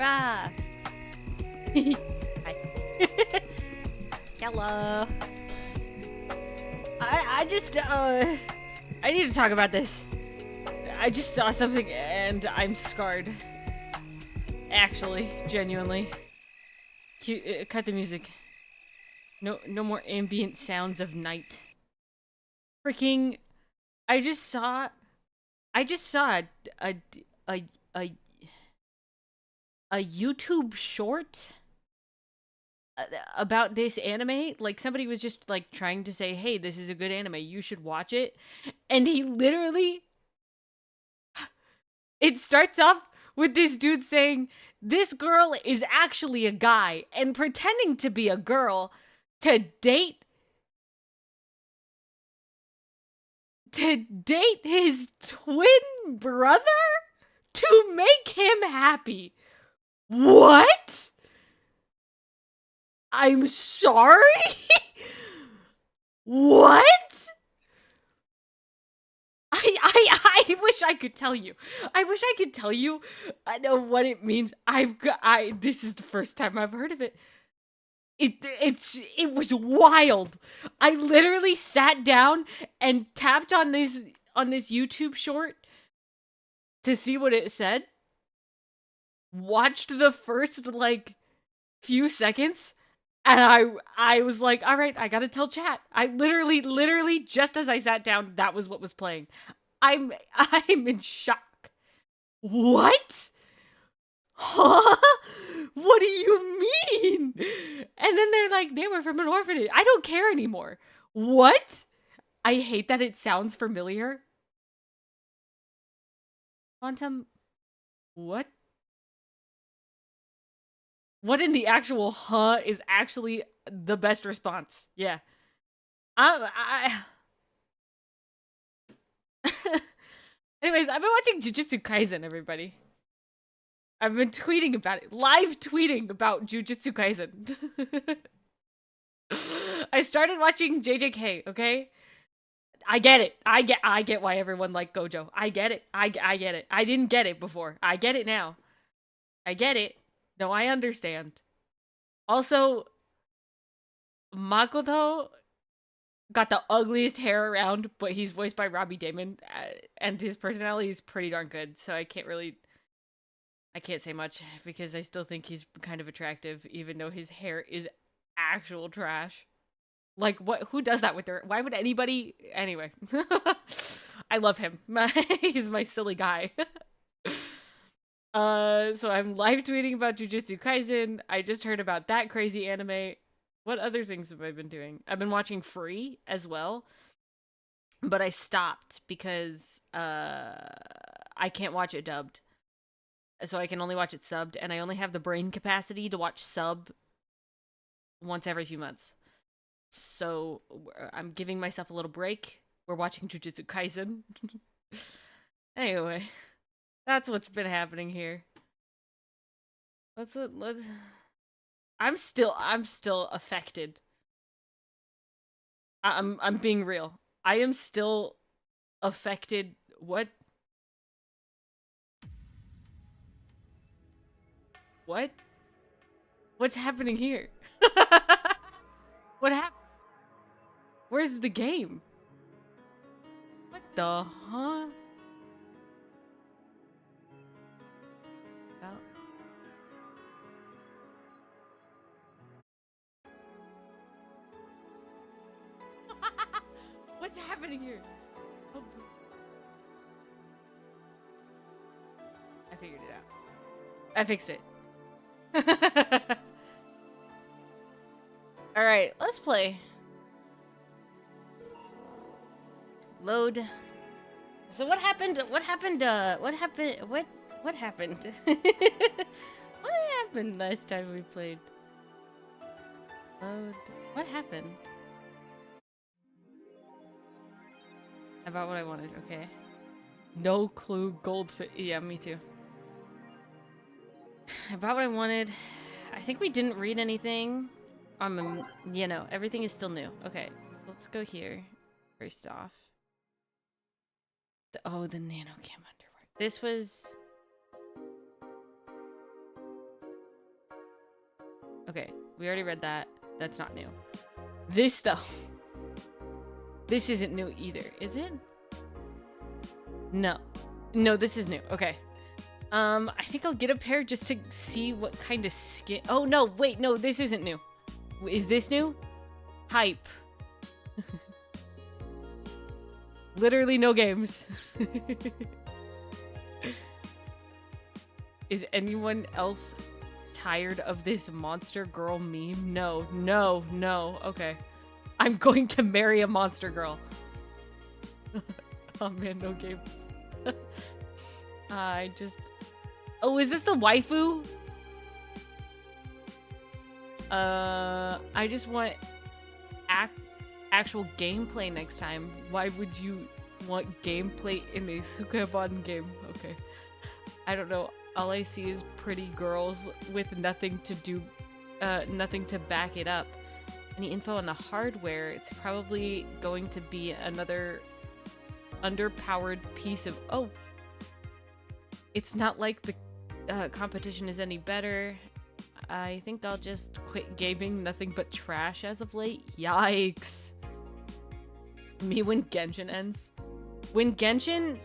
Ah. Hi. Hello. I just I need to talk about this. I just saw something and I'm scarred. Actually, genuinely. Cut the music. No more ambient sounds of night. Freaking! I just saw a a a, a YouTube short about this anime. Like somebody was just like trying to say, "Hey, this is a good anime. You should watch it." And he literally it starts off with this dude saying, "This girl is actually a guy and pretending to be a girl to date his twin brother to make him happy." What? I'm sorry? What? I wish I could tell you. I wish I could tell you I know what it means. This is the first time I've heard of it. It was wild. I literally sat down and tapped on this YouTube short to see what it said. Watched the first like few seconds and I was like, all right, I gotta tell chat. I literally just as I sat down, that was what was playing. I'm in shock. What? Huh? What do you mean? And then they're like, they were from an orphanage. I don't care anymore. What? I hate that it sounds familiar. Quantum, what? What in the actual huh is actually the best response. Yeah. Anyways, I've been watching Jujutsu Kaisen, everybody. I've been tweeting about it. Live tweeting about Jujutsu Kaisen. I started watching JJK, okay? I get it. I get why everyone liked Gojo. I get it. I get it. I didn't get it before. I get it now. I get it. No, I understand. Also, Makoto got the ugliest hair around, but he's voiced by Robbie Damon, and his personality is pretty darn good. So I can't say much because I still think he's kind of attractive, even though his hair is actual trash. Like, what? Who does that with their? Why would anybody? Anyway, I love him. He's my silly guy. So I'm live tweeting about Jujutsu Kaisen. I just heard about that crazy anime. What other things have I been doing? I've been watching Free as well, but I stopped because I can't watch it dubbed. So I can only watch it subbed, and I only have the brain capacity to watch sub once every few months. So I'm giving myself a little break. We're watching Jujutsu Kaisen. Anyway, that's what's been happening here. Let's. I'm still affected. I'm being real. I am still affected. What? What? What's happening here? What happened? Where's the game? What the huh? Oh. What's happening here? Oh. I figured it out. I fixed it. All right, let's play. Load. So what happened? What happened? What happened? What happened? What happened last time we played? Load. What happened? About what I wanted. Okay. No clue. Goldfish. Yeah, me too. About what I wanted. I think we didn't read anything. You know, everything is still new. Okay, so let's go here. First off. The nanocam underwear. This was... Okay, we already read that. That's not new. This, though. This isn't new either, is it? No. No, this is new. Okay. I think I'll get a pair just to see what kind of skin... Oh, no, wait, no, this isn't new. Is this new? Hype. Literally no games. Is anyone else tired of this monster girl meme? No, no, no. Okay. I'm going to marry a monster girl. Oh man, no games. I just... Oh, is this the waifu? I just want actual gameplay next time. Why would you want gameplay in a Sukeban game? Okay. I don't know. All I see is pretty girls with nothing to do, nothing to back it up. Any info on the hardware? It's probably going to be another underpowered piece of... Oh! It's not like the competition is any better. I think I'll just quit gaming. Nothing but trash as of late. Yikes. Me when Genshin ends. When Genshin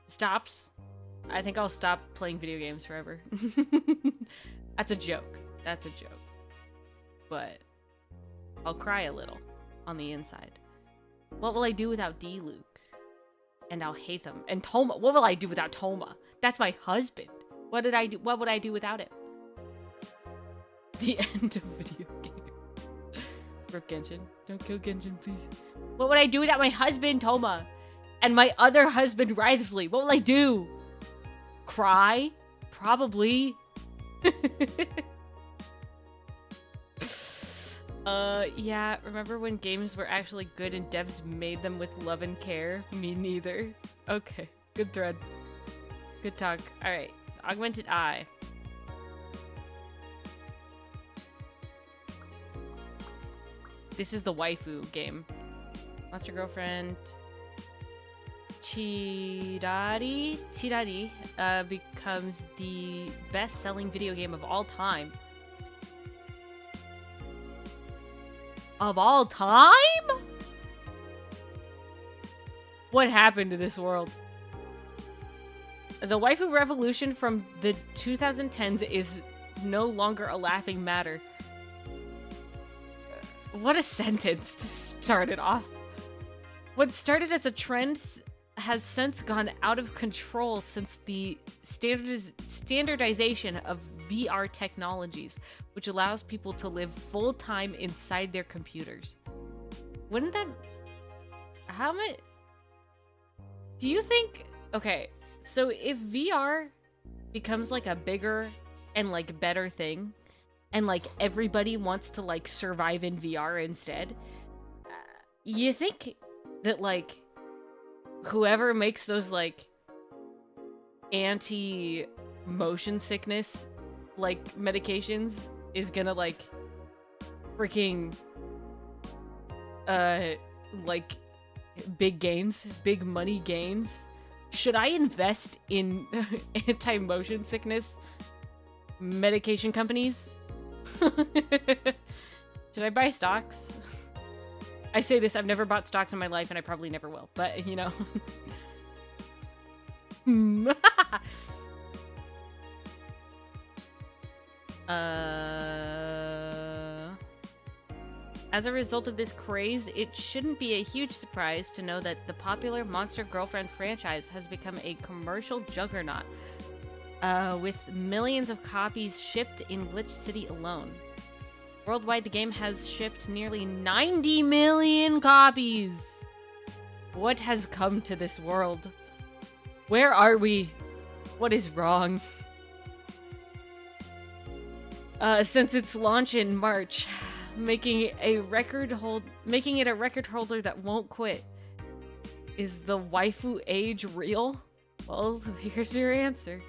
stops, I think I'll stop playing video games forever. That's a joke. That's a joke. But I'll cry a little on the inside. What will I do without D-Luke? And I'll hate them. And Toma. What will I do without Toma? That's my husband. What did I do? What would I do without him? The end of video game. Rip Genshin. Don't kill Genshin, please. What would I do without my husband, Toma? And my other husband, Wriothesley? What will I do? Cry? Probably. Yeah, remember when games were actually good and devs made them with love and care? Me neither. Okay, good thread. Good talk. Alright, Augmented Eye. This is the waifu game. Monster Girlfriend. Chirari becomes the best-selling video game of all time. Of all time? What happened to this world? The waifu revolution from the 2010s is no longer a laughing matter. What a sentence to start it off. What started as a trend has since gone out of control since the standardization of VR technologies, which allows people to live full-time inside their computers. Wouldn't that... How much... Do you think... Okay, so if VR becomes like a bigger and like better thing, and like everybody wants to like survive in VR instead, you think that like whoever makes those like anti-motion sickness like medications is gonna like freaking like big gains, big money gains? Should I invest in anti-motion sickness medication companies? Should I buy stocks? I say this, I've never bought stocks in my life and I probably never will, but you know. As a result of this craze, it shouldn't be a huge surprise to know that the popular Monster Girlfriend franchise has become a commercial juggernaut, with millions of copies shipped in Glitch City alone. Worldwide, the game has shipped nearly 90 million copies! What has come to this world? Where are we? What is wrong? Since its launch in March, making it a record holder that won't quit. Is the waifu age real? Well, here's your answer.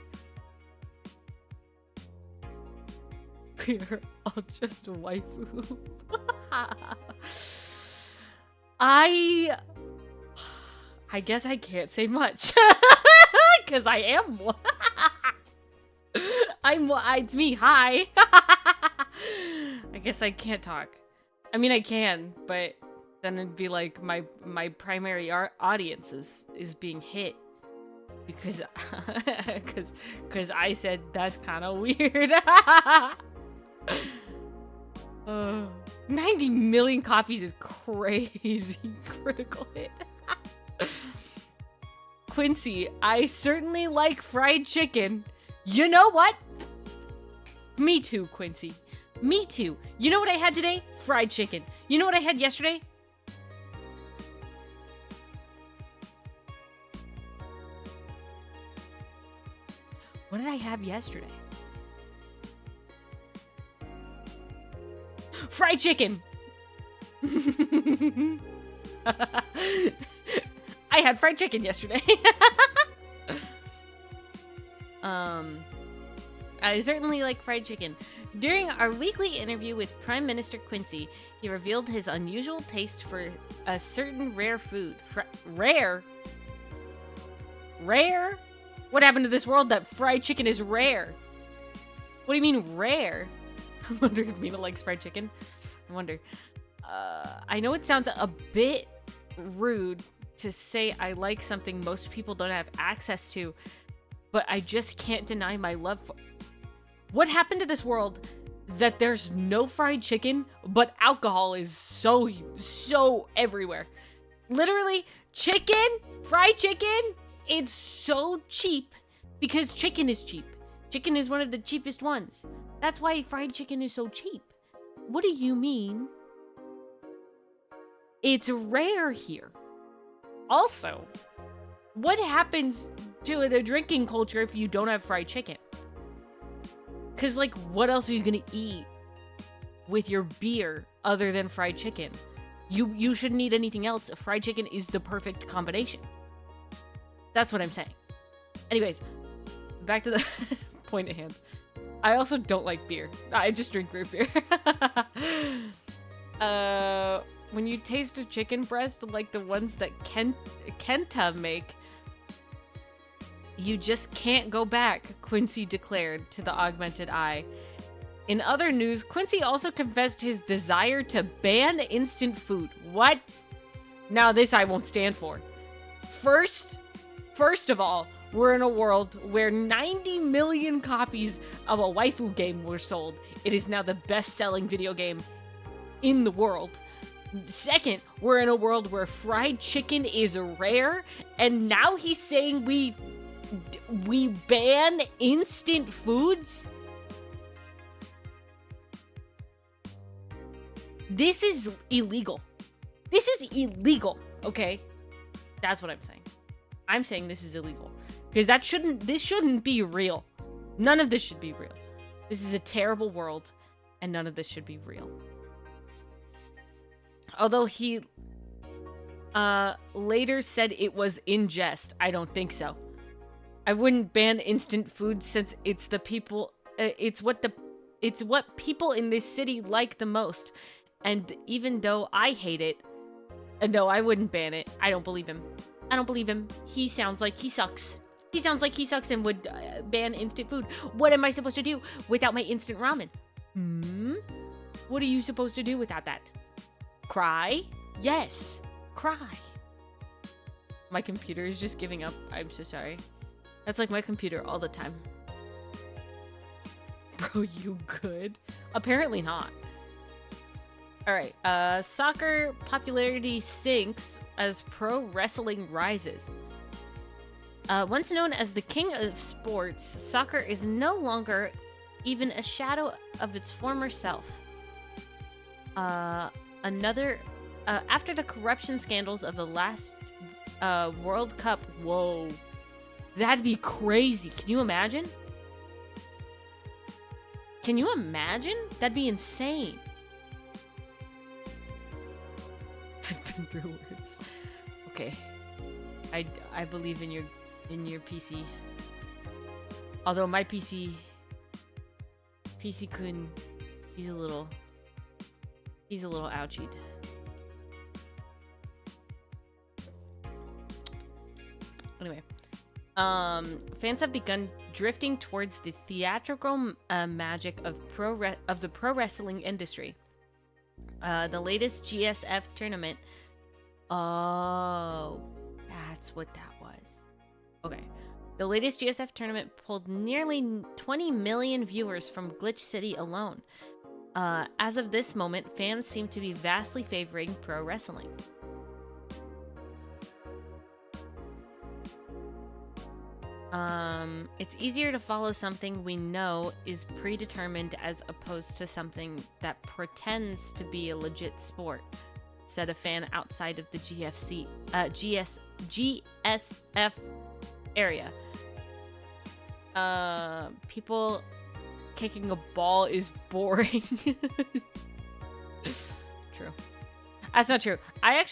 We are all just waifu. I guess I can't say much. Because I am one. It's me. Hi. I guess I can't talk. I mean, I can, but then it'd be like my primary audience is being hit because because I said that's kind of weird. 90 million copies is crazy. Critical hit. Quincy, I certainly like fried chicken. You know what? Me too, Quincy. Me too. You know what I had today? Fried chicken. You know what I had yesterday? What did I have yesterday? Fried chicken. I had fried chicken yesterday. I certainly like fried chicken. During our weekly interview with Prime Minister Quincy, he revealed his unusual taste for a certain rare food. Rare? Rare? What happened to this world that fried chicken is rare? What do you mean rare? I wonder if Mina likes fried chicken. I wonder. I know it sounds a bit rude to say I like something most people don't have access to, but I just can't deny my love for... What happened to this world that there's no fried chicken, but alcohol is so everywhere? Literally, fried chicken, it's so cheap because chicken is cheap. Chicken is one of the cheapest ones. That's why fried chicken is so cheap. What do you mean? It's rare here. Also, what happens to the drinking culture if you don't have fried chicken? Because, like, what else are you going to eat with your beer other than fried chicken? You shouldn't eat anything else. Fried chicken is the perfect combination. That's what I'm saying. Anyways, back to the point at hand. I also don't like beer. I just drink root beer. When you taste a chicken breast, like the ones that Kenta make, you just can't go back, Quincy declared to the augmented eye. In other news, Quincy also confessed his desire to ban instant food. What? Now this I won't stand for. First of all, we're in a world where 90 million copies of a waifu game were sold. It is now the best-selling video game in the world. Second, we're in a world where fried chicken is rare, and now he's saying we ban instant foods? This is illegal. This is illegal, okay? That's what I'm saying. I'm saying this is illegal. Because this shouldn't be real. None of this should be real. This is a terrible world, and none of this should be real. Although he later said it was in jest. I don't think so. I wouldn't ban instant food since it's what people in this city like the most. And even though I hate it, no, I wouldn't ban it. I don't believe him. I don't believe him. He sounds like he sucks. He sounds like he sucks and would ban instant food. What am I supposed to do without my instant ramen? What are you supposed to do without that? Cry? Yes. Cry. My computer is just giving up. I'm so sorry. That's like my computer all the time. Bro, you good? Apparently not. Alright, soccer popularity sinks as pro wrestling rises. Once known as the king of sports, soccer is no longer even a shadow of its former self. After the corruption scandals of the last World Cup, whoa, that'd be crazy. Can you imagine? Can you imagine? That'd be insane. I've been through worse. Okay, I believe in your PC. Although my PC Kun, he's a little ouchied. Anyway, Fans have begun drifting towards the theatrical magic of the pro wrestling industry. The latest GSF tournament. Oh, that's what that was. Okay. The latest GSF tournament pulled nearly 20 million viewers from Glitch City alone. As of this moment, fans seem to be vastly favoring pro wrestling. It's easier to follow something we know is predetermined as opposed to something that pretends to be a legit sport, said a fan outside of the GSF area. People kicking a ball is boring. True. That's not true. I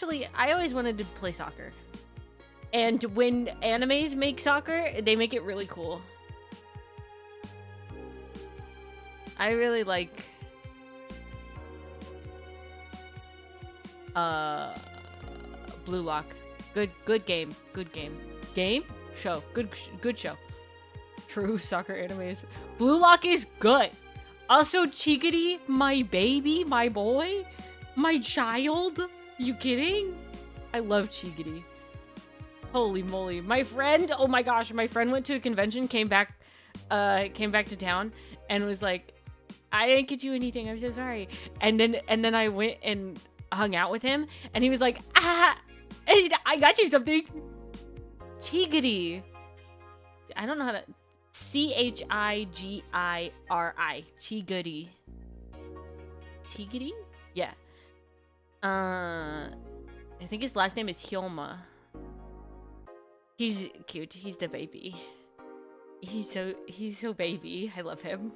always wanted to play soccer. And when animes make soccer, they make it really cool. I really like Blue Lock. Good game. Game? Show. Good show. True soccer animes. Blue Lock is good. Also Chigiri, my baby, my boy, my child. You kidding? I love Chigiri. Holy moly. My friend, oh my gosh, my friend went to a convention, came back to town and was like, I didn't get you anything, I'm so sorry. And then I went and hung out with him and he was like, I got you something. Chigiri. I don't know how to CHIGIRI. Chigiri. Chigiri? Yeah. I think his last name is Hyoma. He's cute. He's the baby. He's so baby. I love him.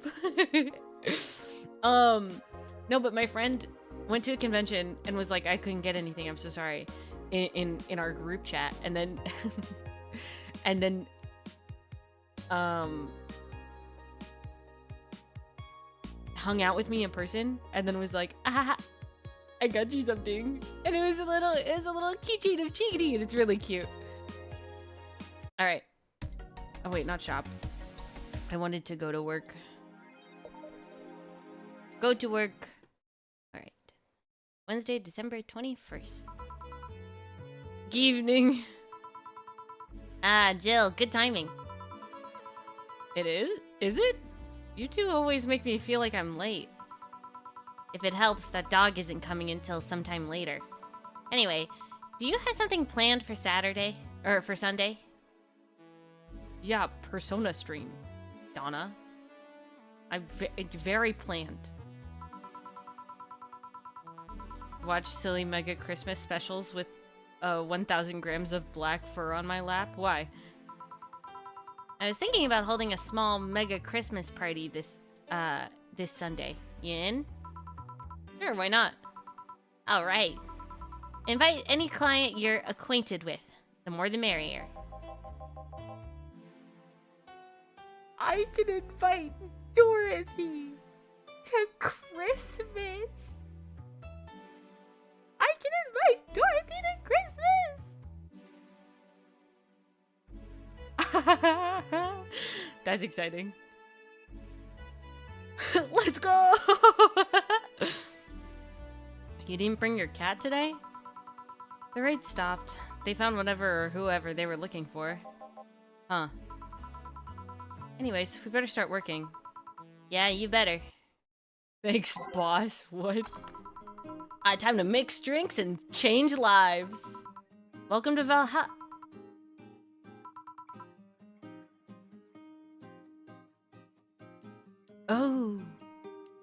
No, but my friend went to a convention and was like, I couldn't get anything. I'm so sorry. In our group chat, and then hung out with me in person, and then was like, I got you something, and it was a little keychain of Chigiri, and it's really cute. All right. Oh wait, not shop. I wanted to go to work. Go to work. All right. Wednesday, December 21st. Good evening. Jill, good timing. It is? Is it? You two always make me feel like I'm late. If it helps, that dog isn't coming until sometime later. Anyway, do you have something planned for Saturday? Or for Sunday? Yeah, Persona stream, Donna. It's very planned. Watch silly mega Christmas specials with 1,000 grams of black fur on my lap. Why? I was thinking about holding a small mega Christmas party this Sunday. You in? Sure, why not? All right. Invite any client you're acquainted with. The more the merrier. I can invite Dorothy to Christmas. I can invite Dorothy to Christmas. That's exciting. Let's go. You didn't bring your cat today? The raid stopped. They found whatever or whoever they were looking for. Huh. Anyways, we better start working. Yeah, you better. Thanks, boss. What? Time to mix drinks and change lives. Welcome to Valhalla. Oh.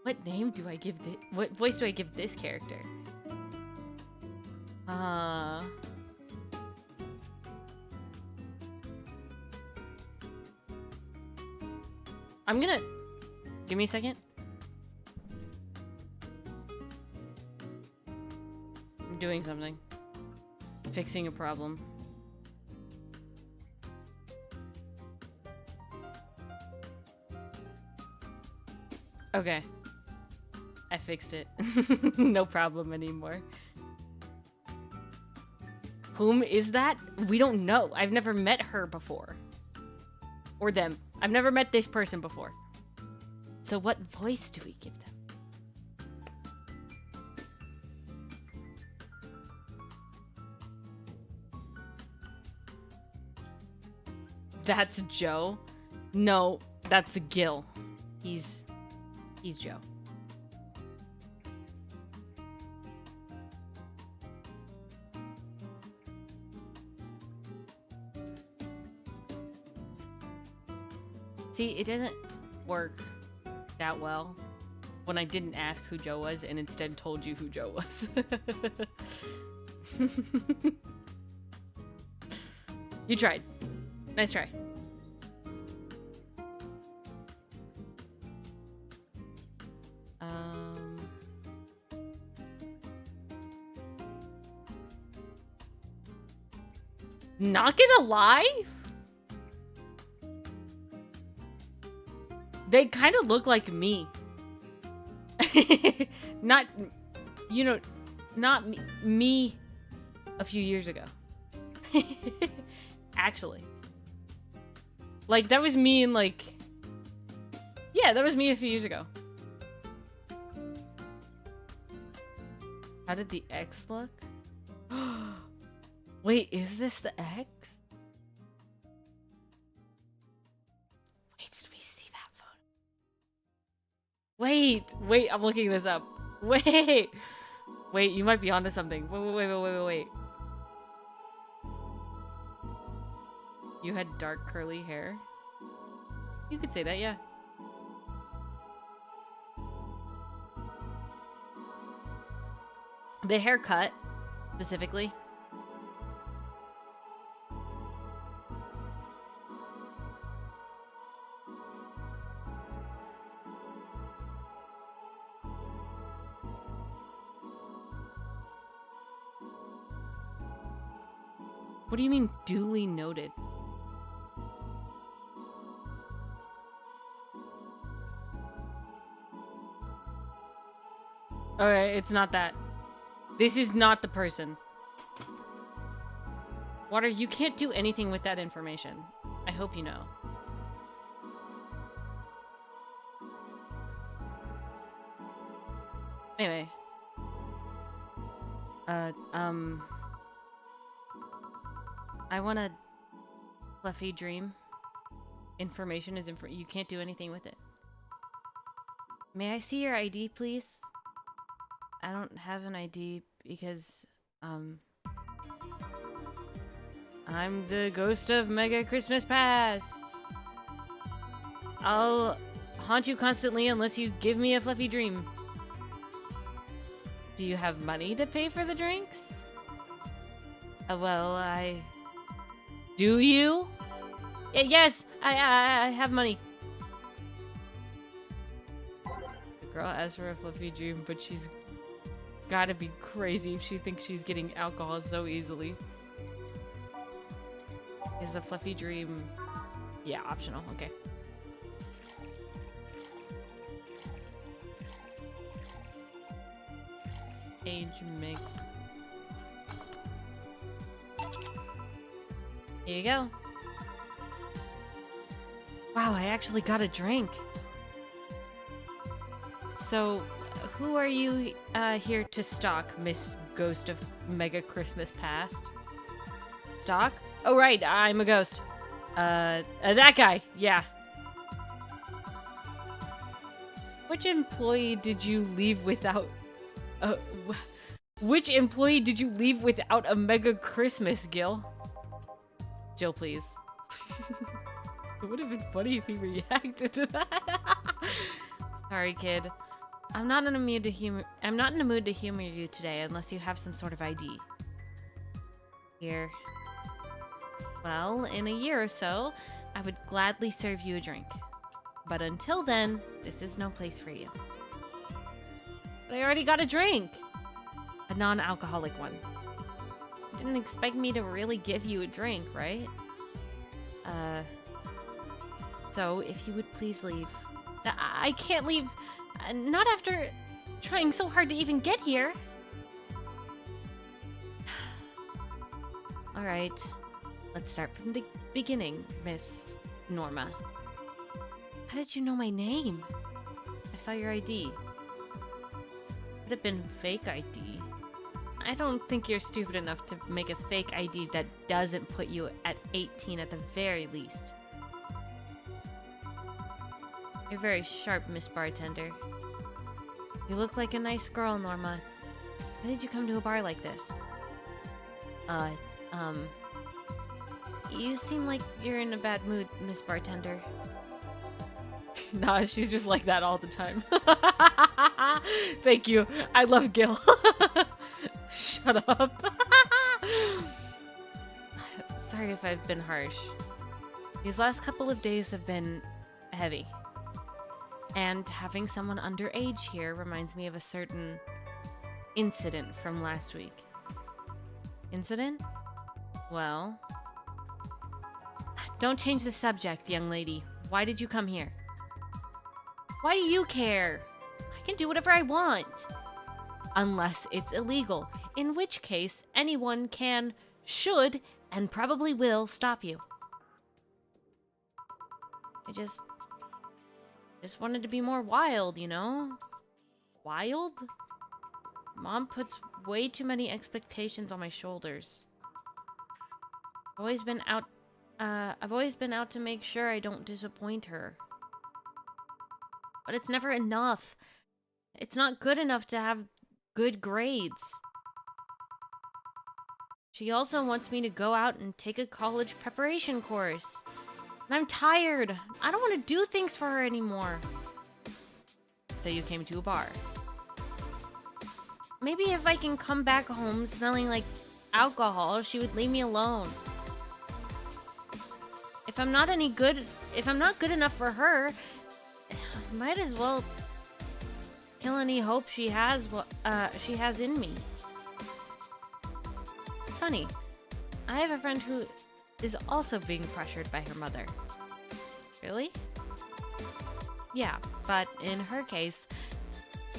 What name do I give this? What voice do I give this character? I'm gonna... Give me a second. I'm doing something. Fixing a problem. Okay. I fixed it. No problem anymore. Whom is that? We don't know. I've never met her before. Or them. I've never met this person before. So what voice do we give them? That's Joe? No, that's Gil. He's Joe. See, it doesn't work that well when I didn't ask who Joe was and instead told you who Joe was. You tried. Nice try. Not gonna lie? They kind of look like me. Not, you know, not me a few years ago. Actually. Like, that was me in, like... Yeah, that was me a few years ago. How did the X look? Wait, is this the X? Wait, did we see that photo? Wait, I'm looking this up. Wait, you might be onto something. Wait. You had dark curly hair? You could say that, yeah. The haircut, specifically. What do you mean, duly noted? Alright, it's not that. This is not the person. Water, you can't do anything with that information. I hope you know. Anyway. I want a fluffy dream. Information is you can't do anything with it. May I see your ID, please? I don't have an ID because, I'm the ghost of Mega Christmas Past. I'll haunt you constantly unless you give me a fluffy dream. Do you have money to pay for the drinks? Well, Do you? Yes, I have money. The girl asked for a fluffy dream, but she's gotta be crazy if she thinks she's getting alcohol so easily. Is a fluffy dream... Yeah, optional. Okay. Age mix. Here you go. Wow, I actually got a drink. So, who are you here to stalk, Miss Ghost of Mega Christmas Past? Stalk? Oh, right, I'm a ghost. That guy, yeah. Which employee did you leave without... which employee did you leave without a Mega Christmas, Gil? Jill, please. It would have been funny if he reacted to that. Sorry, kid. I'm not in a mood to humor you today unless you have some sort of ID. Here. Well, in a year or so, I would gladly serve you a drink. But until then, this is no place for you. But I already got a drink! A non-alcoholic one. You didn't expect me to really give you a drink, right? So if you would please leave. I can't leave. Not after trying so hard to even get here. Alright. Let's start from the beginning, Miss Norma. How did you know my name? I saw your ID. Could have been fake ID. I don't think you're stupid enough to make a fake ID that doesn't put you at 18 at the very least. You're very sharp, Miss Bartender. You look like a nice girl, Norma. Why did you come to a bar like this? You seem like you're in a bad mood, Miss Bartender. Nah, she's just like that all the time. Thank you. I love GILL. Shut up. Sorry if I've been harsh. These last couple of days have been heavy. And having someone underage here reminds me of a certain incident from last week. Incident? Well... Don't change the subject, young lady. Why did you come here? Why do you care? I can do whatever I want. Unless it's illegal, in which case anyone can, should, and probably will stop you. I just wanted to be more wild, you know? Wild? Mom puts way too many expectations on my shoulders. I've always been out to make sure I don't disappoint her. But it's never enough. It's not good enough to have good grades. She also wants me to go out and take a college preparation course. And I'm tired. I don't want to do things for her anymore. So you came to a bar. Maybe if I can come back home smelling like alcohol, she would leave me alone. If I'm not good enough for her, I might as well kill any hope she has in me. Funny, I have a friend who is also being pressured by her mother. Really? Yeah, but in her case,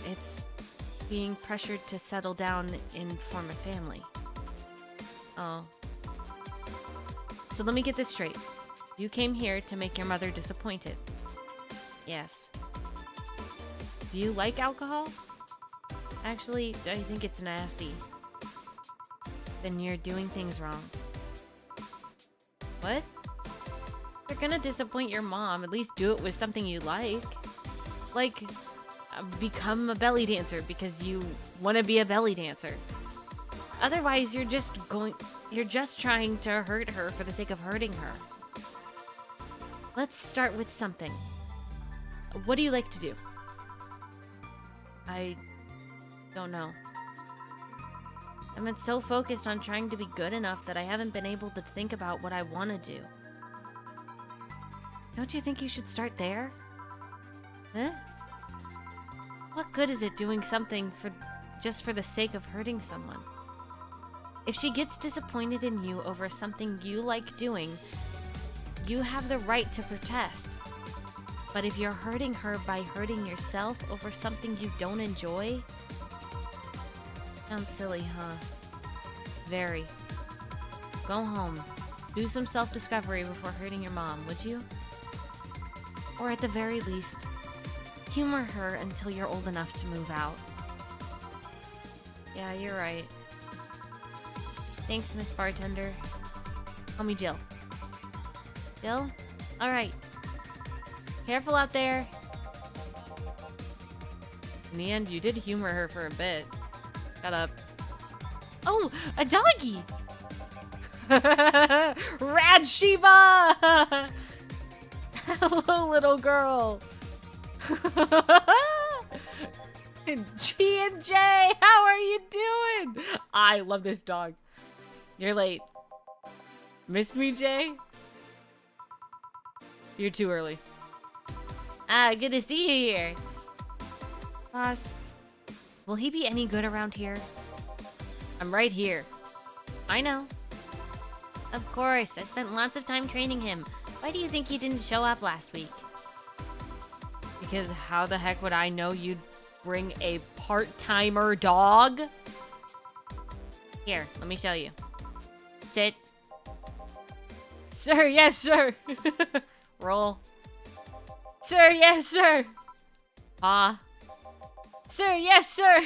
it's being pressured to settle down and form a family. Oh. So let me get this straight. You came here to make your mother disappointed. Yes. Do you like alcohol? Actually, I think it's nasty. Then you're doing things wrong. What? If you're gonna disappoint your mom, at least do it with something you like. Like, become a belly dancer because you want to be a belly dancer. Otherwise, you're just trying to hurt her for the sake of hurting her. Let's start with something. What do you like to do? I don't know. I've been so focused on trying to be good enough that I haven't been able to think about what I want to do. Don't you think you should start there? Huh? What good is it doing something just for the sake of hurting someone? If she gets disappointed in you over something you like doing, you have the right to protest. But if you're hurting her by hurting yourself over something you don't enjoy... Sounds silly, huh? Very. Go home. Do some self-discovery before hurting your mom, would you? Or at the very least, humor her until you're old enough to move out. Yeah, you're right. Thanks, Miss Bartender. Call me Jill. Jill? Alright. Careful out there. In the end, you did humor her for a bit. Shut up. Oh, a doggy! Rad Shiba! Hello, little girl. G&J, how are you doing? I love this dog. You're late. Miss me, Jay? You're too early. Good to see you here. Boss, will he be any good around here? I'm right here. I know. Of course, I spent lots of time training him. Why do you think he didn't show up last week? Because how the heck would I know you'd bring a part-timer dog? Here, let me show you. Sit. Sir, yes, sir. Roll. Sir, yes, sir. Ah. Sir, yes, sir.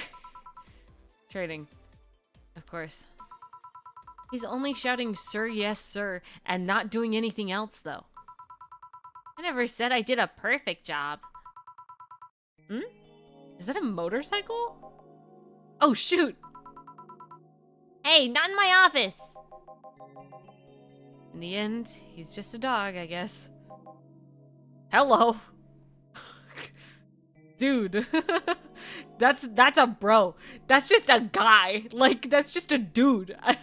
Trading. Of course. He's only shouting, sir, yes, sir, and not doing anything else, though. I never said I did a perfect job. Hmm? Is that a motorcycle? Oh, shoot. Hey, not in my office. In the end, he's just a dog, I guess. Hello. Dude. That's a bro. That's just a guy. Like, that's just a dude. I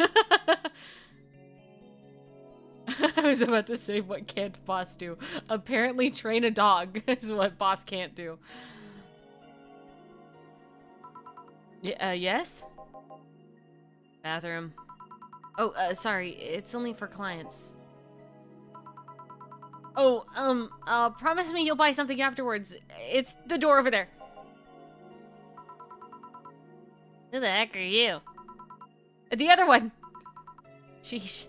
was about to say, what can't boss do? Apparently train a dog is what boss can't do. Yes? Bathroom. Oh, sorry. It's only for clients. Oh, promise me you'll buy something afterwards. It's the door over there. Who the heck are you? The other one. Sheesh.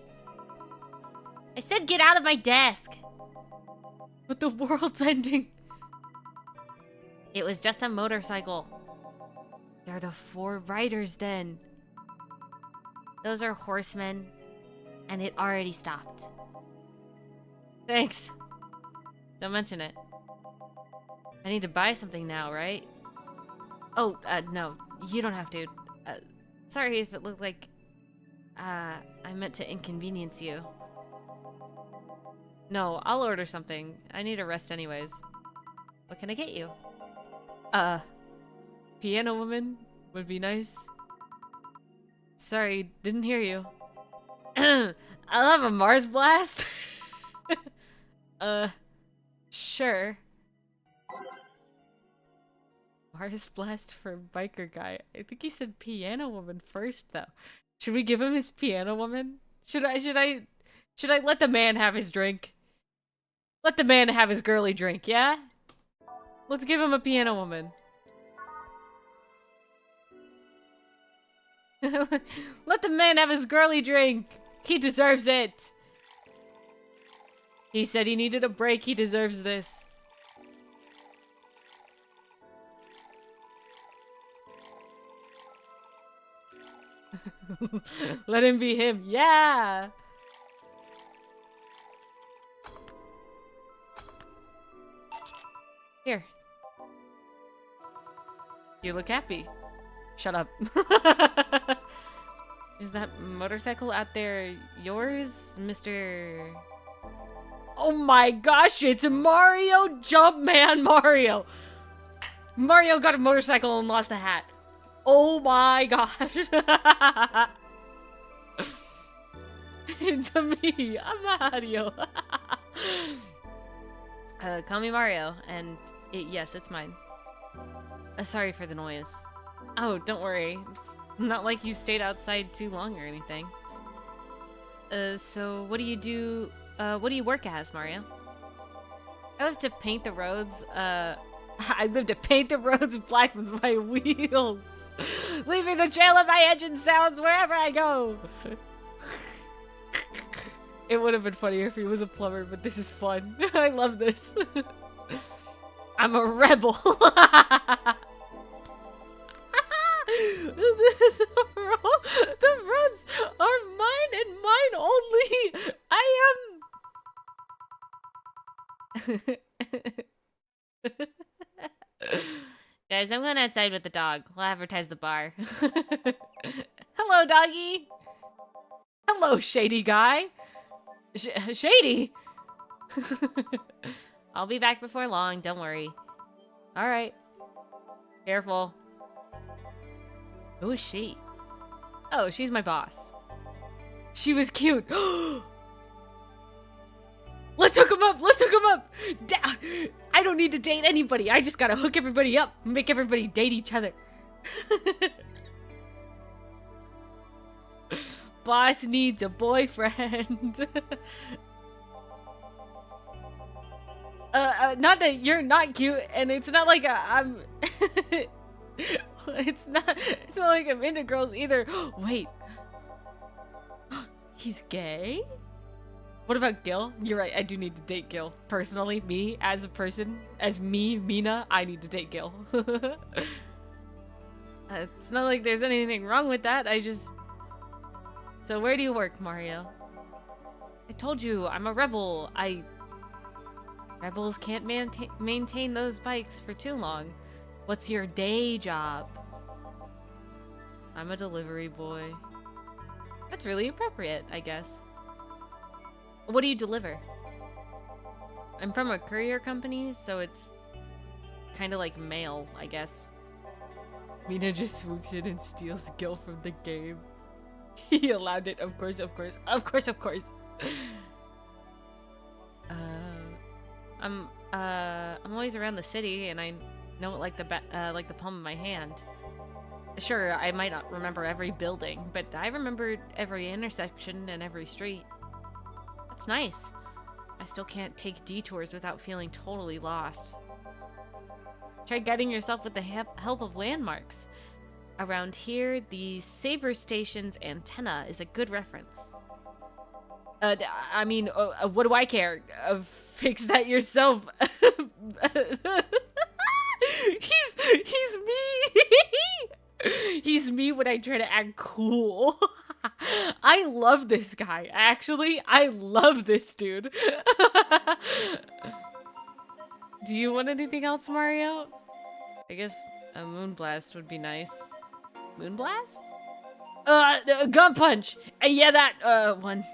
I said get out of my desk. But the world's ending. It was just a motorcycle. They're the 4 riders then. Those are horsemen. And it already stopped. Thanks. Don't mention it. I need to buy something now, right? Oh, no. You don't have to. Sorry if it looked like... I meant to inconvenience you. No, I'll order something. I need a rest anyways. What can I get you? Piano woman would be nice. Sorry, didn't hear you. I'll have a Mars blast. Sure. Mars blast for biker guy. I think he said piano woman first though. Should we give him his piano woman? Should I let the man have his drink? Let the man have his girly drink, yeah? Let's give him a piano woman. Let the man have his girly drink. He deserves it. He said he needed a break. He deserves this. Let him be him. Yeah. Here. You look happy. Shut up. Is that motorcycle out there yours, Mr... Oh my gosh, it's Mario Jumpman Mario! Mario got a motorcycle and lost the hat. Oh my gosh. It's me, I'm Mario. Call me Mario, and yes, it's mine. Sorry for the noise. Oh, don't worry. It's not like you stayed outside too long or anything. So what do you do? What do you work as, Mario? I live to paint the roads, I live to paint the roads black with my wheels, leaving the trail of my engine sounds wherever I go. It would have been funnier if he was a plumber, but this is fun. I love this. I'm a rebel. The roads are mine and mine only. I am... Guys, I'm going outside with the dog. We'll advertise the bar. Hello, doggy. Hello, shady guy. Shady? I'll be back before long, don't worry. Alright. Careful. Who is she? Oh, she's my boss. She was cute. Let's hook him up! Let's hook him up! I don't need to date anybody. I just gotta hook everybody up. Make everybody date each other. Boss needs a boyfriend. Not that you're not cute, and it's not like I'm... It's not like I'm into girls either. Wait. He's gay? What about Gil? You're right, I do need to date Gil. Personally, me, as a person, as me, Mina, I need to date Gil. It's not like there's anything wrong with that, I just... So where do you work, Mario? I told you, I'm a rebel. Rebels can't maintain those bikes for too long. What's your day job? I'm a delivery boy. That's really appropriate, I guess. What do you deliver? I'm from a courier company, so it's kind of like mail, I guess. Mina just swoops in and steals Gil from the game. He allowed it, of course, of course, of course, of course. I'm always around the city, and I know it like the palm of my hand. Sure, I might not remember every building, but I remember every intersection and every street. That's nice. I still can't take detours without feeling totally lost. Try guiding yourself with the help of landmarks. Around here, the Saber Station's antenna is a good reference. I mean, what do I care? Fix that yourself. He's me. He's me when I try to act cool. I love this guy. Actually, I love this dude. Do you want anything else, Mario? I guess a moonblast would be nice. Moonblast? Gun punch. Yeah, that one.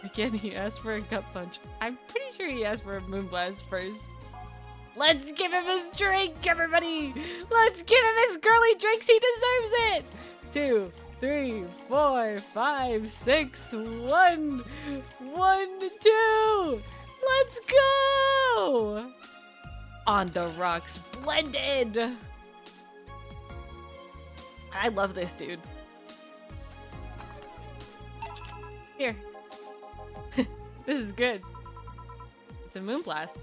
Again, he asked for a gut punch. I'm pretty sure he asked for a moonblast first. Let's give him his drink, everybody! Let's give him his girly drinks, he deserves it! 2, 3, 4, 5, 6, 1, 1, 2! Let's go! On the rocks, blended! I love this dude. Here. This is good. It's a moonblast.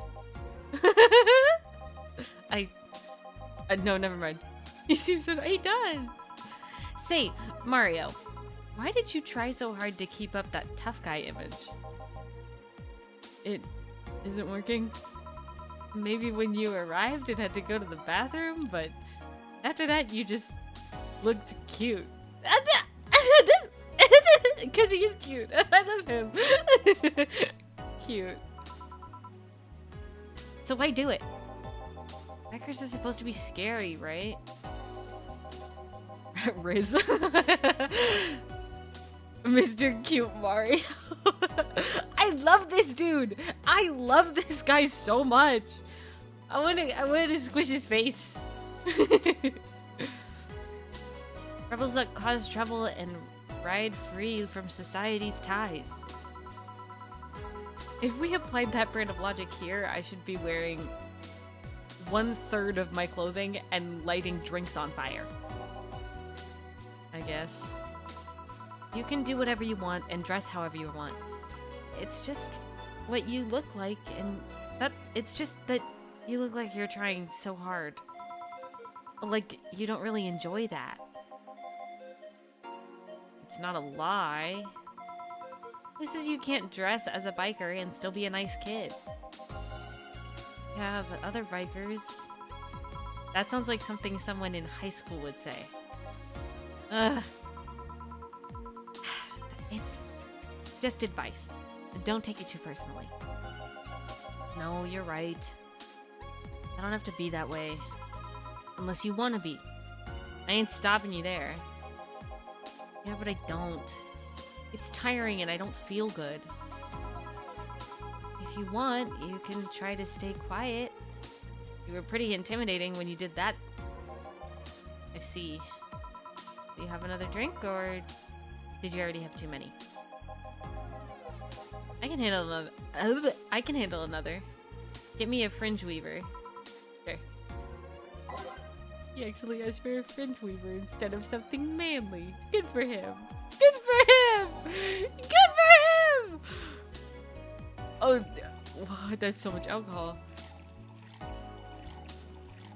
No, never mind. He seems so... He does! Say, Mario, why did you try so hard to keep up that tough guy image? It isn't working? Maybe when you arrived and had to go to the bathroom, but after that you just looked cute. Because he is cute. I love him. Cute. So why do it? Bikers are supposed to be scary, right? Riz. Mr. Cute Mario. I love this dude. I love this guy so much. I want to squish his face. Rebels that cause trouble and ride free from society's ties. If we applied that brand of logic here, I should be wearing 1/3 of my clothing and lighting drinks on fire. I guess. You can do whatever you want and dress however you want. It's just what you look like, and it's just that you look like you're trying so hard. Like, you don't really enjoy that. It's not a lie. Who says you can't dress as a biker and still be a nice kid? You have other bikers. That sounds like something someone in high school would say. Ugh. It's just advice. Don't take it too personally. No, you're right. I don't have to be that way. Unless you want to be. I ain't stopping you there. Yeah, but I don't. It's tiring and I don't feel good. If you want, you can try to stay quiet. You were pretty intimidating when you did that. I see. Do you have another drink, or did you already have too many? I can handle another. I can handle another. Get me a fringe weaver. Sure. He actually asked for a fringe weaver instead of something manly. Good for him. Good for him! Good for him! Oh, wow, that's so much alcohol.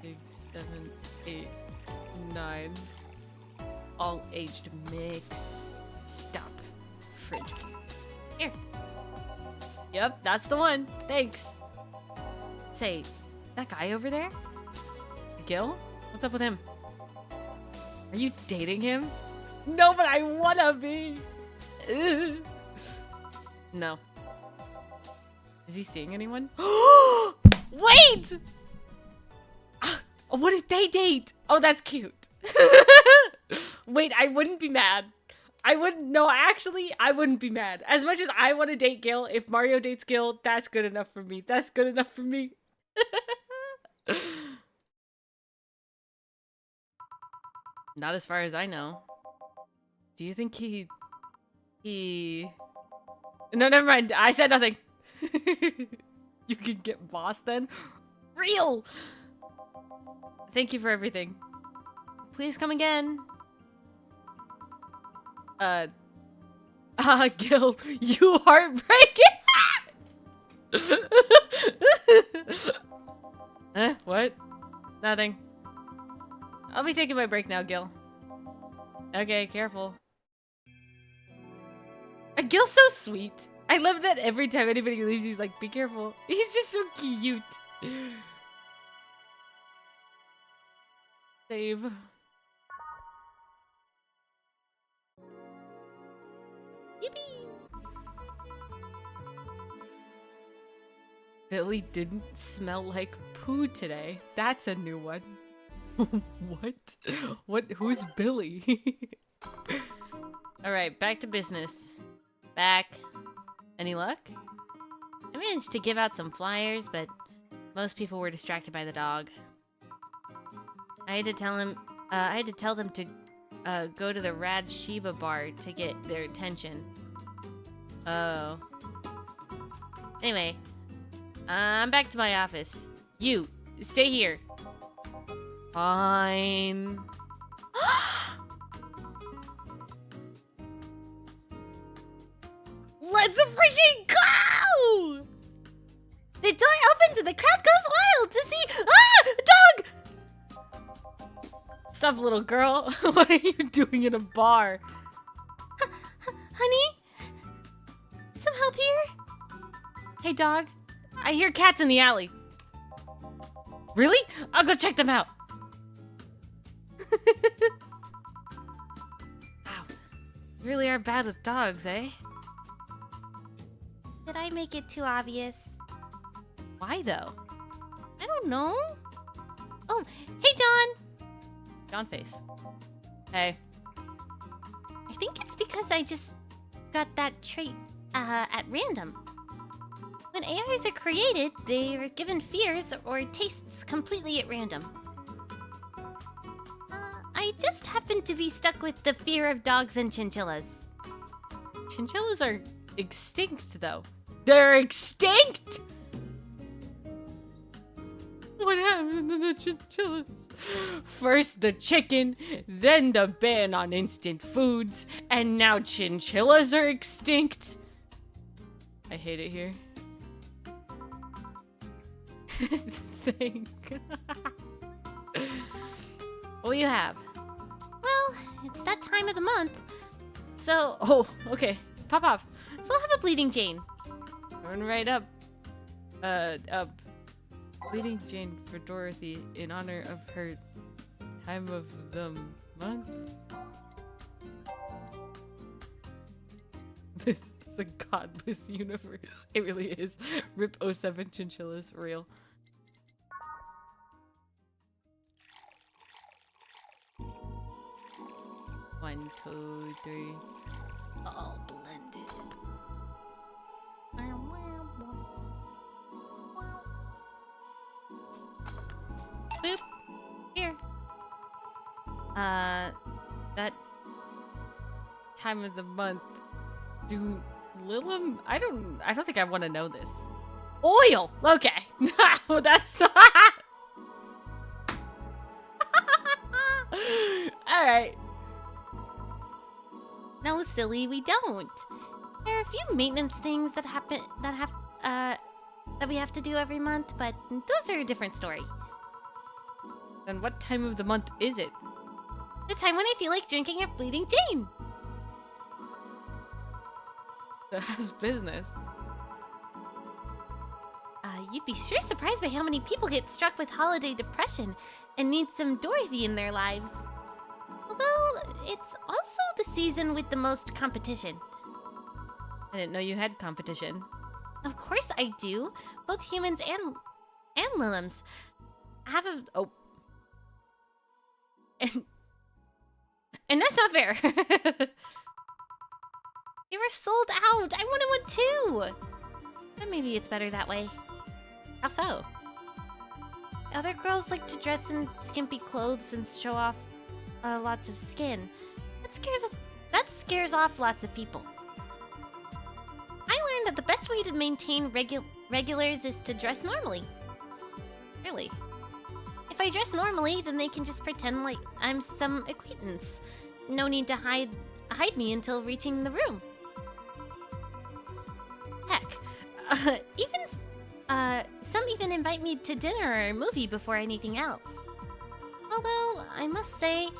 6, 7, 8, 9. All aged mix. Stop. fridge. Here. Yep, that's the one. Thanks. Say, that guy over there? Gil? What's up with him? Are you dating him? No, but I wanna be. Ugh. No. Is he seeing anyone? Wait! What if they date? Oh, that's cute. Wait, I wouldn't be mad. I wouldn't. No, actually, I wouldn't be mad. As much as I want to date Gil, if Mario dates Gil, that's good enough for me. That's good enough for me. Not as far as I know. Do you think he... No, never mind. I said nothing. You can get boss then? Real! Thank you for everything. Please come again. Gil, you heartbreaking! Huh? What? Nothing. I'll be taking my break now, Gil. Okay, careful. Gil's so sweet. I love that every time anybody leaves, he's like, be careful. He's just so cute. Save. Yippee! Billy didn't smell like poo today. That's a new one. What? What? Who's Billy? Alright, back to business. Back. Any luck? I managed to give out some flyers, but most people were distracted by the dog. I had to tell them to go to the Rad Shiba bar to get their attention. Oh. Anyway, I'm back to my office. You, stay here. Fine. Let's freaking go! The door opens and the crowd goes wild to see... Ah! Dog! Stop, little girl. What are you doing in a bar? Honey? Some help here? Hey, dog. I hear cats in the alley. Really? I'll go check them out. Wow. You really are bad with dogs, eh? Did I make it too obvious? Why, though? I don't know. Oh, hey, John. John face. Hey. I think it's because I just got that trait at random. When AIs are created, they are given fears or tastes completely at random. I just happen to be stuck with the fear of dogs and chinchillas. Chinchillas are extinct, though. They're extinct! What happened to the chinchillas? First the chicken, then the ban on instant foods, and now chinchillas are extinct. I hate it here. Thank God. What do you have? Well, it's that time of the month. So, oh, okay. Pop off. So I'll have a Bleeding Jane. Run right up. Bleeding Jane for Dorothy in honor of her time of the month. This is a godless universe. It really is. Rip 07 chinchillas, real. One, two, three. All blended. Boop. Here. That time of the month. Do Lilum? I don't think I want to know this. Oil. Okay. Well, that's all right. No, silly, we don't. There are a few maintenance things that we have to do every month, but those are a different story. Then what time of the month is it? The time when I feel like drinking a Bleeding Jane. That's business. You'd be sure surprised by how many people get struck with holiday depression and need some Dorothy in their lives. Although, it's also the season with the most competition. I didn't know you had competition. Of course I do. Both humans and Lilims have a... Oh. And that's not fair. They were sold out. I wanted one too. But maybe it's better that way. How so? Other girls like to dress in skimpy clothes and show off lots of skin. That scares off lots of people. I learned that the best way to maintain regulars is to dress normally. Really. If I dress normally, then they can just pretend like I'm some acquaintance. No need to hide me until reaching the room. Heck, some even invite me to dinner or a movie before anything else. Although, I must say,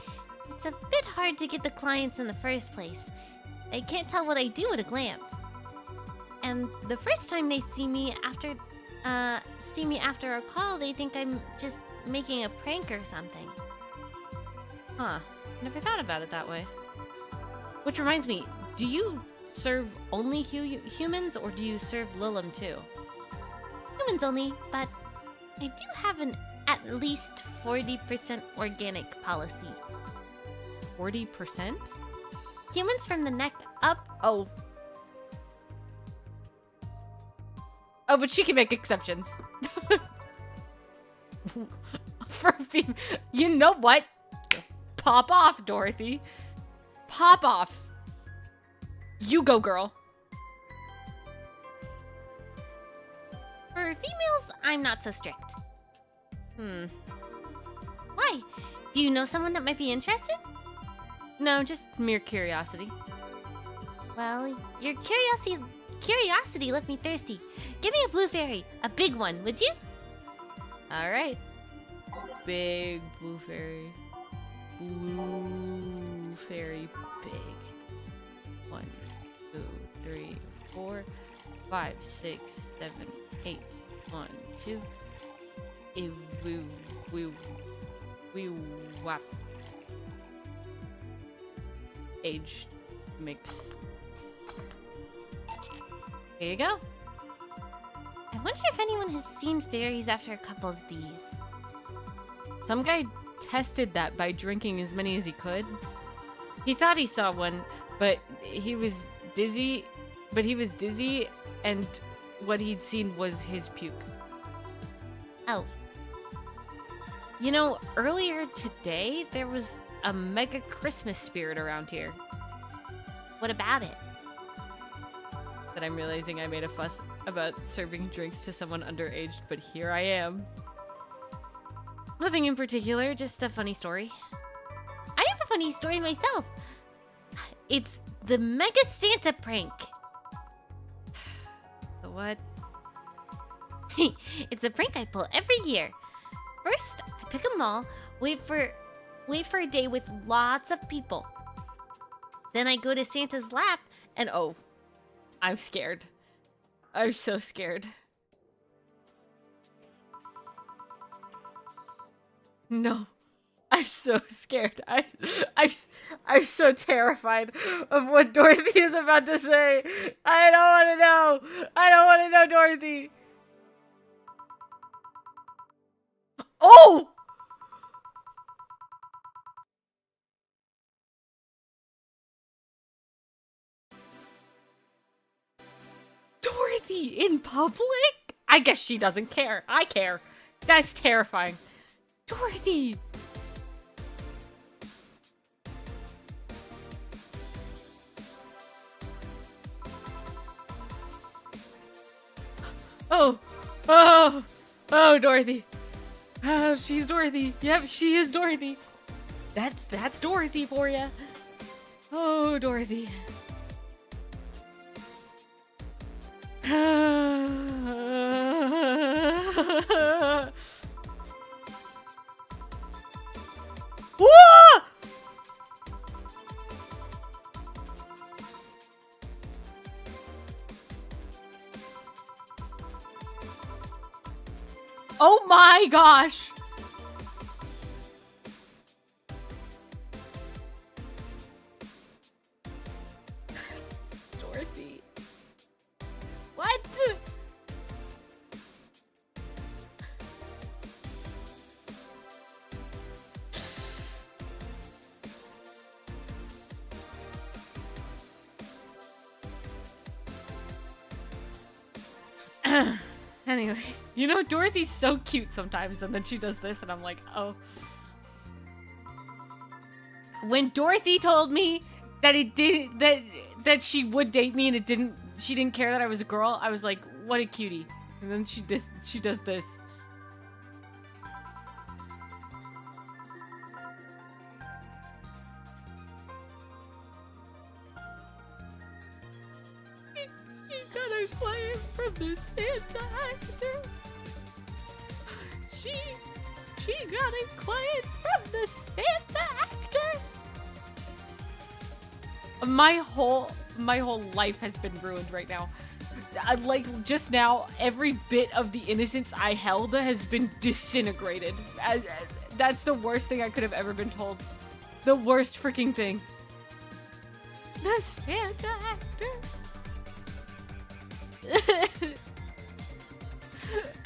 it's a bit hard to get the clients in the first place. They can't tell what I do at a glance. And the first time they see me after a call, they think I'm just making a prank or something. Huh. Never thought about it that way. Which reminds me, do you serve only humans or do you serve Lilim too? Humans only, but I do have an at least 40% organic policy. 40%? Humans from the neck up. Oh. Oh, but she can make exceptions. You know what? Pop off, Dorothy. Pop off. You go, girl. For females, I'm not so strict. Why? Do you know someone that might be interested? No, just mere curiosity. Well, your curiosity left me thirsty. Give me a blue fairy, a big one, would you? All right. Big blue fairy. Blue fairy big. 1, 2, 3, 4, 5, 6, 7, 8. 1, 2. We wap. Age mix. Here you go. I wonder if anyone has seen fairies after a couple of these. Some guy tested that by drinking as many as he could. He thought he saw one, but he was dizzy. And what he'd seen was his puke. Oh. You know, earlier today, there was a mega Christmas spirit around here. What about it? But I'm realizing I made a fuss about serving drinks to someone underage, but here I am. Nothing in particular, just a funny story. I have a funny story myself. It's the Mega Santa prank. The what? It's a prank I pull every year. First, I pick a mall, wait for a day with lots of people. Then I go to Santa's lap and oh, I'm scared. I'm so scared. No. I'm so scared. I'm so terrified of what Dorothy is about to say. I don't want to know. I don't want to know, Dorothy. Oh! Dorothy in public? I guess she doesn't care. I care. That's terrifying. Dorothy! Oh, Dorothy. Oh, she's Dorothy. Yep, she is Dorothy. That's Dorothy for you. Oh, Dorothy. Oh my gosh! Dorothy. What? Anyway, you know, Dorothy's so cute sometimes, and then she does this, and I'm like, oh. When Dorothy told me that that she would date me, and she didn't care that I was a girl, I was like, what a cutie. And then she does this. You gotta play it from the Santa actor. She got it quiet from the Santa actor. My whole life has been ruined right now. Like just now, every bit of the innocence I held has been disintegrated. That's the worst thing I could have ever been told. The worst freaking thing. The Santa actor.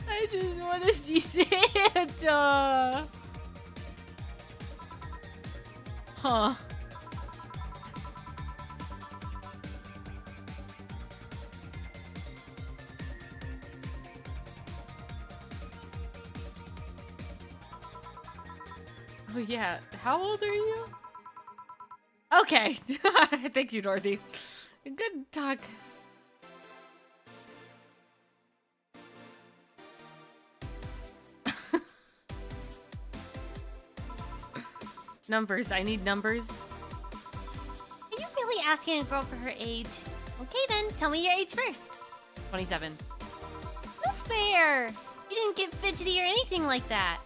I just want to see Santa. Huh. Oh yeah, how old are you? Okay. Thank you, Dorothy. Good talk. Numbers. I need numbers. Are you really asking a girl for her age? Okay then, tell me your age first. 27. No fair. You didn't get fidgety or anything like that.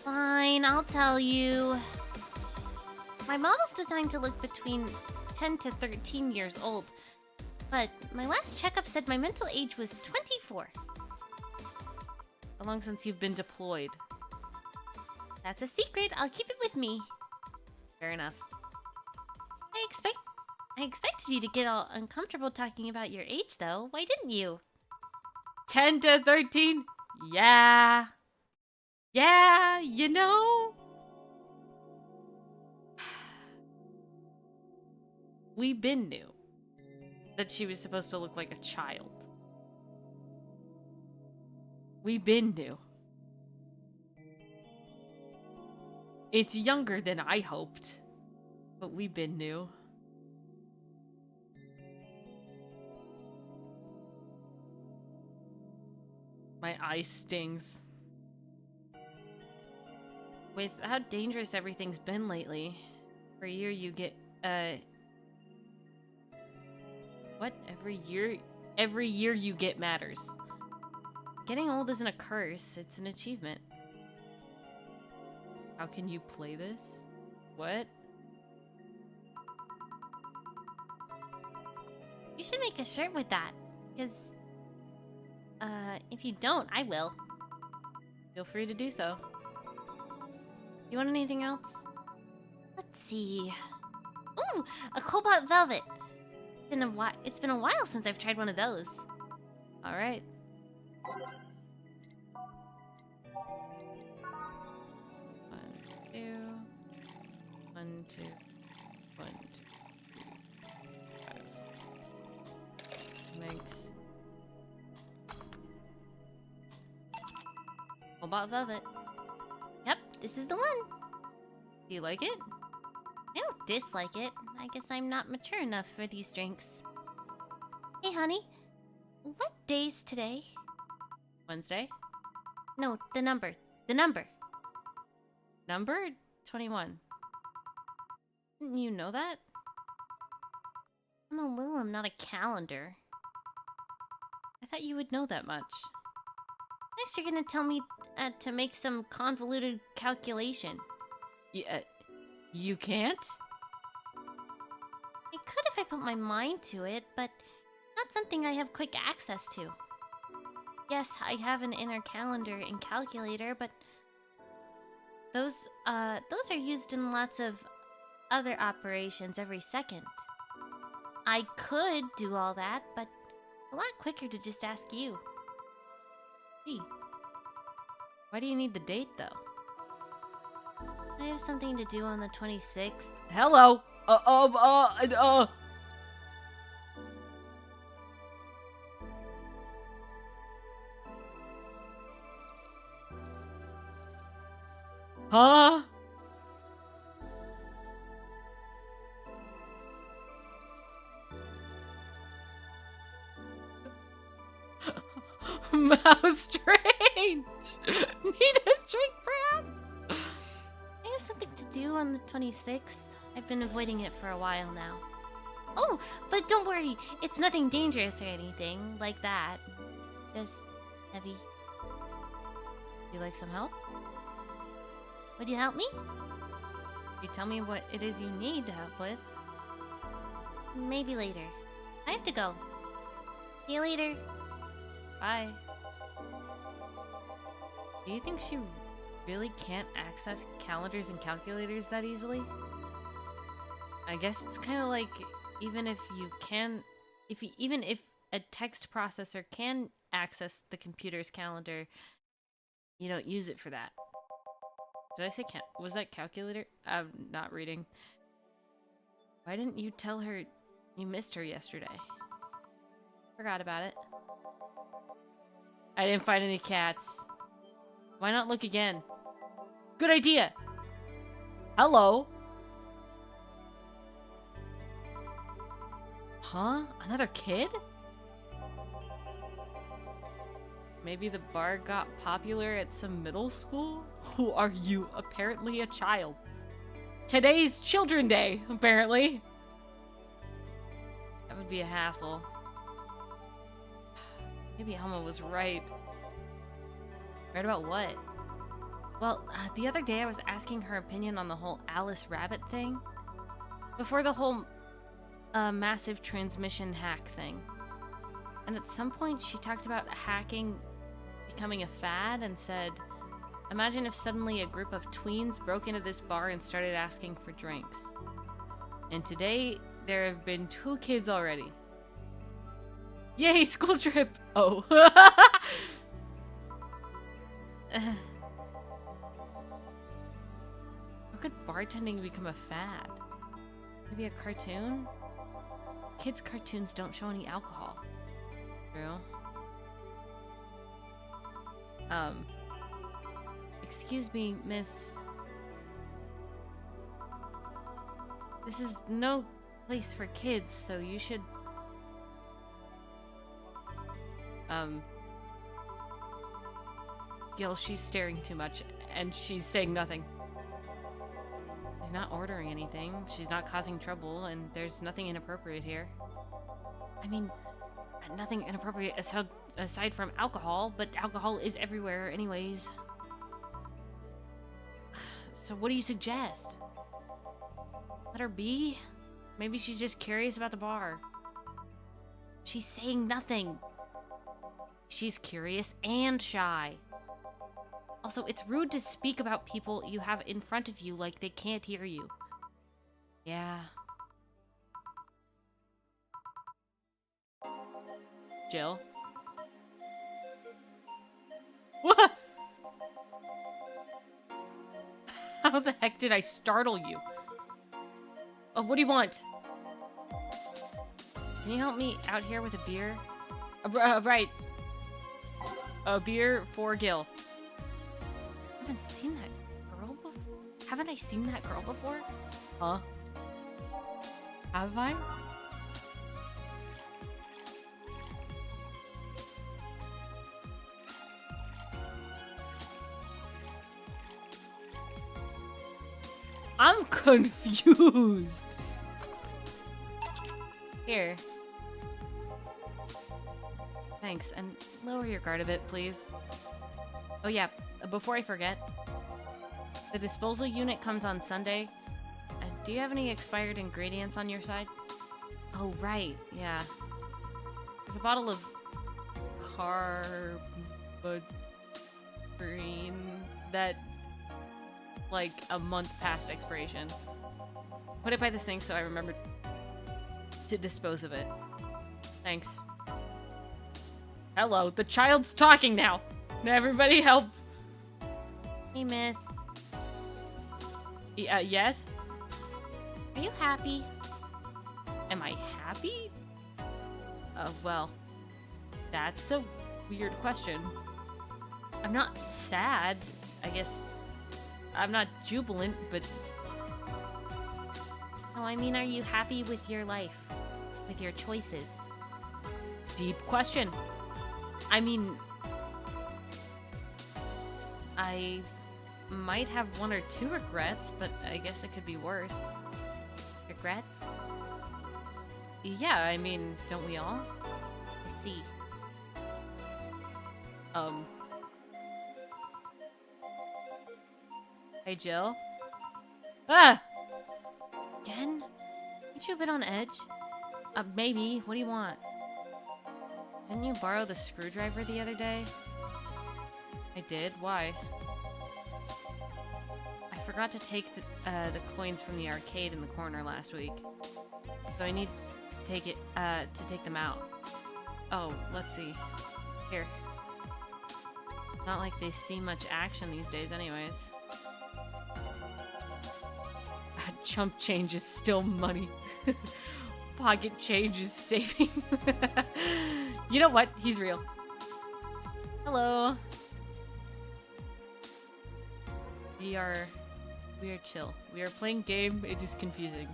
Fine, I'll tell you. My model's designed to look between 10 to 13 years old, but my last checkup said my mental age was 24. How long since you've been deployed? That's a secret. I'll keep it with me. Fair enough. I expected you to get all uncomfortable talking about your age, though. Why didn't you? 10 to 13? Yeah. Yeah, you know. We been knew that she was supposed to look like a child. We been knew. It's younger than I hoped, but we been knew. My eye stings. With how dangerous everything's been lately, for a year you get, what? Every year you get matters. Getting old isn't a curse, it's an achievement. How can you play this? What? You should make a shirt with that, because, if you don't, I will. Feel free to do so. You want anything else? Let's see. Ooh, a cobalt velvet. It's been a while since I've tried one of those. All right. One, two. Makes Cobalt velvet. Yep, this is the one. Do you like it? I don't dislike it. I guess I'm not mature enough for these drinks. Hey, honey. What day's today? Wednesday? No, the number. The number. Number 21. Didn't you know that? I'm a Lilum, not a calendar. I thought you would know that much. Next, you're gonna tell me to make some convoluted calculation. Yeah, you can't? I could if I put my mind to it, but not something I have quick access to. Yes, I have an inner calendar and calculator, but those are used in lots of other operations every second. I could do all that, but a lot quicker to just ask you. Hey. Why do you need the date, though? I have something to do on the 26th. Hello! Huh? How strange! Need a drink, perhaps? I have something to do on the 26th. I've been avoiding it for a while now. Oh, but don't worry. It's nothing dangerous or anything like that. Just heavy. You like some help? Would you help me? You tell me what it is you need help with. Maybe later. I have to go. See you later. Bye. Do you think she really can't access calendars and calculators that easily? I guess it's kind of like even if a text processor can access the computer's calendar, you don't use it for that. Did I say was that calculator? I'm not reading. Why didn't you tell her you missed her yesterday? Forgot about it. I didn't find any cats. Why not look again? Good idea! Hello? Huh? Another kid? Maybe the bar got popular at some middle school? Who are you? Apparently a child. Today's Children's Day, apparently. That would be a hassle. Maybe Elma was right. Right about what? Well, the other day I was asking her opinion on the whole Alice Rabbit thing. Before the whole massive transmission hack thing. And at some point she talked about hacking becoming a fad and said, imagine if suddenly a group of tweens broke into this bar and started asking for drinks. And today, there have been 2 kids already. Yay, school trip! Oh. How could bartending become a fad? Maybe a cartoon? Kids' cartoons don't show any alcohol. True. Excuse me, miss. This is no place for kids, so you should... Gil, she's staring too much, and she's saying nothing. She's not ordering anything, she's not causing trouble, and there's nothing inappropriate here. I mean, nothing inappropriate aside from alcohol, but alcohol is everywhere anyways. So what do you suggest? Let her be? Maybe she's just curious about the bar. She's saying nothing. She's curious and shy. Also, it's rude to speak about people you have in front of you like they can't hear you. Yeah. Jill? What? How the heck did I startle you? Oh, what do you want? Can you help me out here with a beer? Right. A beer for Gil. I haven't seen that girl before. Haven't I seen that girl before? Huh? Have I? I'm confused. Here. Thanks, and lower your guard a bit, please. Oh yeah, before I forget, the disposal unit comes on Sunday. Do you have any expired ingredients on your side? Oh, right, yeah. There's a bottle of carbotrine that, like, a month past expiration. Put it by the sink so I remember to dispose of it. Thanks. Hello, the child's talking now. Everybody help. Hey, miss. Yes? Are you happy? Am I happy? Well, that's a weird question. I'm not sad. I guess I'm not jubilant, but... No, I mean, are you happy with your life? With your choices? Deep question. I mean... I might have 1 or 2 regrets, but I guess it could be worse. Regrets? Yeah, I mean, don't we all? I see. Hey, Jill? Ah! Again? Aren't you a bit on edge? Maybe. What do you want? Didn't you borrow the screwdriver the other day? I did? Why? I forgot to take the coins from the arcade in the corner last week. So I need to take them out. Oh, let's see. Here. Not like they see much action these days anyways. Chump change is still money. Pocket change is saving. You know what? He's real. Hello. We are chill. We are playing game. It is confusing.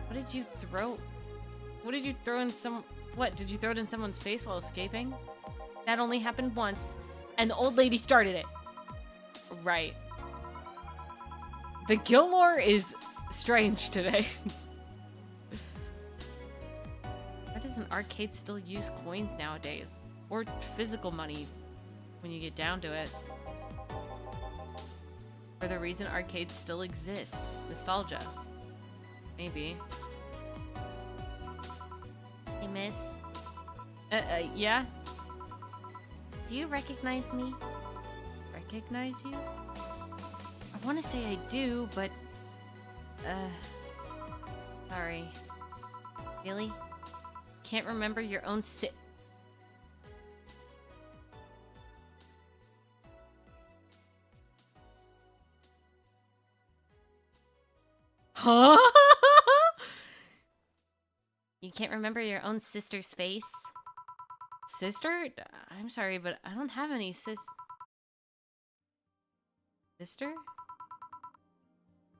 What did you throw? What did you throw in some... What? Did you throw it in someone's face while escaping? That only happened once, and the old lady started it. Right. The GILL lore is strange today. Why does an arcade still use coins nowadays? Or physical money, when you get down to it? For the reason arcades still exist. Nostalgia. Maybe. Hey, miss. Yeah? Do you recognize me? Recognize you? I want to say I do, but... Sorry. Really? Can't remember your own Huh? You can't remember your own sister's face? Sister? I'm sorry, but I don't have any Sister?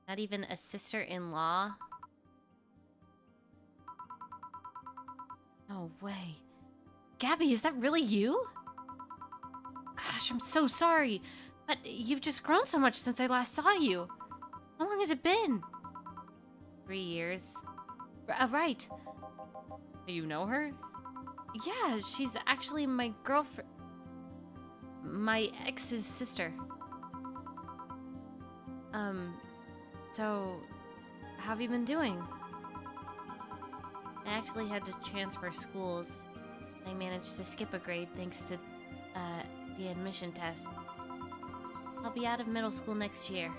Not even a sister-in-law? No way. Gabby, is that really you? Gosh, I'm so sorry. But you've just grown so much since I last saw you. How long has it been? 3 years. Right. You know her? Yeah, she's actually my girlfriend. My ex's sister. So, how have you been doing? I actually had to transfer schools. I managed to skip a grade thanks to, the admission tests. I'll be out of middle school next year.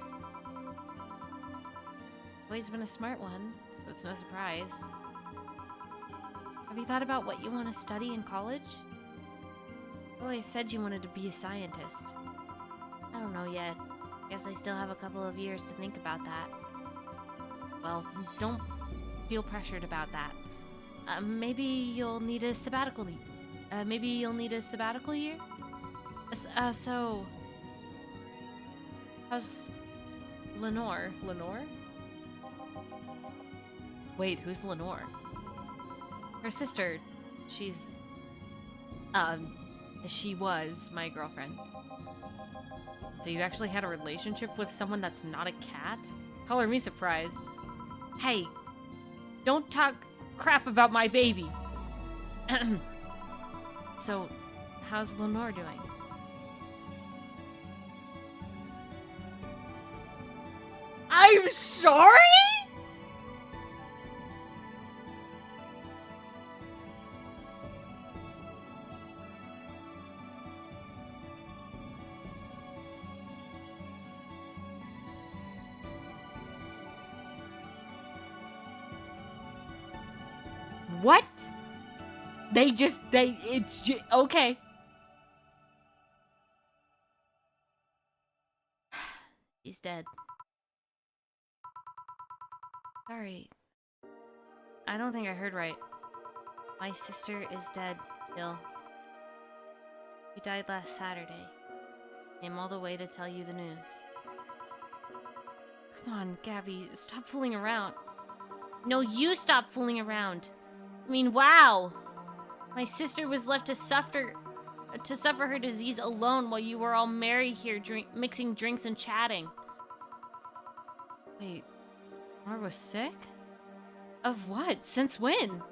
Always been a smart one, so it's no surprise. Have you thought about what you want to study in college? You always said you wanted to be a scientist. I don't know yet. Guess I still have a couple of years to think about that. Well, don't feel pressured about that. Maybe you'll need a sabbatical. Maybe you'll need a sabbatical year. So, how's Lenore? Lenore? Wait, who's Lenore? Her sister. She was my girlfriend. So you actually had a relationship with someone that's not a cat? Color me surprised. Hey, don't talk crap about my baby. So, how's Lenore doing? I'm sorry? What? Okay. He's dead. Sorry. I don't think I heard right. My sister is dead, Jill. She died last Saturday. Came all the way to tell you the news. Come on, Gabby, stop fooling around. No, you stop fooling around. I mean, wow. My sister was left to suffer her disease alone while you were all merry here mixing drinks and chatting. Wait, Mar was sick? Of what? Since when?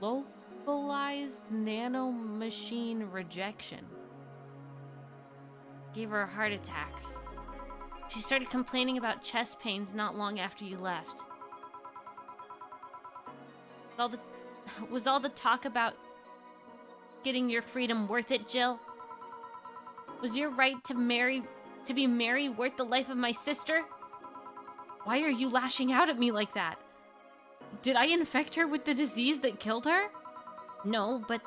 Localized nanomachine rejection. Gave her a heart attack. She started complaining about chest pains not long after you left. Was all the talk about getting your freedom worth it, Jill? Was your right to be Mary worth the life of my sister? Why are you lashing out at me like that? Did I infect her with the disease that killed her? No, but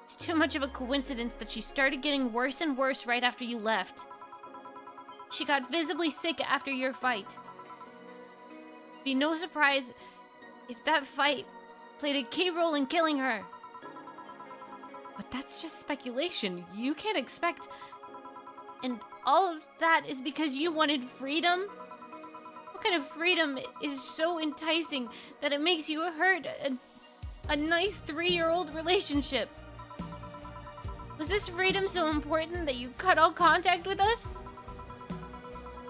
it's too much of a coincidence that she started getting worse and worse right after you left. She got visibly sick after your fight. Be no surprise if that fight played a key role in killing her. But that's just speculation. You can't expect... And all of that is because you wanted freedom? What kind of freedom is so enticing that it makes you hurt a nice 3-year-old relationship? Was this freedom so important that you cut all contact with us?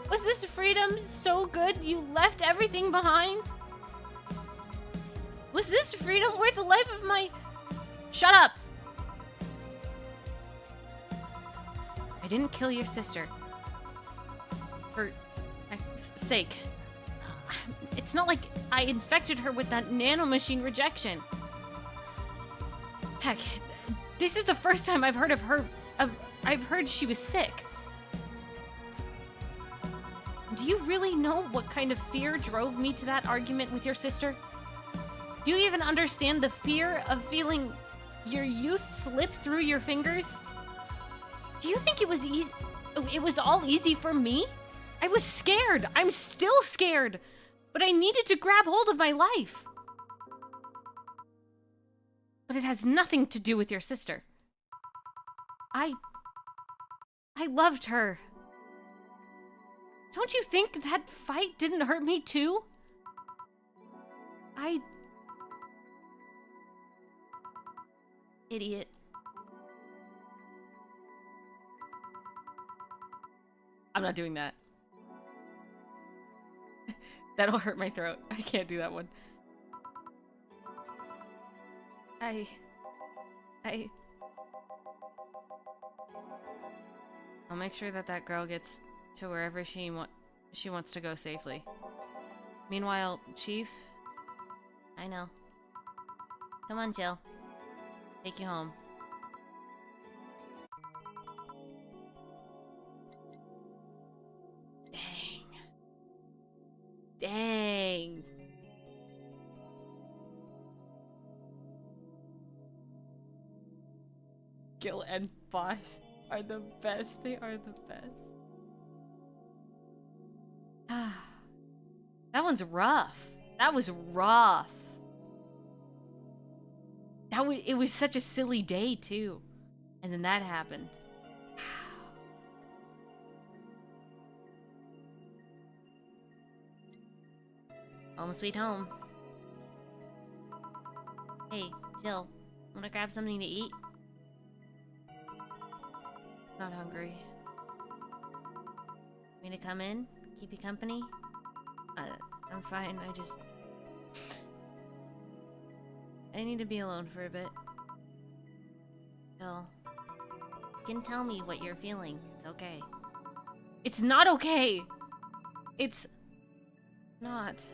Was this freedom so good you left everything behind? Was this freedom worth the life of my... Shut up! I didn't kill your sister. For sake. It's not like I infected her with that nanomachine rejection. Heck, this is the first time I've heard of her... I've heard she was sick. Do you really know what kind of fear drove me to that argument with your sister? Do you even understand the fear of feeling your youth slip through your fingers? Do you think it was all easy for me? I was scared. I'm still scared. But I needed to grab hold of my life. But it has nothing to do with your sister. I loved her. Don't you think that fight didn't hurt me too? Idiot. I'm not doing that. That'll hurt my throat. I can't do that one. I'll make sure that girl gets to wherever she wants to go safely. Meanwhile, Chief... I know. Come on, Jill. Take you home. Dang. Gil and Boss are the best. They are the best. That one's rough. That was rough. It was such a silly day, too. And then that happened. Home sweet home. Hey, Jill, wanna grab something to eat? Not hungry. Me to come in? Keep you company? I'm fine. I need to be alone for a bit. Jill, you can tell me what you're feeling. It's okay. It's not okay! It's... not.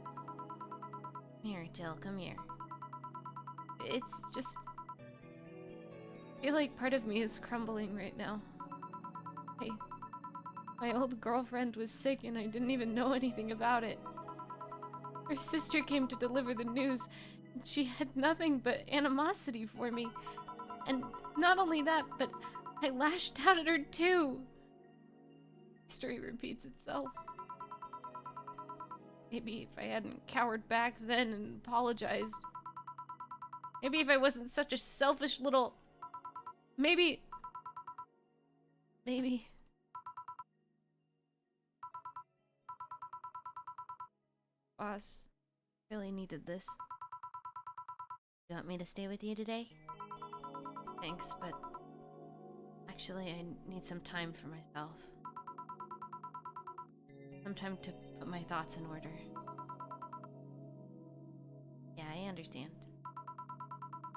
Come here, Jill, come here. It's just... I feel like part of me is crumbling right now. My old girlfriend was sick and I didn't even know anything about it. Her sister came to deliver the news, and she had nothing but animosity for me. And not only that, but I lashed out at her too. History repeats itself. Maybe if I hadn't cowered back then and apologized. Maybe if I wasn't such a selfish little... Maybe... Boss, really needed this. You want me to stay with you today? Thanks, but actually I need some time for myself. Some time to put my thoughts in order. Yeah, I understand.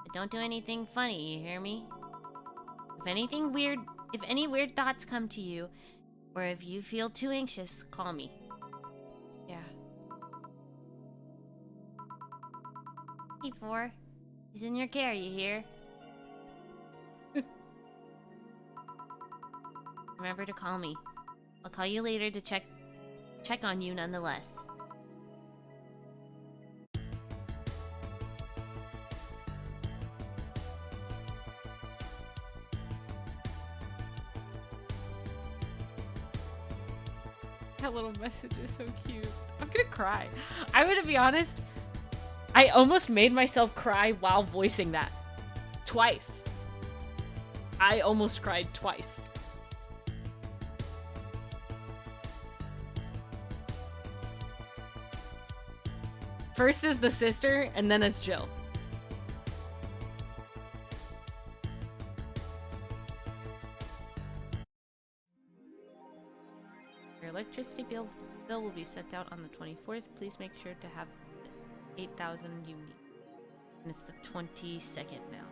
But don't do anything funny, you hear me? If any weird thoughts come to you, or if you feel too anxious, call me. Yeah. Hey, 4. He's in your care, you hear? Remember to call me. I'll call you later to check on you nonetheless. That little message is so cute. I'm gonna cry. I'm gonna be honest. I almost made myself cry while voicing that. Twice. I almost cried twice. First is the sister, and then it's Jill. Your electricity bill will be sent out on the 24th. Please make sure to have 8,000 unique. And it's the 22nd now.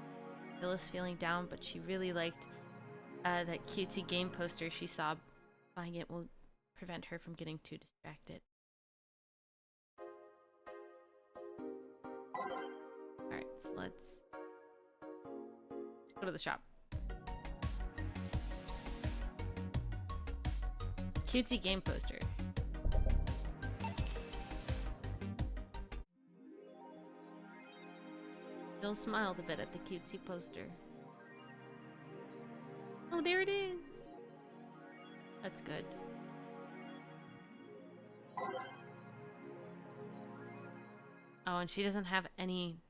Jill is feeling down, but she really liked that cutesy game poster she saw. Buying it will prevent her from getting too distracted. Alright, so let's go to the shop. Cutesy game poster. Jill smiled a bit at the cutesy poster. Oh, there it is! That's good. Oh, and she doesn't have any...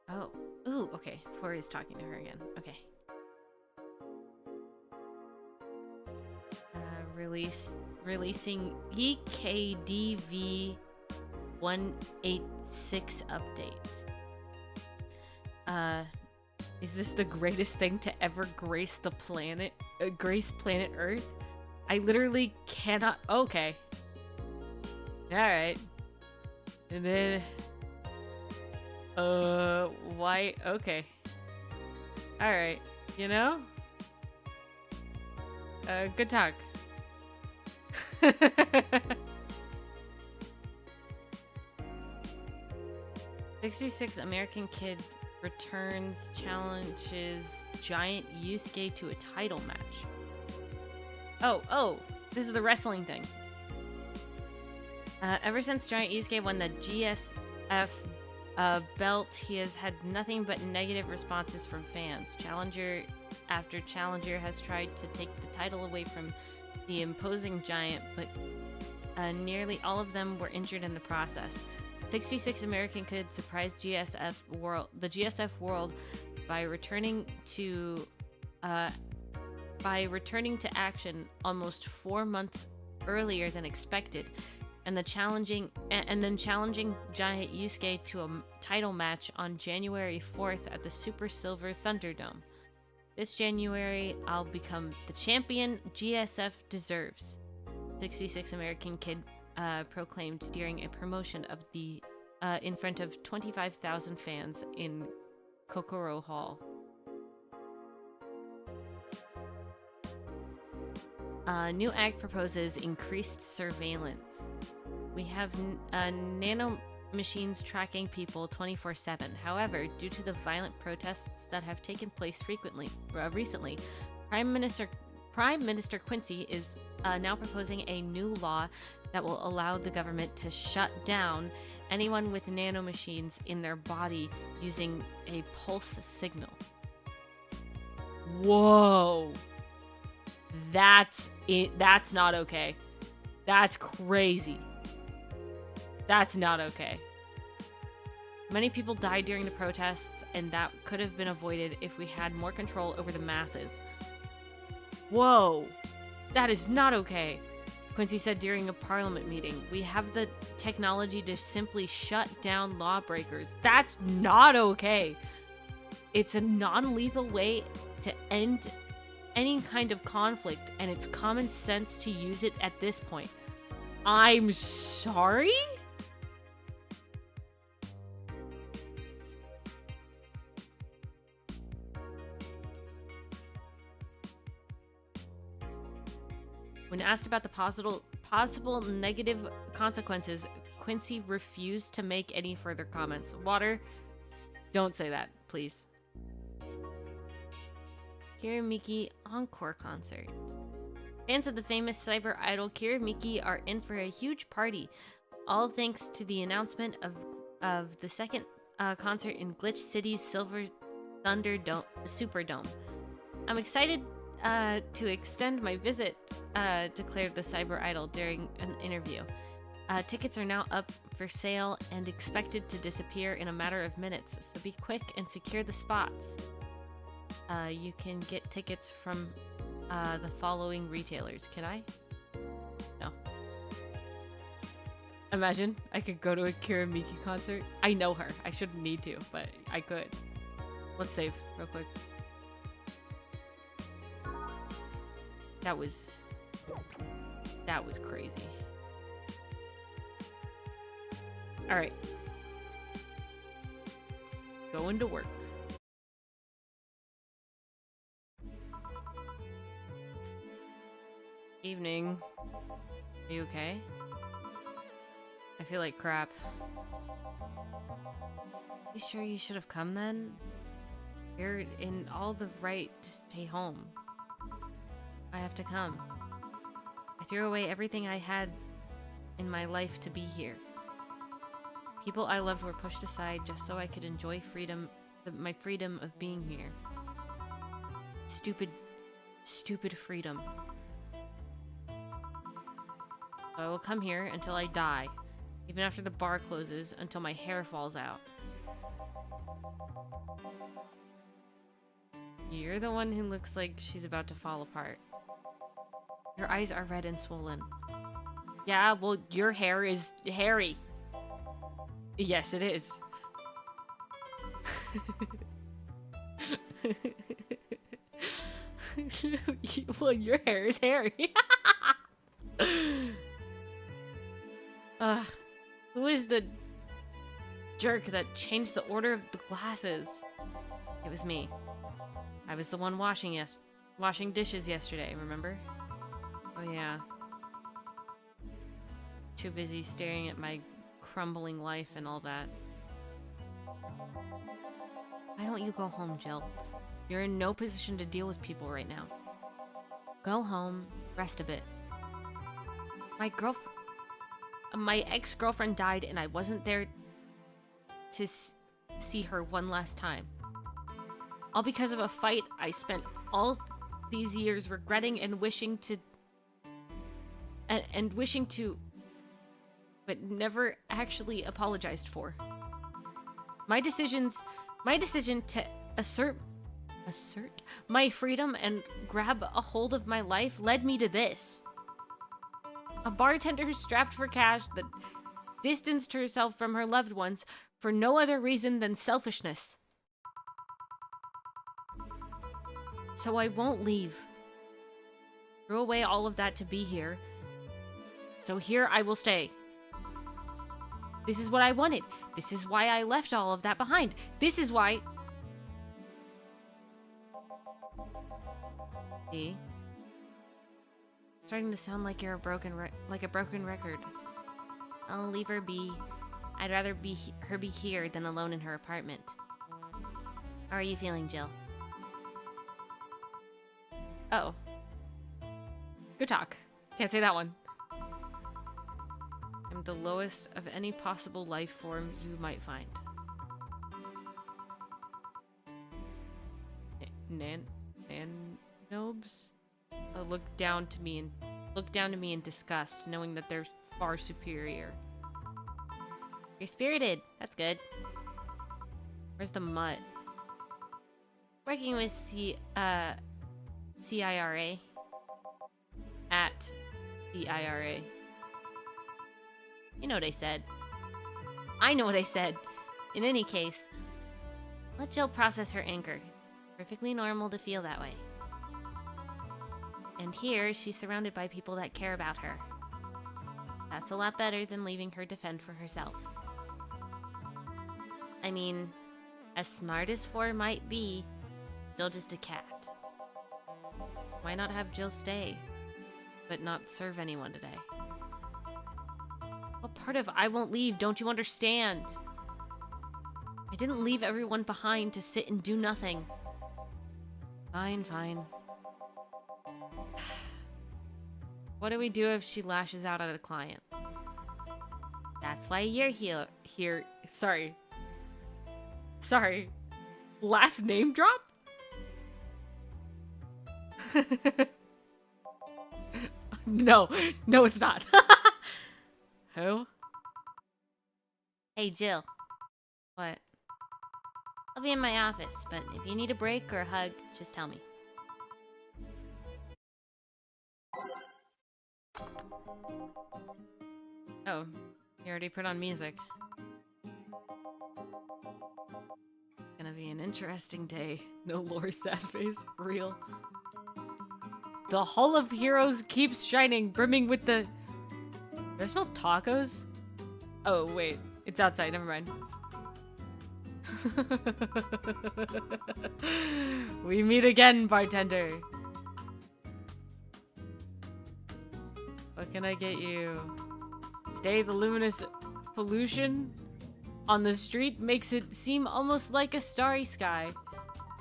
Oh. Ooh, okay. 4 is talking to her again. Okay. Releasing EKDV 186 update. Is this the greatest thing to ever grace the planet? Grace planet Earth? I literally cannot... Okay. Alright. And then... why? Okay. Alright. You know? Good talk. 66 American kid returns, challenges Giant Yusuke to a title match. Oh, this is the wrestling thing. Ever since Giant Yusuke won the GSF belt, he has had nothing but negative responses from fans. Challenger after challenger has tried to take the title away from the imposing giant, but nearly all of them were injured in the process. 66 American kids surprised the GSF world by returning to action almost 4 months earlier than expected, and then challenging Giant Yusuke to a title match on January 4th at the Super Silver Thunderdome. This January, I'll become the champion GSF deserves. 66 American kid proclaimed during a promotion of the in front of 25,000 fans in Kokoro Hall. New act proposes increased surveillance. We have machines tracking people 24/7. However, due to the violent protests that have taken place recently, Prime Minister Quincy is now proposing a new law that will allow the government to shut down anyone with nanomachines in their body using a pulse signal. Whoa. That's it. That's not okay. That's crazy. That's not okay. Many people died during the protests, and that could have been avoided if we had more control over the masses. Whoa. That is not okay. Quincy said during a parliament meeting, we have the technology to simply shut down lawbreakers. That's not okay. It's a non-lethal way to end any kind of conflict, and it's common sense to use it at this point. I'm sorry? When asked about the possible negative consequences, Quincy refused to make any further comments. Water, don't say that, please. Kiramiki Encore Concert. Fans of the famous cyber idol Kiramiki are in for a huge party, all thanks to the announcement of the second concert in Glitch City's Silver Thunder Superdome. I'm excited to extend my visit, declared the cyber idol during an interview. Tickets are now up for sale and expected to disappear in a matter of minutes, so be quick and secure the spots. You can get tickets from the following retailers. Can I? No. Imagine I could go to a Kiramiki concert. I know her. I shouldn't need to, but I could. Let's save real quick. That was crazy. All right. Going to work. Evening. Are you okay? I feel like crap. You sure you should have come then? You're in all the right to stay home. I have to come. I threw away everything I had in my life to be here. People I loved were pushed aside just so I could enjoy my freedom of being here. Stupid freedom. So I will come here until I die, even after the bar closes, until my hair falls out. You're the one who looks like she's about to fall apart. Your eyes are red and swollen. Yeah, well, your hair is hairy. Yes, it is. Well, your hair is hairy. Who is the jerk that changed the order of the glasses? It was me. I was the one washing dishes yesterday, remember? Oh yeah. Too busy staring at my crumbling life and all that. Why don't you go home, Jill? You're in no position to deal with people right now. Go home, rest a bit. My ex-girlfriend died and I wasn't there to see her one last time. All because of a fight I spent all these years regretting and wishing to... but never actually apologized for. My decision to assert my freedom and grab a hold of my life led me to this. A bartender strapped for cash that distanced herself from her loved ones for no other reason than selfishness. So I won't leave. Threw away all of that to be here. So here I will stay. This is what I wanted. This is why I left all of that behind. This is why... See? Starting to sound like you're a broken record. I'll leave her be. I'd rather her be here than alone in her apartment. How are you feeling, Jill? Uh-oh. Good talk. Can't say that one. I'm the lowest of any possible life form you might find. Nanobes? Look down to me in disgust, knowing that they're far superior. You're spirited. That's good. Where's the mutt? Working with CIRA. At CIRA. You know what I said. I know what I said. In any case, let Jill process her anger. Perfectly normal to feel that way. And here, she's surrounded by people that care about her. That's a lot better than leaving her to fend for herself. I mean, as smart as 4 might be, still just a cat. Why not have Jill stay, but not serve anyone today? What part of I won't leave don't you understand? I didn't leave everyone behind to sit and do nothing. Fine, fine. What do we do if she lashes out at a client? That's why you're here. Sorry. Last name drop? No, it's not. Who? Hey, Jill. What? I'll be in my office, but if you need a break or a hug, just tell me. Oh, you already put on music. Gonna be an interesting day. No lore, sad face. Real. The Hall of Heroes keeps shining, brimming with the... Do I smell tacos? Oh, wait. It's outside. Never mind. We meet again, bartender. What can I get you? Today, the luminous pollution on the street makes it seem almost like a starry sky.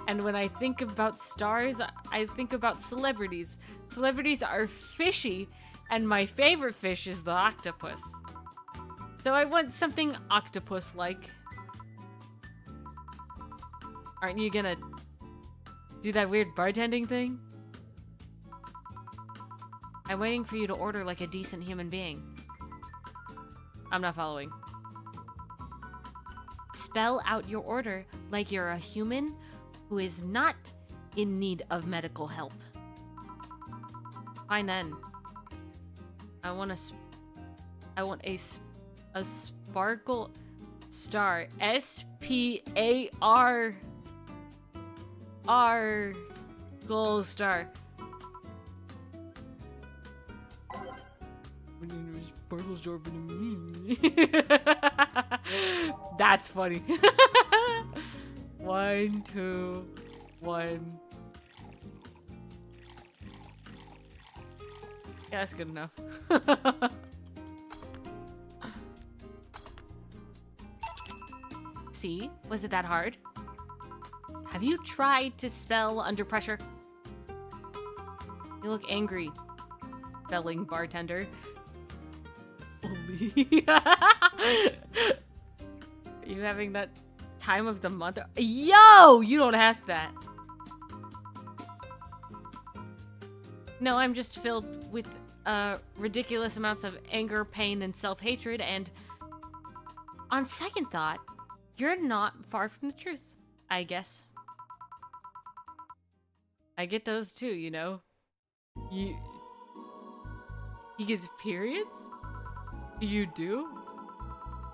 And when I think about stars, I think about celebrities. Celebrities are fishy, and my favorite fish is the octopus. So I want something octopus-like. Aren't you gonna do that weird bartending thing? I'm waiting for you to order like a decent human being. I'm not following. Spell out your order like you're a human who is not in need of medical help. Fine then. I want a sparkle star. S-P-A-R gold star. That's funny. 1, 2, 1. Yeah, that's good enough. See? Was it that hard? Have you tried to spell under pressure? You look angry. Spelling bartender. Only. Are you having that time of the month? Yo! You don't ask that. No, I'm just filled with ridiculous amounts of anger, pain, and self-hatred, and on second thought, you're not far from the truth, I guess. I get those too, you know? He gets periods? You do?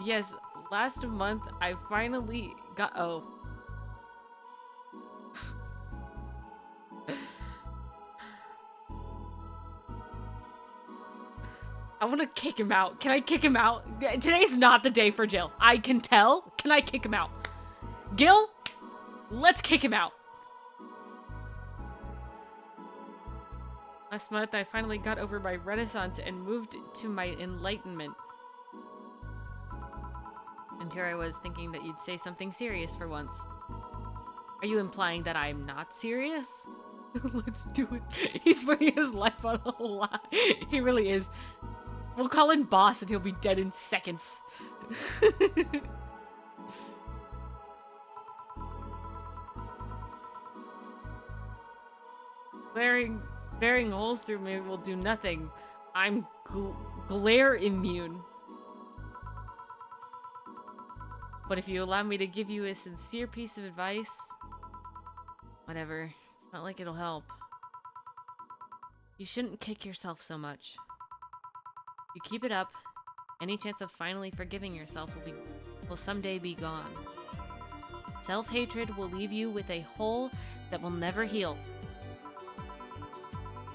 Yes, last month I finally got- oh. I want to kick him out. Can I kick him out? Today's not the day for Jill. I can tell. Can I kick him out? Gil, let's kick him out. Last month, I finally got over my renaissance and moved to my enlightenment. And here I was thinking that you'd say something serious for once. Are you implying that I'm not serious? Let's do it. He's putting his life on the line. He really is. We'll call in boss and he'll be dead in seconds. Glaring holes through me will do nothing. I'm glare immune. But if you allow me to give you a sincere piece of advice, whatever, it's not like it'll help. You shouldn't kick yourself so much. You keep it up, any chance of finally forgiving yourself will someday be gone. Self-hatred will leave you with a hole that will never heal.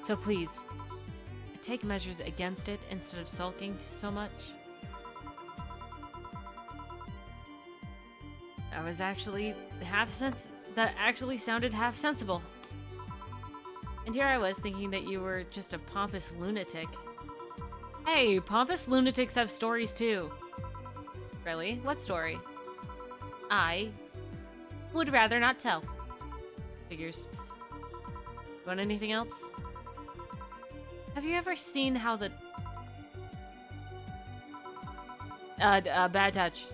So please, take measures against it instead of sulking so much. That was actually that actually sounded half sensible. And here I was thinking that you were just a pompous lunatic. Hey, pompous lunatics have stories too. Really? What story? I would rather not tell. Figures. Want anything else? Have you ever seen how the... bad touch.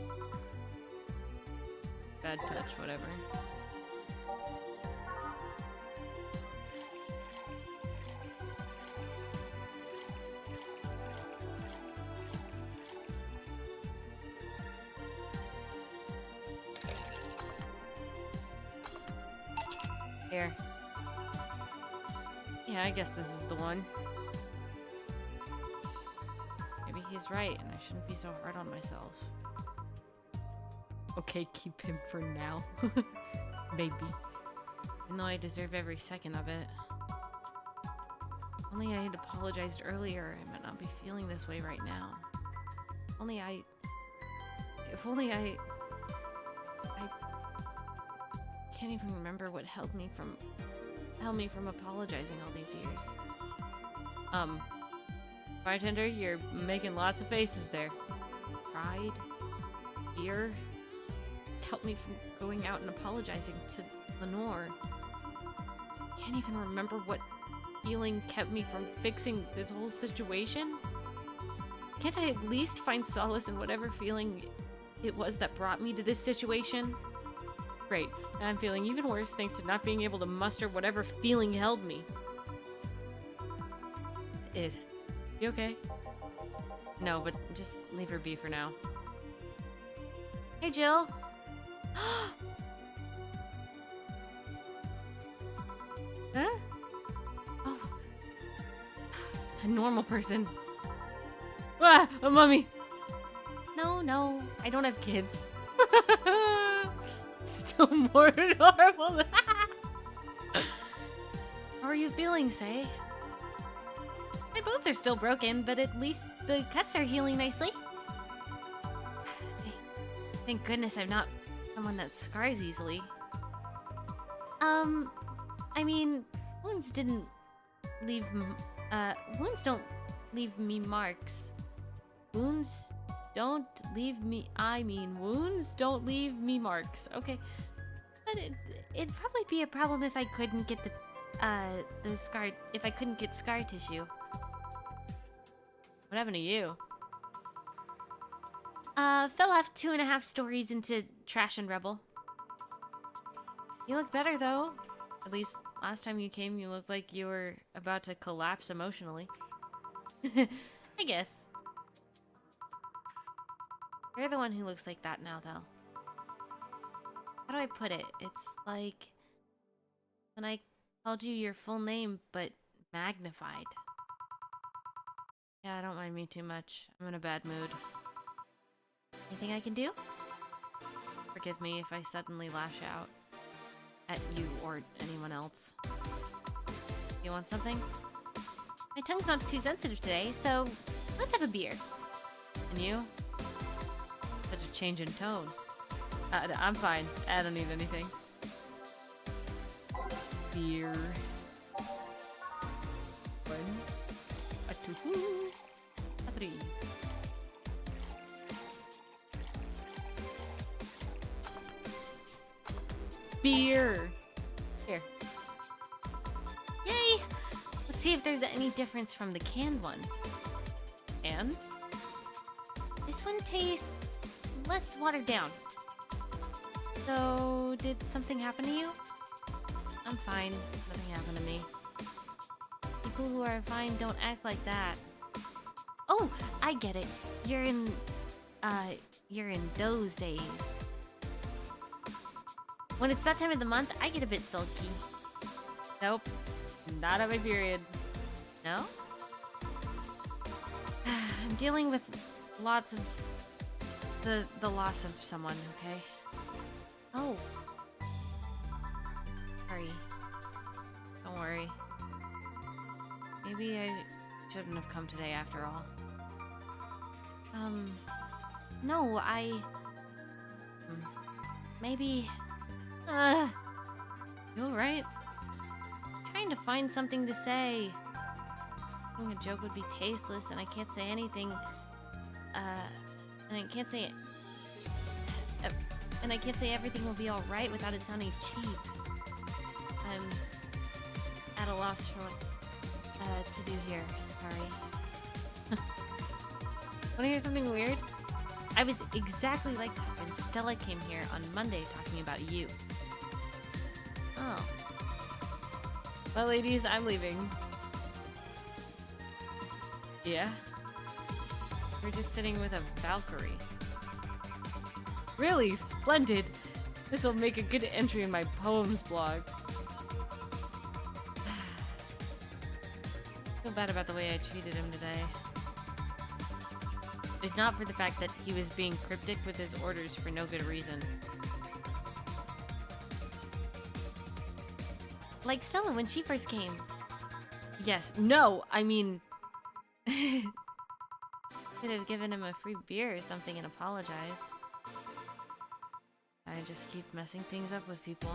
Bad touch, whatever. Here. Yeah, I guess this is the one. Maybe he's right, and I shouldn't be so hard on myself. Okay, keep him for now. Maybe. Even though I deserve every second of it. If only I had apologized earlier, I might not be feeling this way right now. If only I can't even remember what held me from apologizing all these years. Bartender, you're making lots of faces there. Pride? Fear? Help me from going out and apologizing to Lenore. Can't even remember what feeling kept me from fixing this whole situation. Can't I at least find solace in whatever feeling it was that brought me to this situation? Great, now I'm feeling even worse thanks to not being able to muster whatever feeling held me. You okay? No, but just leave her be for now. Hey, Jill. Huh? Oh. A normal person. Ah, a mummy. No, I don't have kids. Still more adorable. How are you feeling, Say? My bones are still broken, but at least the cuts are healing nicely. Thank goodness I'm not someone that scars easily. I mean, wounds don't leave me marks. Wounds don't leave me marks. Okay. But it'd probably be a problem if I couldn't get if I couldn't get scar tissue. What happened to you? Fell off 2.5 stories into Trash and Rebel. You look better, though. At least last time you came, you looked like you were about to collapse emotionally. I guess. You're the one who looks like that now, though. How do I put it? It's like when I called you your full name, but magnified. Yeah, don't mind me too much. I'm in a bad mood. Anything I can do? Forgive me if I suddenly lash out at you or anyone else. You want something? My tongue's not too sensitive today, so let's have a beer. And you? Such a change in tone. I'm fine. I don't need anything. Beer. 1, a 2, a 3. beer. Here. Yay! Let's see if there's any difference from the canned one. And? This one tastes less watered down. So, did something happen to you? I'm fine. Nothing happened to me. People who are fine don't act like that. Oh, I get it. You're in those days. When it's that time of the month, I get a bit sulky. Nope. Not on my period. No? I'm dealing with lots of the loss of someone, okay? Oh. Sorry. Don't worry. Maybe I shouldn't have come today after all. No, maybe... You alright? Trying to find something to say. I think a joke would be tasteless, and I can't say anything. And I can't say... and I can't say everything will be alright without it sounding cheap. I'm at a loss for what to do here. Sorry. Wanna hear something weird? I was exactly like that when Stella came here on Monday talking about you. Oh. Well, ladies, I'm leaving. Yeah? We're just sitting with a Valkyrie. Really splendid! This will make a good entry in my poems blog. I feel bad about the way I treated him today. If not for the fact that he was being cryptic with his orders for no good reason. Like Stella when she first came. Yes. No, I mean... Could have given him a free beer or something and apologized. I just keep messing things up with people.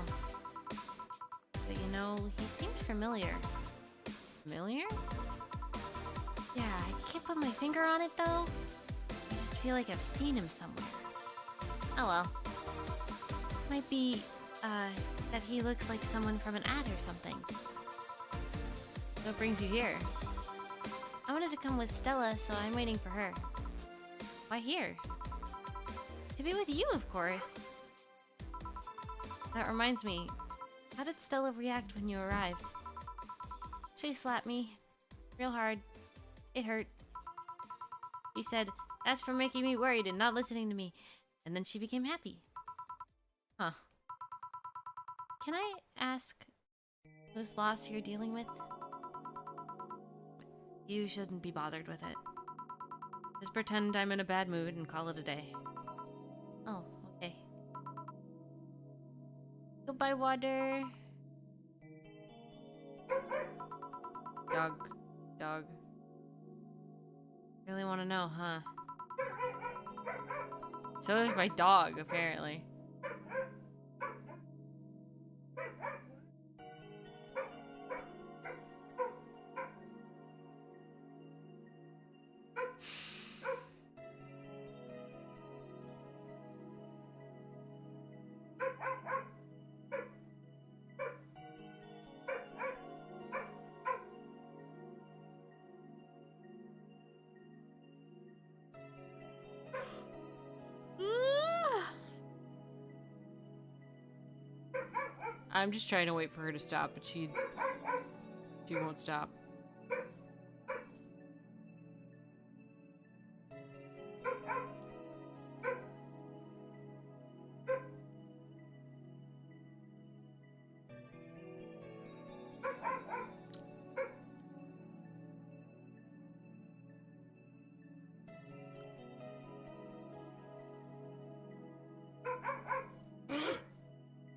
But you know, he seemed familiar. Familiar? Yeah, I can't put my finger on it though. I just feel like I've seen him somewhere. Oh well. Might be, that he looks like someone from an ad or something. What brings you here? I wanted to come with Stella, so I'm waiting for her. Why here? To be with you, of course. That reminds me, how did Stella react when you arrived? She slapped me. Real hard. It hurt. She said, "That's for making me worried and not listening to me." And then she became happy. Huh. Can I ask whose loss you're dealing with? You shouldn't be bothered with it. Just pretend I'm in a bad mood and call it a day. Oh, okay. Goodbye, water. Dog. Really want to know, huh? So does my dog, apparently. I'm just trying to wait for her to stop, but she won't stop.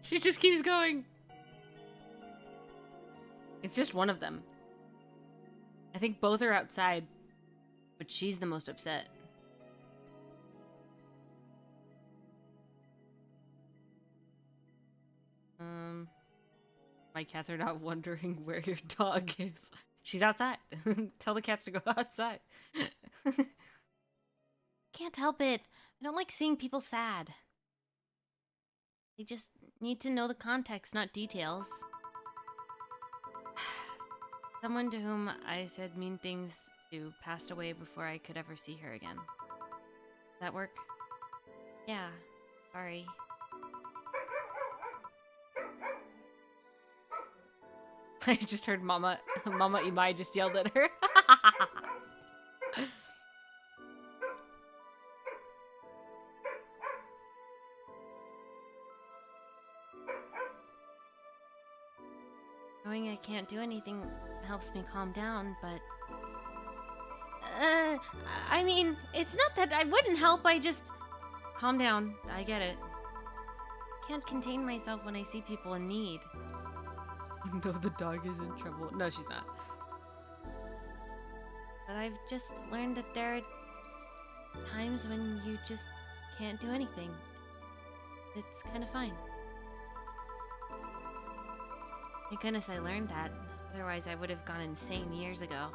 She just keeps going. It's just one of them. I think both are outside, but she's the most upset. My cats are not wondering where your dog is. She's outside. Tell the cats to go outside. Can't help it. I don't like seeing people sad. They just need to know the context, not details. Someone to whom I said mean things to passed away before I could ever see her again. Does that work? Yeah. Sorry. I just heard Mama Imai just yelled at her. Knowing I can't do anything helps me calm down, but... I mean, it's not that I wouldn't help, I just... Calm down, I get it. Can't contain myself when I see people in need. No, the dog is in trouble. No, she's not. But I've just learned that there are times when you just can't do anything. It's kind of fine. Thank goodness I learned that. Otherwise, I would have gone insane years ago.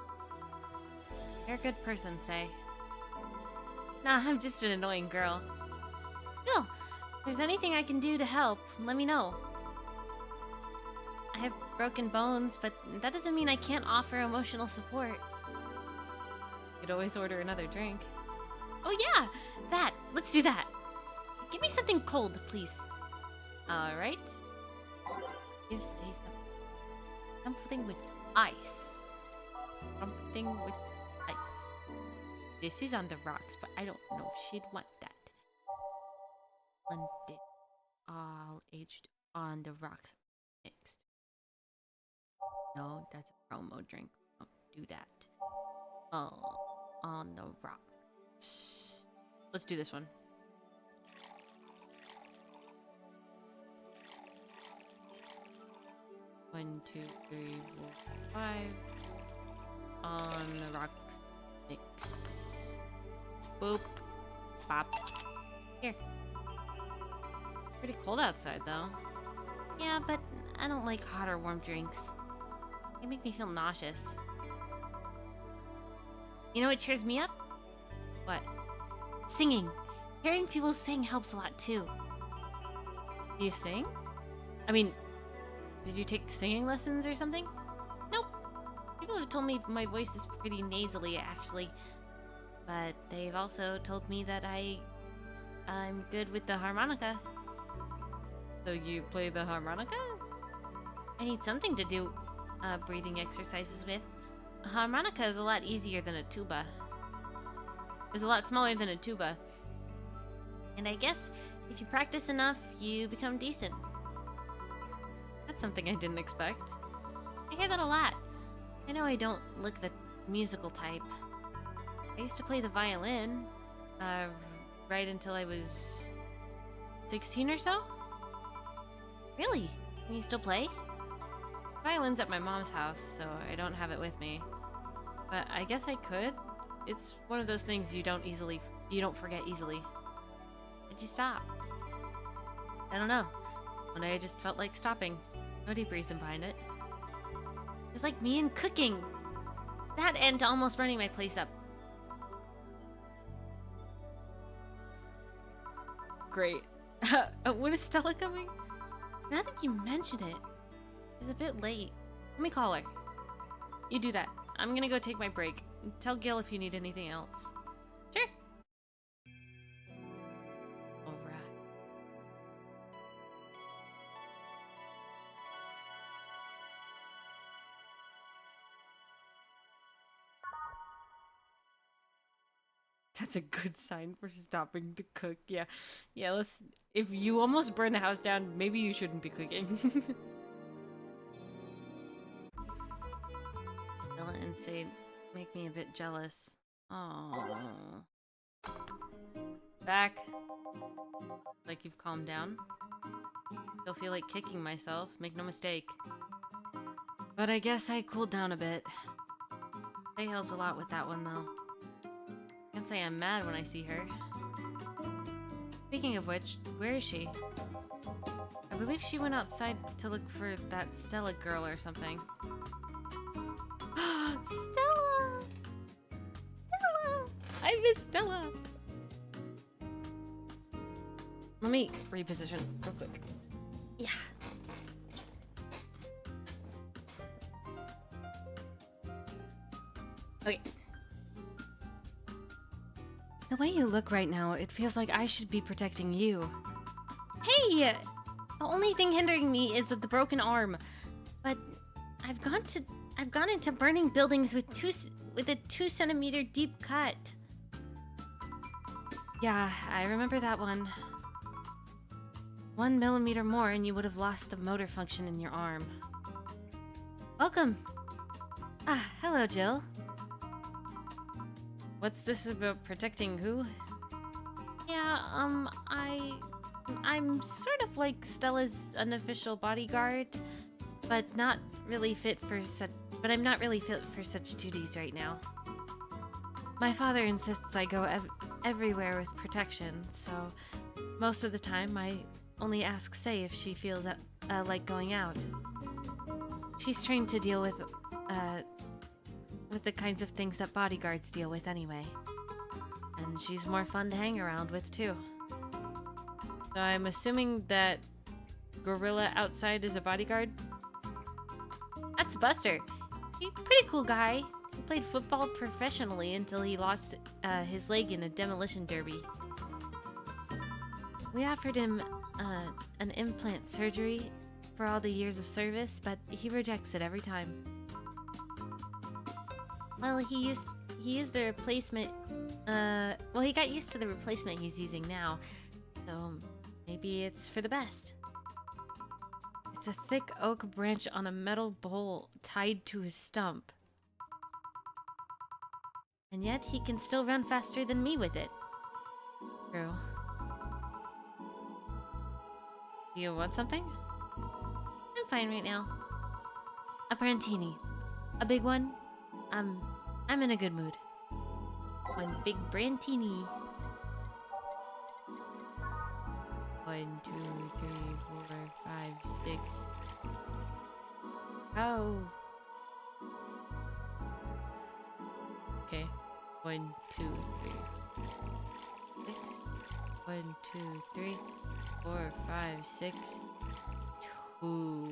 You're a good person, Say. Nah, I'm just an annoying girl. Bill, if there's anything I can do to help, let me know. I have broken bones, but that doesn't mean I can't offer emotional support. You could always order another drink. Oh yeah, that. Let's do that. Give me something cold, please. Alright. You say something with ice. Something with ice. This is on the rocks, but I don't know if she'd want that. Blended. All aged on the rocks. Mixed. No, that's a promo drink. Don't do that. Oh, on the rocks. Let's do this one. One, two, three, four, five. On the rocks. Mix. Boop. Bop. Here. Pretty cold outside, though. Yeah, but I don't like hot or warm drinks. They make me feel nauseous. You know what cheers me up? What? Singing. Hearing people sing helps a lot, too. Do you sing? I mean, did you take singing lessons or something? Nope. People have told me my voice is pretty nasally, actually. But they've also told me that I'm good with the harmonica. So you play the harmonica? I need something to do breathing exercises with. A harmonica is a lot easier than a tuba. It's a lot smaller than a tuba. And I guess if you practice enough, you become decent. That's something I didn't expect. I hear that a lot. I know I don't look the musical type. I used to play the violin, right until I was 16 or so. Really? Can you still play? Violin's at my mom's house, so I don't have it with me. But I guess I could. It's one of those things you don't forget easily. Why'd you stop? I don't know. One day I just felt like stopping. No deep reason behind it. Just like me and cooking. That and almost burning my place up. Great. When is Stella coming? Now that you mention it, she's a bit late. Let me call her. You do that. I'm gonna go take my break. Tell Gil if you need anything else. Sure. Alright. That's a good sign for stopping to cook. Yeah, let's... If you almost burn the house down, maybe you shouldn't be cooking. Stella and Say make me a bit jealous. Oh. Back. Like you've calmed down. Still feel like kicking myself, make no mistake. But I guess I cooled down a bit. Say helps a lot with that one, though. Can't say I'm mad when I see her. Speaking of which, where is she? I believe she went outside to look for that Stella girl or something. Stella! Stella! I miss Stella! Let me reposition real quick. Yeah. Okay. The way you look right now, it feels like I should be protecting you. Hey! The only thing hindering me is the broken arm. But I've gone into burning buildings with a 2 centimeter deep cut. Yeah, I remember that one. 1 millimeter more and you would have lost the motor function in your arm. Welcome. Ah, hello, Jill. What's this about protecting who? Yeah, I'm sort of like Stella's unofficial bodyguard, but I'm not really fit for such duties right now. My father insists I go everywhere with protection, so most of the time I only ask Say if she feels like going out. She's trained to deal with the kinds of things that bodyguards deal with anyway. And she's more fun to hang around with too. So I'm assuming that gorilla outside is a bodyguard? That's Buster. He's a pretty cool guy. He played football professionally until he lost his leg in a demolition derby. We offered him an implant surgery for all the years of service, but he rejects it every time. Well, he used the replacement. Well, he got used to the replacement he's using now, so maybe it's for the best. It's a thick oak branch on a metal bowl tied to his stump. And yet he can still run faster than me with it. True. Do you want something? I'm fine right now. A brantini. A big one? I'm in a good mood. One big brantini. 1, 2, 3, 4, 5, 6. Oh. Okay. 1, 2, 3, 6. 1, 2, 3, 4, 5, 6. 2.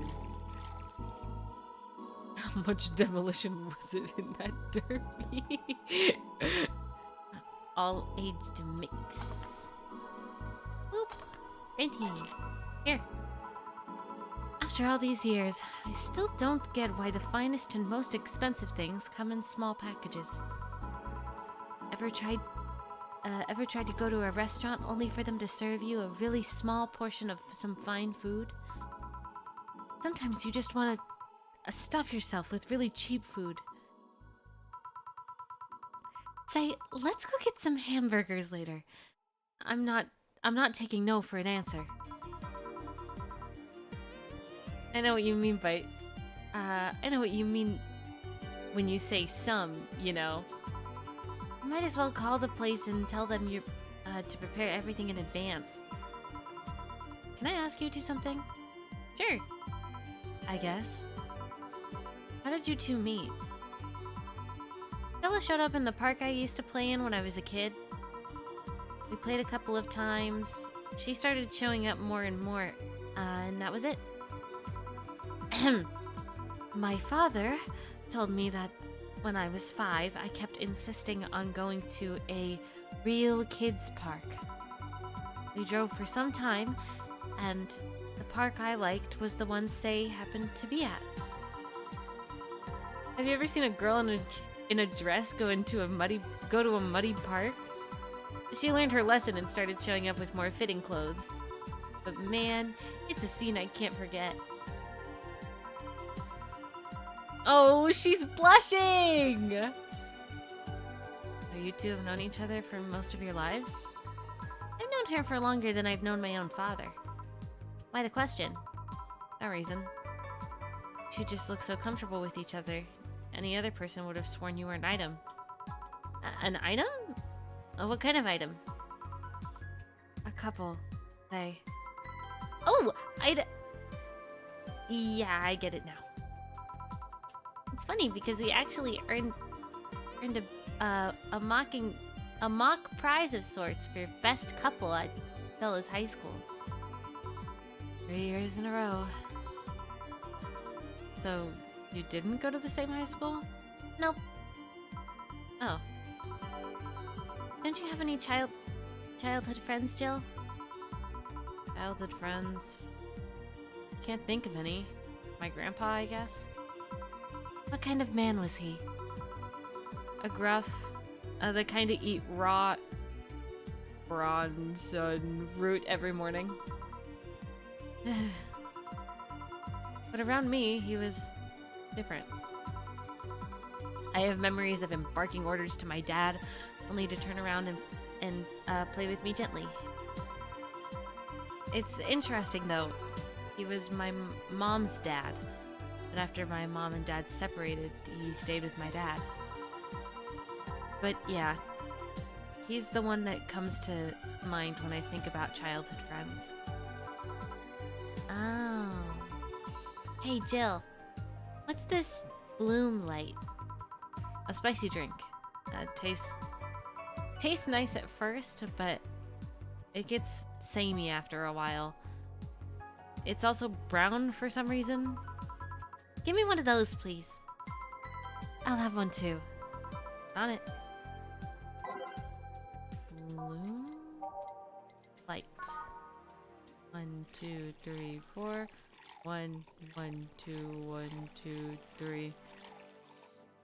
How much demolition was it in that derby? All aged mix. Boop. Brantini. Here. After all these years, I still don't get why the finest and most expensive things come in small packages. Ever tried to go to a restaurant only for them to serve you a really small portion of some fine food? Sometimes you just want to stuff yourself with really cheap food. Say, let's go get some hamburgers later. I'm not taking no for an answer. I know what you mean by... I know what you mean when you say some, you know. You might as well call the place and tell them you're to prepare everything in advance. Can I ask you something? Sure. I guess. How did you two meet? Stella showed up in the park I used to play in when I was a kid. We played a couple of times. She started showing up more and more, and that was it. My father told me that when I was 5, I kept insisting on going to a real kids park. We drove for some time, and the park I liked was the one Say happened to be at. Have you ever seen a girl in a dress go to a muddy park? She learned her lesson and started showing up with more fitting clothes. But man, it's a scene I can't forget. Oh, she's blushing! So you two have known each other for most of your lives? I've known her for longer than I've known my own father. Why the question? No reason. You just look so comfortable with each other. Any other person would have sworn you were an item. An item? What kind of item? A couple. Say. Oh, yeah, I get it now. It's funny because we actually earned a mock prize of sorts for best couple at Stella's high school. 3 years in a row. So, you didn't go to the same high school? Nope. Oh. Don't you have any childhood friends, Jill? Childhood friends. Can't think of any. My grandpa, I guess. What kind of man was he? A gruff. The kind to eat raw bronze root every morning. But around me, he was different. I have memories of him barking orders to my dad, only to turn around and play with me gently. It's interesting, though. He was my mom's dad. But after my mom and dad separated, he stayed with my dad. But yeah, he's the one that comes to mind when I think about childhood friends. Oh. Hey, Jill. What's this bloom light? A spicy drink. Tastes nice at first, but it gets samey after a while. It's also brown for some reason. Give me one of those, please. I'll have one too. On it. Blue light. 1, 2, 3, 4. 1, 1, 2, 1, 2, 3.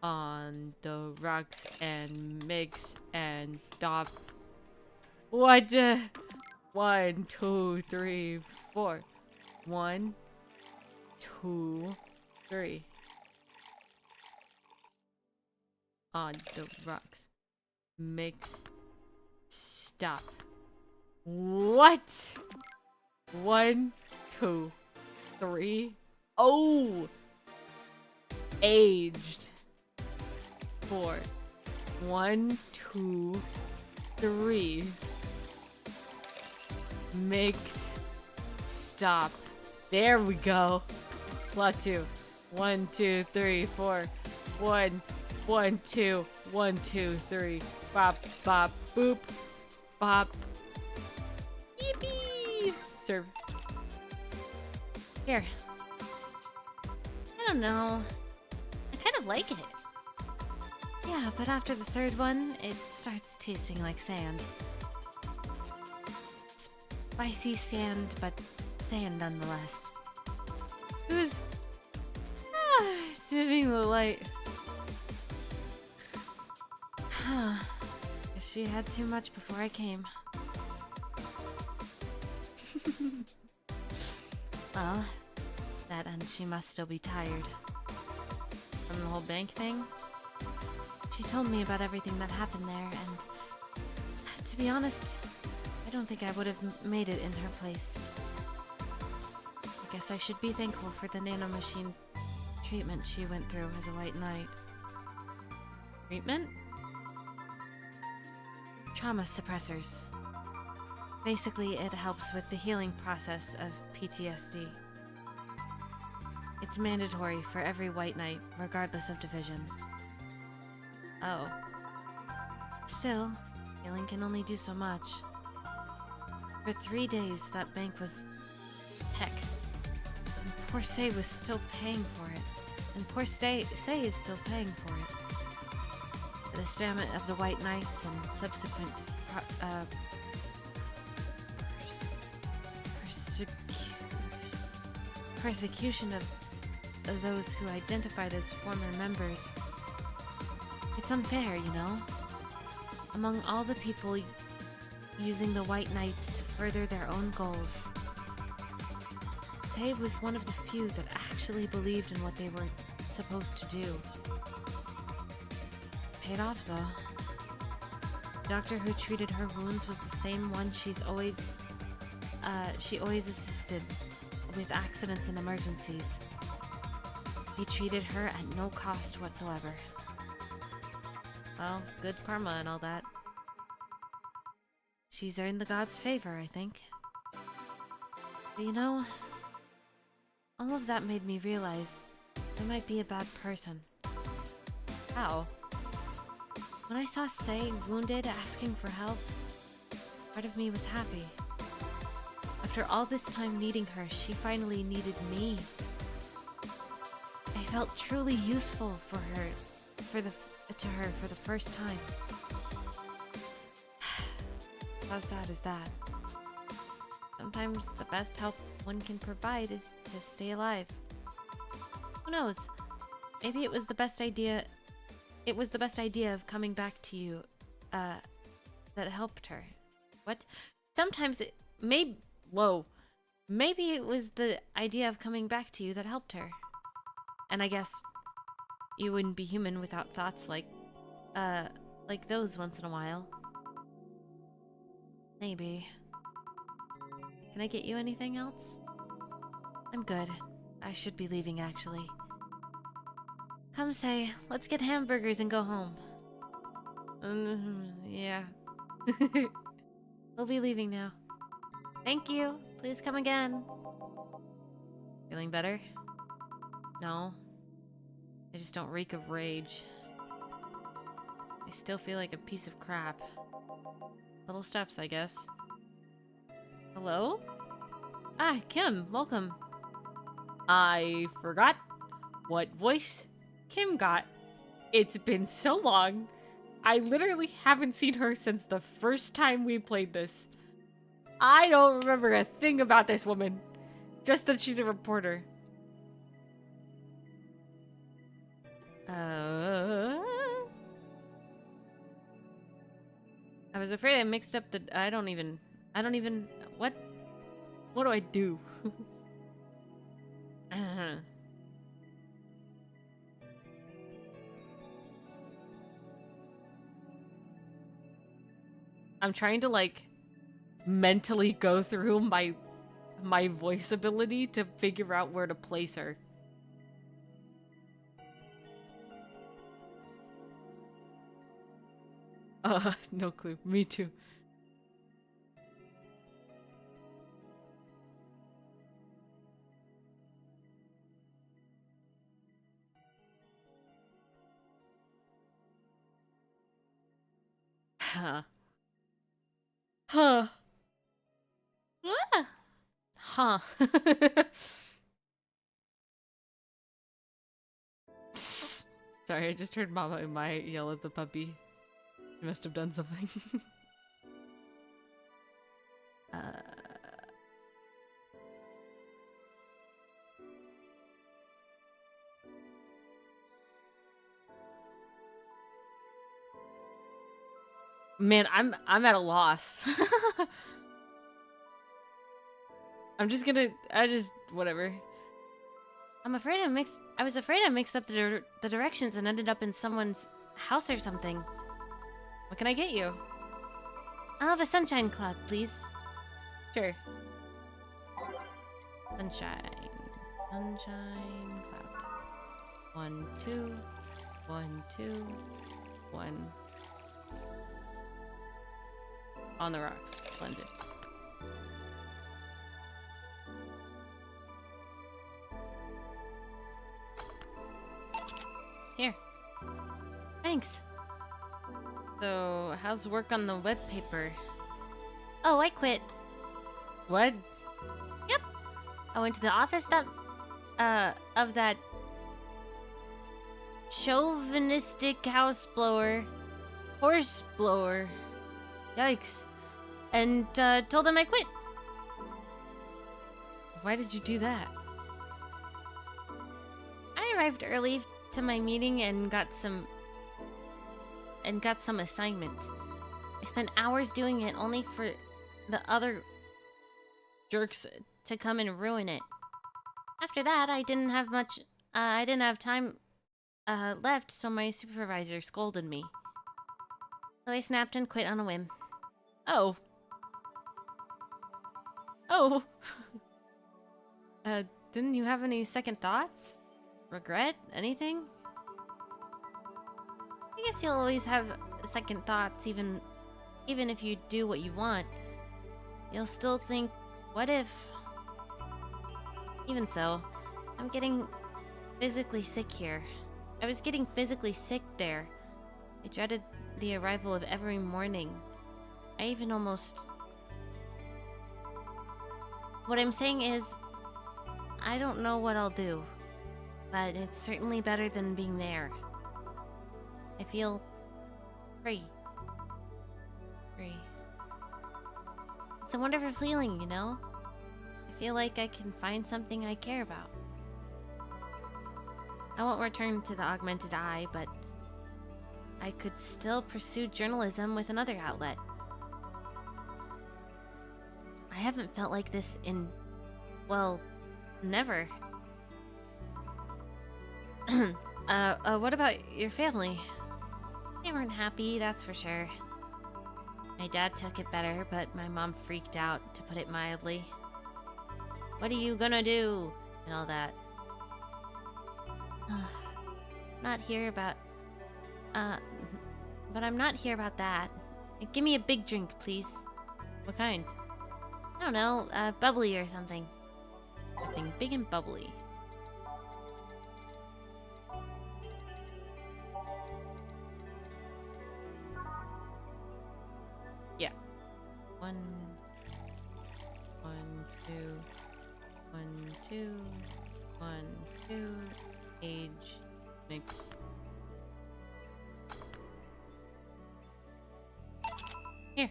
On the rocks and mix and stop. What? 1, 2, 3, 4. 1, 2, 3. On the rocks. Mix. Stop. What? 1, 2, 3. Oh! Aged. 4. 1, 2, 3. Mix. Stop. There we go. Slot 2. 1, 2, 3, 4. 1, 1, 2, 1, 2, 3. Bop, bop, boop. Bop. Yippee! Serve. Here. I don't know. I kind of like it. Yeah, but after the third one, it starts tasting like sand. Spicy sand, but sand nonetheless. Who's dimming the light? Guess she had too much before I came. Well, that and she must still be tired. From the whole bank thing? She told me about everything that happened there, and to be honest, I don't think I would have made it in her place. I guess I should be thankful for the nanomachine treatment she went through as a white knight. Treatment? Trauma suppressors. Basically, it helps with the healing process of PTSD. It's mandatory for every white knight, regardless of division. Oh. Still, healing can only do so much. For 3 days, that bank was heck. And poor Say was still paying for it. And poor Say is still paying for it. The disbandment of the White Knights and subsequent persecution of those who identified as former members. It's unfair, you know? Among all the people using the White Knights to further their own goals, Tay was one of the few that actually believed in what they were supposed to do. Paid off, though. The doctor who treated her wounds was the same one she always assisted with accidents and emergencies. He treated her at no cost whatsoever. Well, good karma and all that. She's earned the gods' favor, I think. But you know, all of that made me realize I might be a bad person. How? When I saw Say wounded asking for help, part of me was happy. But After all this time needing her, she finally needed me. I felt truly useful to her for the first time. How sad is that? Sometimes the best help one can provide is to stay alive. Who knows? Maybe it was the best idea. It was the best idea of coming back to you, that helped her. What? Sometimes it may. Whoa. Maybe it was the idea of coming back to you that helped her. And I guess you wouldn't be human without thoughts like those once in a while. Maybe. Can I get you anything else? I'm good. I should be leaving, actually. Come say, let's get hamburgers and go home. Yeah. We'll be leaving now. Thank you. Please come again. Feeling better? No. I just don't reek of rage. I still feel like a piece of crap. Little steps, I guess. Hello? Ah, Kim, welcome. I forgot what voice Kim got. It's been so long. I literally haven't seen her since the first time we played this. I don't remember a thing about this woman. Just that she's a reporter. I was afraid I mixed up the... I don't even... What? What do I do? I'm trying to, like, mentally go through my voice ability to figure out where to place her. No clue. Me too. Huh. Huh. Ah! Huh. Sorry, I just heard Mama and Maya yell at the puppy. She must have done something. Man, I'm at a loss. Whatever. I was afraid I mixed up the directions and ended up in someone's house or something. What can I get you? I'll have a sunshine cloud, please. Sure. Sunshine cloud. 1, 2, 1, 2, 1. On the rocks. Splendid. Here. Thanks. So, how's work on the web paper? Oh, I quit. What? Yep. I went to the office of that chauvinistic horse blower. Yikes. And told him I quit. Why did you do that? I arrived early to my meeting and got some assignment. I spent hours doing it only for the other jerks to come and ruin it. After that, I didn't have time left, so my supervisor scolded me. So I snapped and quit on a whim. Oh. Oh. Didn't you have any second thoughts? Regret? Anything? I guess you'll always have second thoughts, even if you do what you want. You'll still think, what if? Even so, I'm getting physically sick here. I was getting physically sick there. I dreaded the arrival of every morning. I even almost What I'm saying is, I don't know what I'll do, but it's certainly better than being there. I feel free. Free. It's a wonderful feeling, you know? I feel like I can find something I care about. I won't return to the augmented eye, but I could still pursue journalism with another outlet. I haven't felt like this in, well, never. What about your family? They weren't happy, that's for sure. My dad took it better, but my mom freaked out, to put it mildly. What are you gonna do? And all that. Not here about... but I'm not here about that. Give me a big drink, please. What kind? I don't know, bubbly or something. Something big and bubbly. Yeah. 1, 2, 1, 2, 1, 2, age, mix. Here.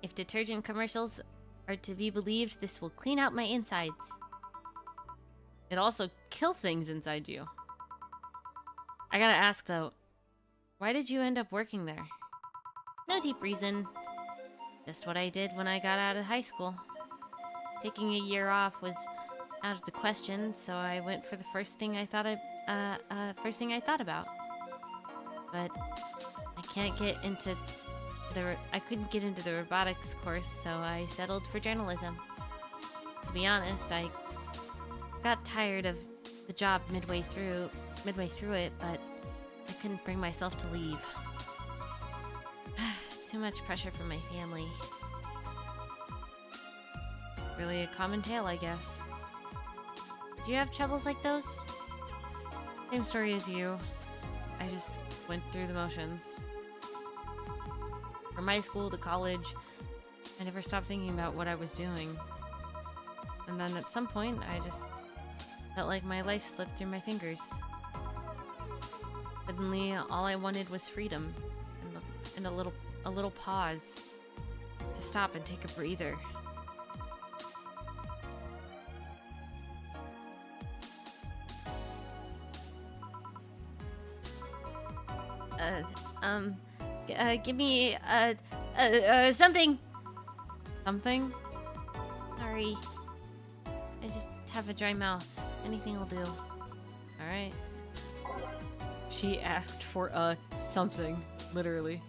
If detergent commercials are to be believed, this will clean out my insides. It'll also kill things inside you. I gotta ask though, why did you end up working there? No deep reason. Just what I did when I got out of high school. Taking a year off was out of the question, so I went for the first thing I thought about. But I couldn't get into the robotics course, so I settled for journalism. To be honest, I got tired of the job midway through it, but I couldn't bring myself to leave. Too much pressure from my family. Really a common tale, I guess. Did you have troubles like those? Same story as you. I just went through the motions. From high school to college, I never stopped thinking about what I was doing. And then at some point, I just felt like my life slipped through my fingers. Suddenly, all I wanted was freedom and a little pause to stop and take a breather. Give me, something. Something? Sorry. I just have a dry mouth. Anything will do. Alright. She asked for something, literally.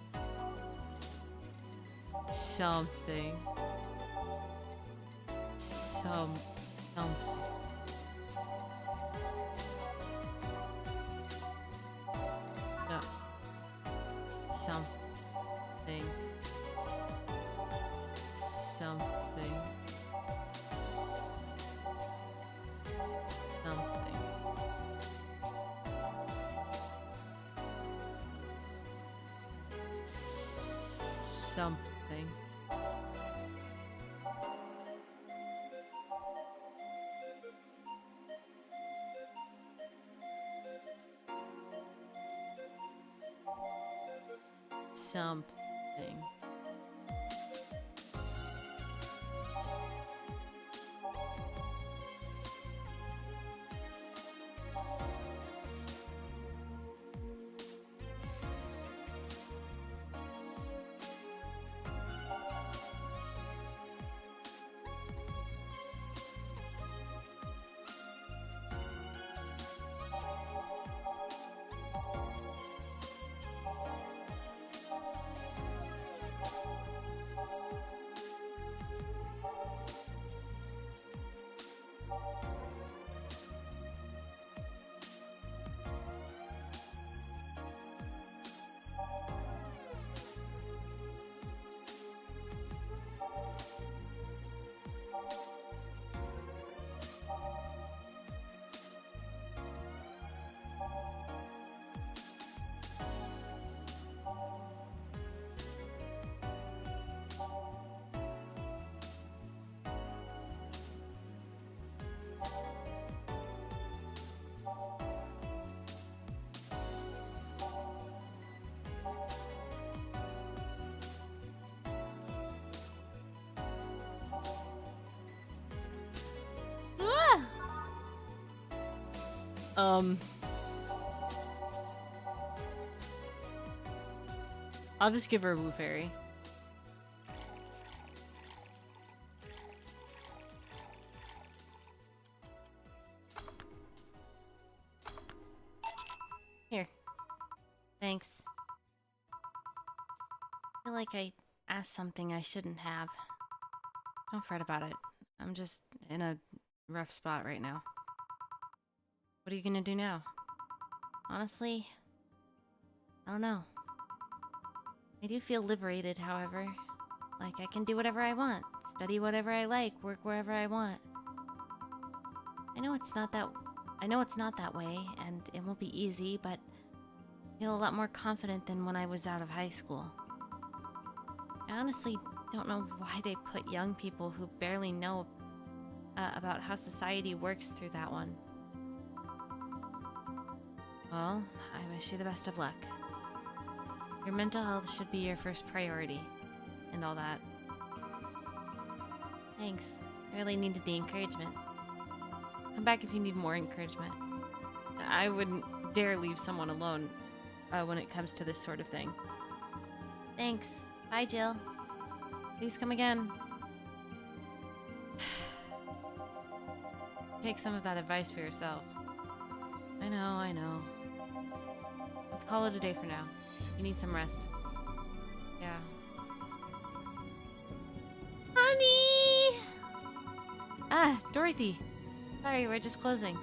Something. Something. No. Something. Something. Something. Something. Something. I'll just give her a blue fairy. Here. Thanks. I feel like I asked something I shouldn't have. Don't fret about it. I'm just in a rough spot right now. What are you gonna do now? Honestly, I don't know. I do feel liberated, however. Like I can do whatever I want, study whatever I like, work wherever I want. I know it's not that way, and it won't be easy, but I feel a lot more confident than when I was out of high school. I honestly don't know why they put young people who barely know about how society works through that one. Well, I wish you the best of luck. Your mental health should be your first priority, and all that. Thanks. I really needed the encouragement. Come back if you need more encouragement. I wouldn't dare leave someone alone when it comes to this sort of thing. Thanks. Bye, Jill. Please come again. Take some of that advice for yourself. I know. Let's call it a day for now. You need some rest. Yeah. Honey! Ah, Dorothy. Sorry, we're just closing.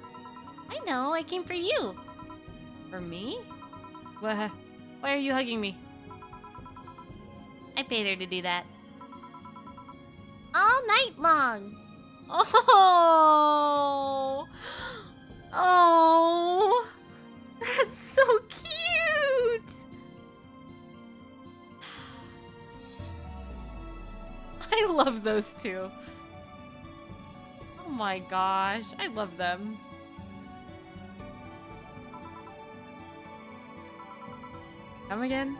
I know, I came for you. For me? Why are you hugging me? I paid her to do that. All night long. Oh, that's so cute. I love those two. Oh my gosh, I love them. Come again?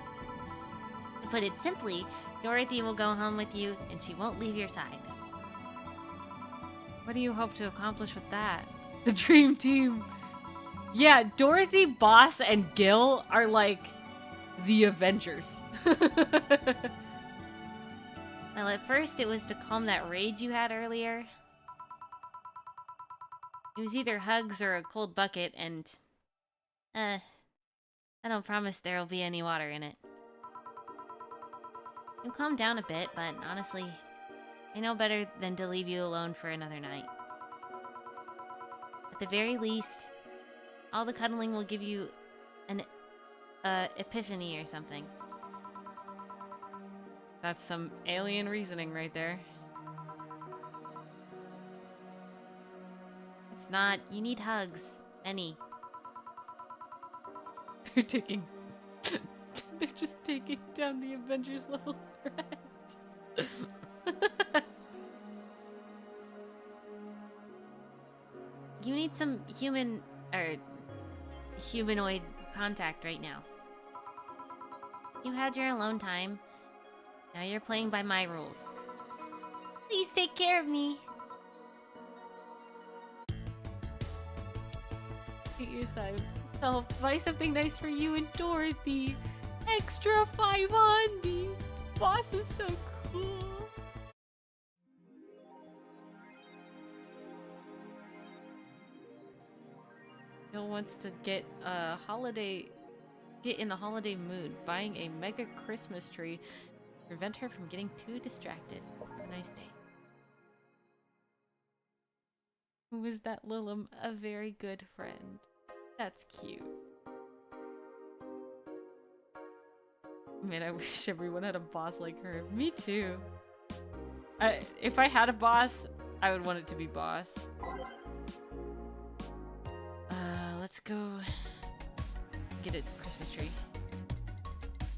To put it simply, Dorothy will go home with you and she won't leave your side. What do you hope to accomplish with that? The dream team. Yeah, Dorothy, Boss, and GILL are like the Avengers. Well, at first it was to calm that rage you had earlier. It was either hugs or a cold bucket, and I don't promise there'll be any water in it. You'll calm down a bit, but honestly, I know better than to leave you alone for another night. At the very least, all the cuddling will give you an epiphany or something. That's some alien reasoning right there. It's not. You need hugs. Any. They're taking... They're just taking down the Avengers level threat. You need some humanoid contact right now. You had your alone time. Now you're playing by my rules. Please take care of me. Treat yourself. Buy something nice for you and Dorothy. Extra 500. Boss is so cool. Bill wants to get in the holiday mood. Buying a mega Christmas tree to prevent her from getting too distracted. Have a nice day. Who is that, Lilum? A very good friend. That's cute. Man, I wish everyone had a boss like her. Me too. If I had a boss, I would want it to be Boss. Let's go get a Christmas tree.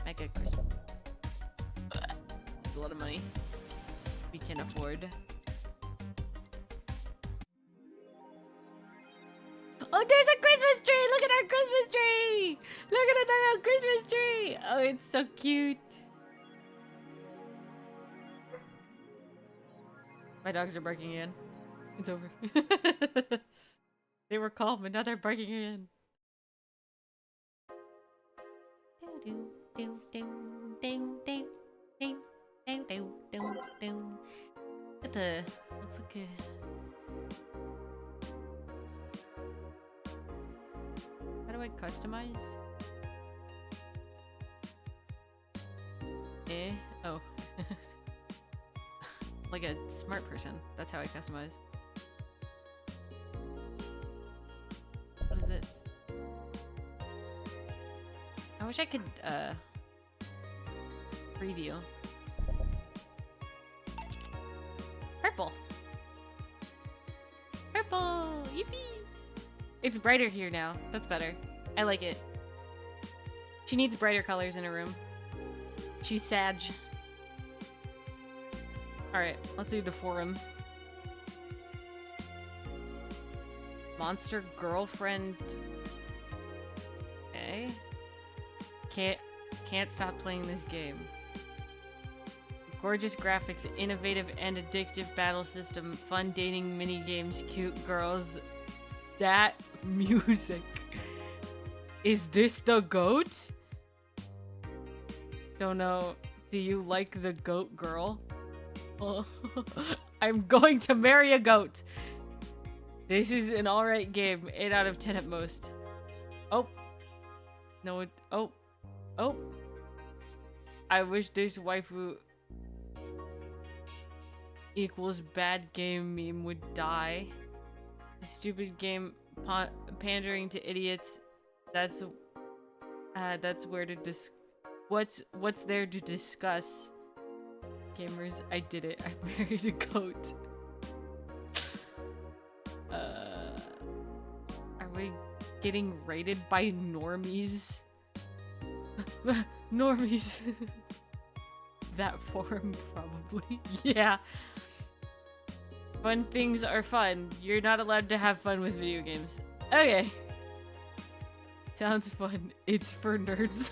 Mega Christmas. That's a lot of money we can afford. Oh, there's a Christmas tree! Look at our Christmas tree! Look at that little Christmas tree! Oh, it's so cute. My dogs are barking again. It's over. They were calm, and now they're barking again. Look at the... Let's look at... How do I customize? Oh. Like a smart person. That's how I customize. What is this? I wish I could, preview. Purple! Purple! Yippee! It's brighter here now. That's better. I like it. She needs brighter colors in her room. She's Sag. Alright, let's do the forum. Monster girlfriend. Okay. Can't stop playing this game. Gorgeous graphics, innovative and addictive battle system, fun dating mini games, cute girls. That music. Is this the goat? Don't know. Do you like the goat girl? Oh, I'm going to marry a goat. This is an alright game. 8 out of 10 at most. Oh. No, oh. Oh. I wish this waifu equals bad game meme would die. Stupid game pandering to idiots. That's where to what's there to discuss. Gamers, I did it. I married a goat. Are we getting raided by normies? Normies. That forum probably. Yeah. Fun things are fun. You're not allowed to have fun with video games. Okay. Sounds fun. It's for nerds.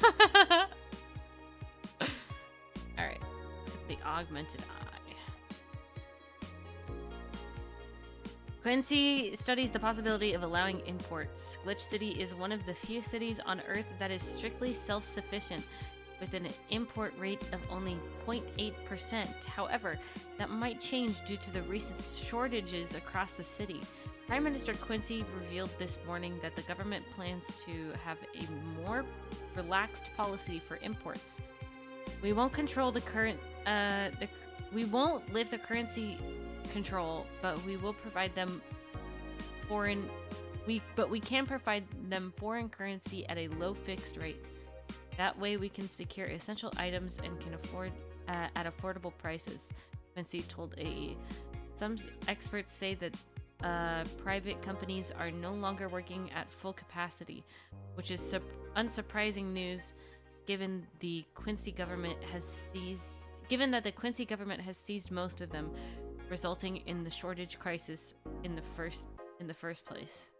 Alright. Let's get the augmented eye. Quincy studies the possibility of allowing imports. Glitch City is one of the few cities on Earth that is strictly self-sufficient, with an import rate of only 0.8%. However, that might change due to the recent shortages across the city. Prime Minister Quincy revealed this morning that the government plans to have a more relaxed policy for imports. We won't control the current, we won't lift the currency control, but we will provide them we can provide them foreign currency at a low fixed rate. That way we can secure essential items and can afford at affordable prices, Quincy told AE. Some experts say that private companies are no longer working at full capacity, which is unsurprising news given that the Quincy government has seized most of them, resulting in the shortage crisis in the first place.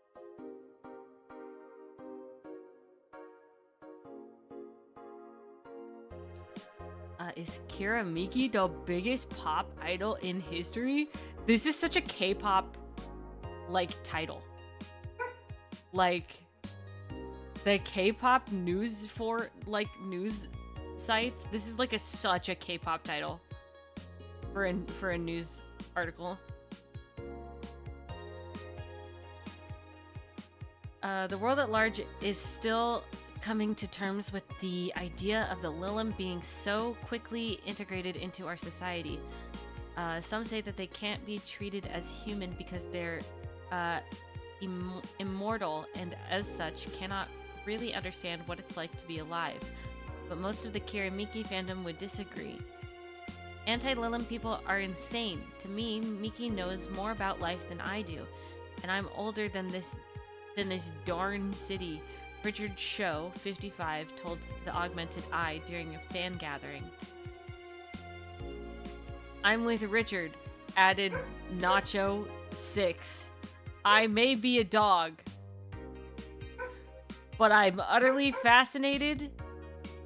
Is Kira Miki the biggest pop idol in history? This is such a K-pop like title. Like the K-pop news news sites. This is like such a K-pop title for a news article. The world at large is still coming to terms with the idea of the Lilim being so quickly integrated into our society. Some say that they can't be treated as human because they're immortal and as such cannot really understand what it's like to be alive. But most of the Kiramiki fandom would disagree. Anti-Lilim people are insane. To me, Miki knows more about life than I do, and I'm older than this darn city. Richard Show, 55, told the Augmented Eye during a fan gathering. I'm with Richard, added Nacho, 6. I may be a dog, but I'm utterly fascinated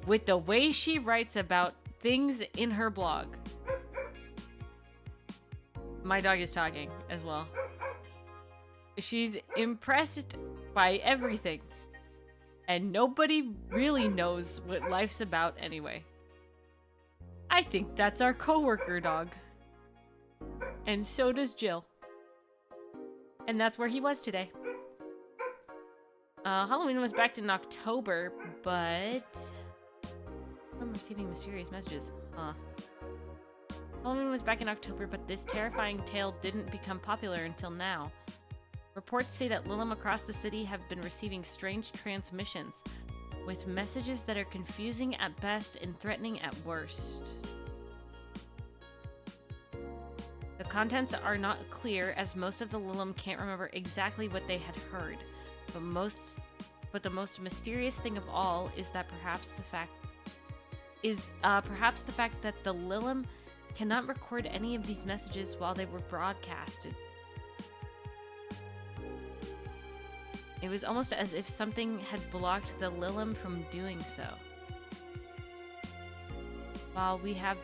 with the way she writes about things in her blog. My dog is talking as well. She's impressed by everything. And nobody really knows what life's about anyway. I think that's our coworker dog. And so does Jill. And that's where he was today. Halloween was back in October, but... I'm receiving mysterious messages. Huh. Halloween was back in October, but this terrifying tale didn't become popular until now. Reports say that Lilim across the city have been receiving strange transmissions, with messages that are confusing at best and threatening at worst. The contents are not clear, as most of the Lilim can't remember exactly what they had heard. But the most mysterious thing of all is that perhaps the fact that the Lilim cannot record any of these messages while they were broadcasted. It was almost as if something had blocked the Lilim from doing so. While we have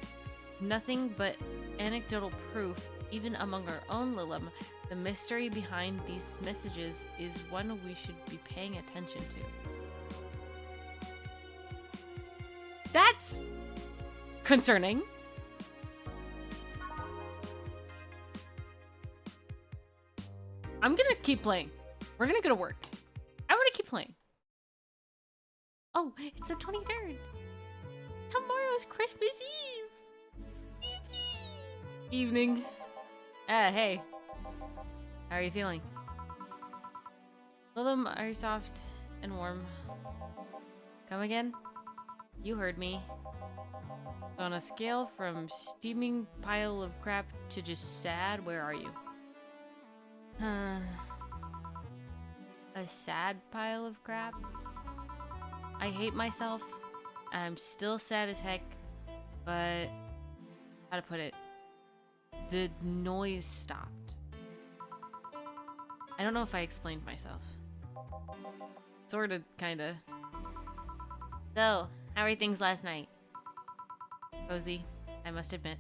nothing but anecdotal proof, even among our own Lilim, the mystery behind these messages is one we should be paying attention to. That's concerning. I'm gonna keep playing. We're gonna go to work. I wanna keep playing. Oh, it's the 23rd. Tomorrow's Christmas Eve. Evening. Hey. How are you feeling? Lilim are soft and warm. Come again? You heard me. On a scale from steaming pile of crap to just sad, where are you? A sad pile of crap? I hate myself. I'm still sad as heck, but how to put it? The noise stopped. I don't know if I explained myself. Sorta, kinda. So, how are things last night? Cozy, I must admit.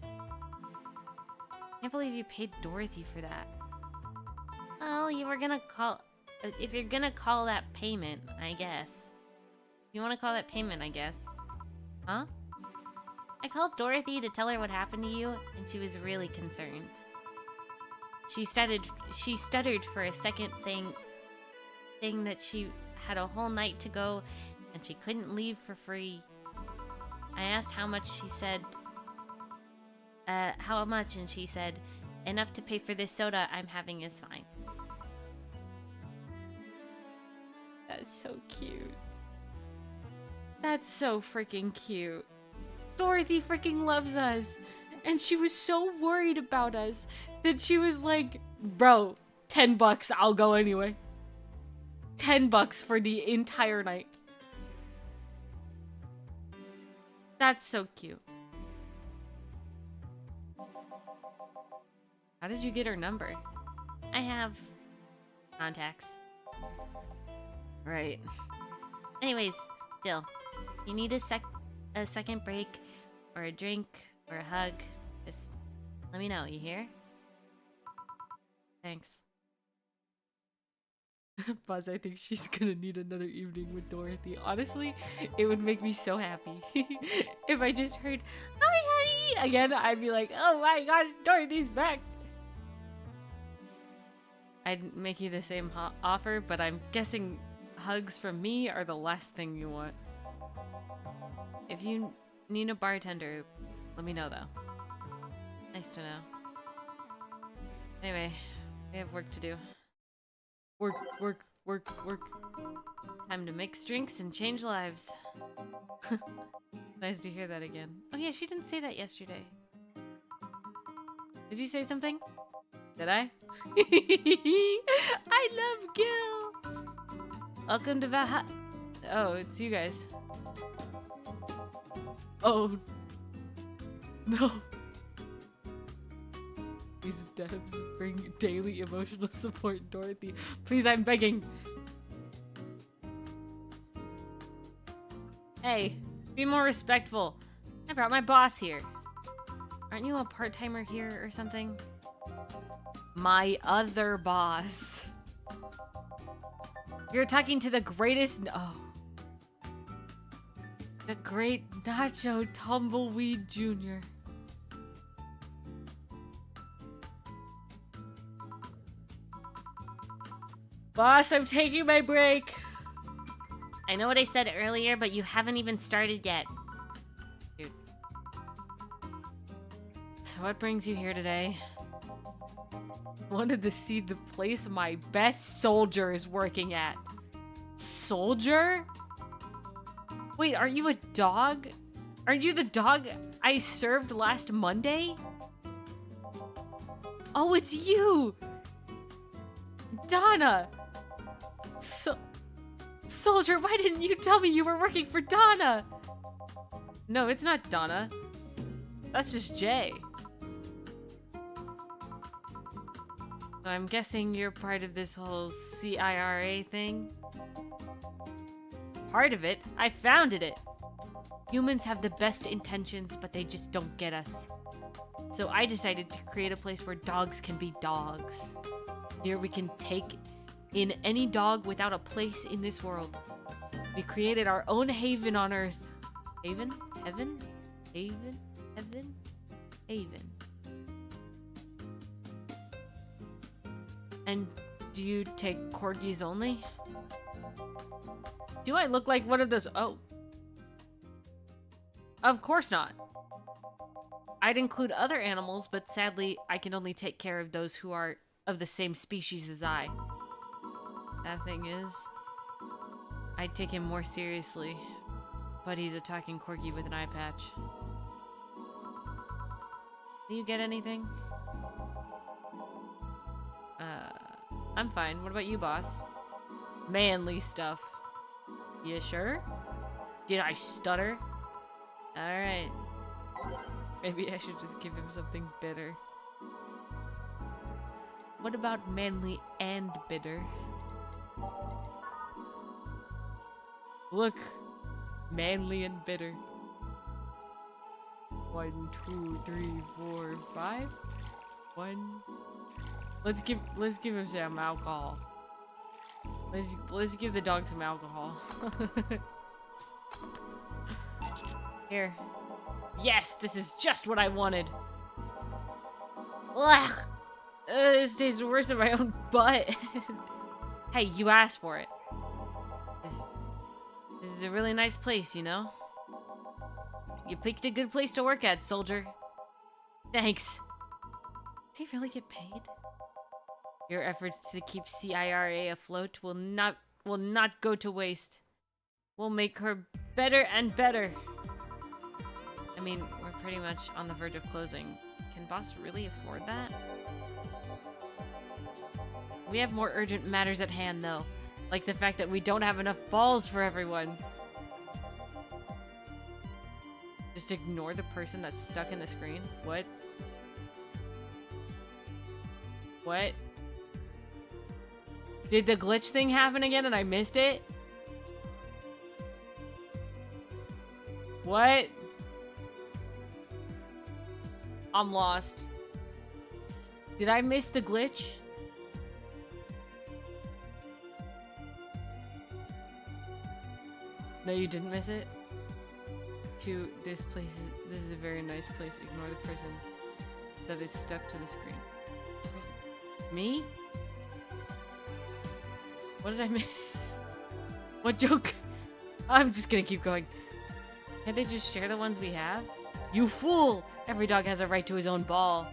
Can't believe you paid Dorothy for that. Well, you were gonna call... If you're gonna call that payment, I guess. You wanna call that payment, I guess. Huh? I called Dorothy to tell her what happened to you, and she was really concerned. She stuttered for a second, saying that she had a whole night to go, and she couldn't leave for free. I asked how much, she said... how much, and she said, enough to pay for this soda I'm having is fine. That's so cute. That's so freaking cute. Dorothy freaking loves us. And she was so worried about us that she was like, bro, $10, I'll go anyway. $10 for the entire night. That's so cute. How did you get her number? I have contacts. Right. Anyways, still, you need a second break, or a drink, or a hug, just let me know, you hear? Thanks. Buzz, I think she's gonna need another evening with Dorothy. Honestly, it would make me so happy. If I just heard, hi honey, again, I'd be like, oh my gosh, Dorothy's back. I'd make you the same offer, but I'm guessing hugs from me are the last thing you want. If you need a bartender, let me know though. Nice to know. Anyway, we have work to do. Work. Time to mix drinks and change lives. Nice to hear that again. Oh yeah, she didn't say that yesterday. Did you say something? Did I? I love GILL! Welcome to Valhalla. Oh, it's you guys. Oh. No. These devs bring daily emotional support, Dorothy. Please, I'm begging. Hey, be more respectful. I brought my boss here. Aren't you a part-timer here or something? My other boss. You're talking to the greatest... Oh. The great Nacho Tumbleweed Jr. Boss, I'm taking my break. I know what I said earlier, but you haven't even started yet. Dude. So what brings you here today? Wanted to see the place my best soldier is working at. Soldier? Wait, are you a dog? Aren't you the dog I served last Monday? Oh, it's you! Donna! Soldier, why didn't you tell me you were working for Donna? No, it's not Donna. That's just Jay. So I'm guessing you're part of this whole CIRA thing? Part of it? I founded it! Humans have the best intentions, but they just don't get us. So I decided to create a place where dogs can be dogs. Here we can take in any dog without a place in this world. We created our own haven on Earth. Haven? Heaven? Haven? Heaven? Haven. And do you take corgis only? Do I look like one of those? Oh. Of course not. I'd include other animals, but sadly, I can only take care of those who are of the same species as I. That thing is, I'd take him more seriously, but he's a talking corgi with an eye patch. Do you get anything? I'm fine. What about you, boss? Manly stuff. You sure? Did I stutter? Alright. Maybe I should just give him something bitter. What about manly and bitter? Look. Manly and bitter. 1, 2, 3, 4, 5. 1. Let's give him some alcohol. Let's give the dog some alcohol. Here. Yes, this is just what I wanted. Ugh. This tastes worse than my own butt. Hey, you asked for it. This is a really nice place, you know? You picked a good place to work at, soldier. Thanks. Does he really get paid? Your efforts to keep CIRA afloat will not go to waste. We'll make her better and better. I mean, we're pretty much on the verge of closing. Can boss really afford that? We have more urgent matters at hand, though. Like the fact that we don't have enough balls for everyone. Just ignore the person that's stuck in the screen? What? What? Did the glitch thing happen again and I missed it? What? I'm lost. Did I miss the glitch? No, you didn't miss it? This is a very nice place. Ignore the person that is stuck to the screen. Me? What did I miss? What joke? I'm just gonna keep going. Can't they just share the ones we have? You fool! Every dog has a right to his own ball.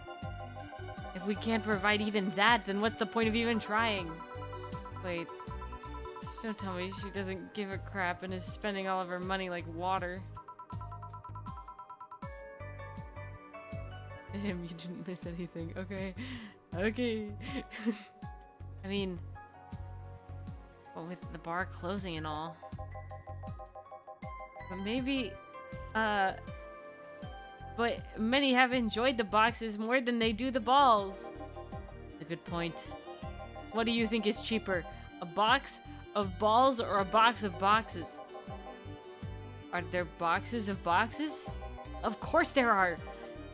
If we can't provide even that, then what's the point of even trying? Wait. Don't tell me she doesn't give a crap and is spending all of her money like water. Damn, you didn't miss anything. Okay. Okay. I mean, well, with the bar closing and all. But maybe, but many have enjoyed the boxes more than they do the balls. A good point. What do you think is cheaper? A box of balls or a box of boxes? Are there boxes of boxes? Of course there are!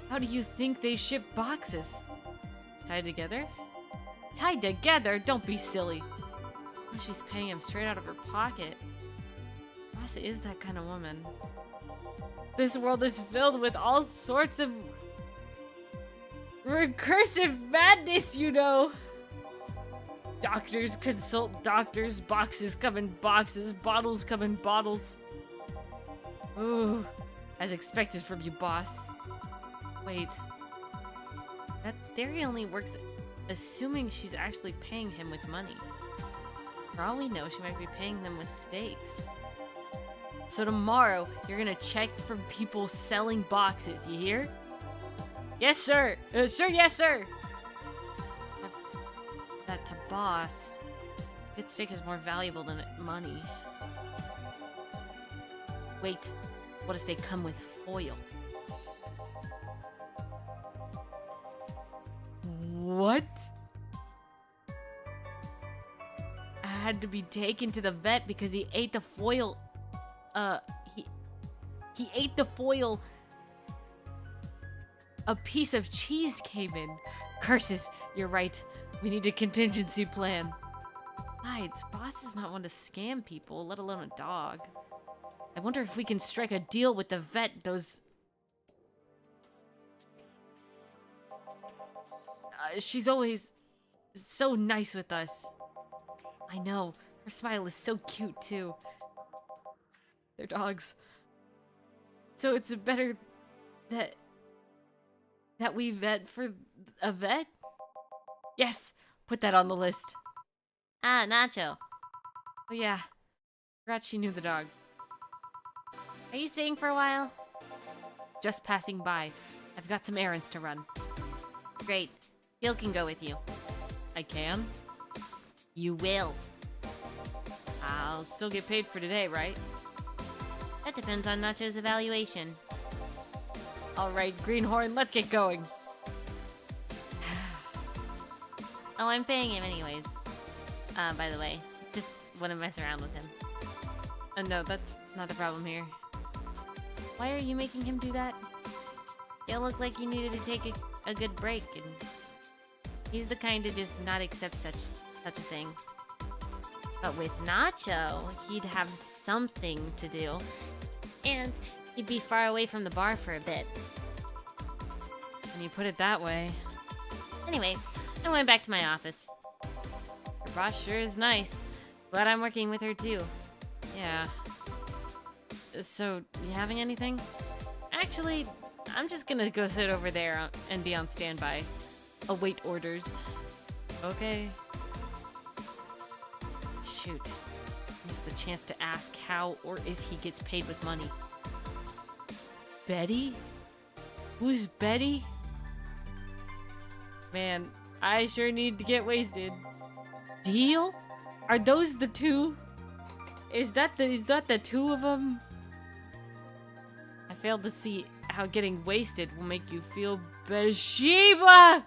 How do you think they ship boxes? Tied together? Tied together? Don't be silly. Oh, she's paying him straight out of her pocket. Boss is that kind of woman. This world is filled with all sorts of recursive madness, you know. Doctors consult doctors, boxes come in boxes, bottles come in bottles. Ooh, as expected from you, boss. Wait. That theory only works assuming she's actually paying him with money. For all we know, she might be paying them with steaks. So tomorrow, you're gonna check for people selling boxes, you hear? Yes, sir! Sir, yes, sir! That to boss. Good steak is more valuable than money. Wait, what if they come with foil? What? I had to be taken to the vet because he ate the foil. He ate the foil a piece of cheese came in. Curses, you're right. We need a contingency plan. Besides, boss does not want to scam people, let alone a dog. I wonder if we can strike a deal with the vet. She's always so nice with us. I know. Her smile is so cute, too. They're dogs. So it's better that we vet for a vet? Yes, put that on the list. Ah, Nacho. Oh yeah, forgot she knew the dog. Are you staying for a while? Just passing by. I've got some errands to run. Great. Gil can go with you. I can? You will. I'll still get paid for today, right? That depends on Nacho's evaluation. Alright, Greenhorn, let's get going. Oh, I'm paying him anyways. By the way. Just want to mess around with him. No, that's not the problem here. Why are you making him do that? Gil looked like he needed to take a good break, and he's the kind to just not accept such a thing. But with Nacho, he'd have something to do, and he'd be far away from the bar for a bit. When you put it that way. Anyway, I went back to my office. Your boss sure is nice. Glad I'm working with her too. Yeah. So, you having anything? Actually, I'm just gonna go sit over there and be on standby. Await orders. Okay. Shoot. Missed the chance to ask how or if he gets paid with money. Betty? Who's Betty? Man, I sure need to get wasted. Deal? Are those the two? Is that the two of them? I failed to see how getting wasted will make you feel better. Sheba!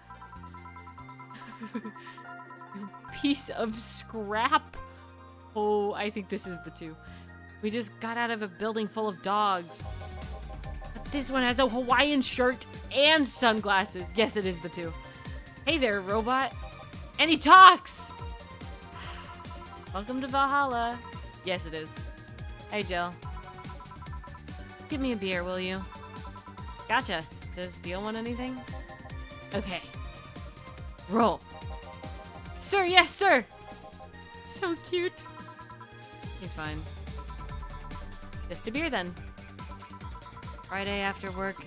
You piece of scrap. Oh, I think this is the two. We just got out of a building full of dogs. But this one has a Hawaiian shirt and sunglasses. Yes, it is the two. Hey there, robot. And he talks! Welcome to Valhalla. Yes, it is. Hey, Jill. Give me a beer, will you? Gotcha. Does Deal want anything? Okay. Roll. Sir, yes, sir! So cute. He's fine. Just a beer, then. Friday after work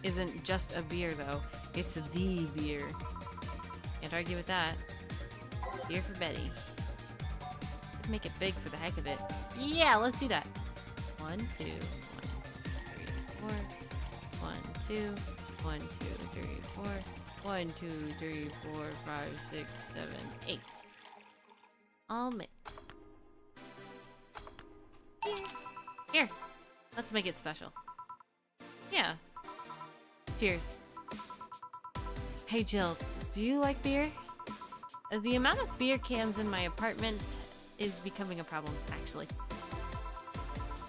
isn't just a beer, though. It's the beer. Can't argue with that. Beer for Betty. Let's make it big for the heck of it. Yeah, let's do that. 1, 2, 1, 3, 4. 1, 2, 1, 2, 3, 4. 1, 2, 3, 4, 5, 6, 7, 8. All mixed. Here. Let's make it special. Yeah. Cheers. Hey Jill, do you like beer? The amount of beer cans in my apartment is becoming a problem, actually.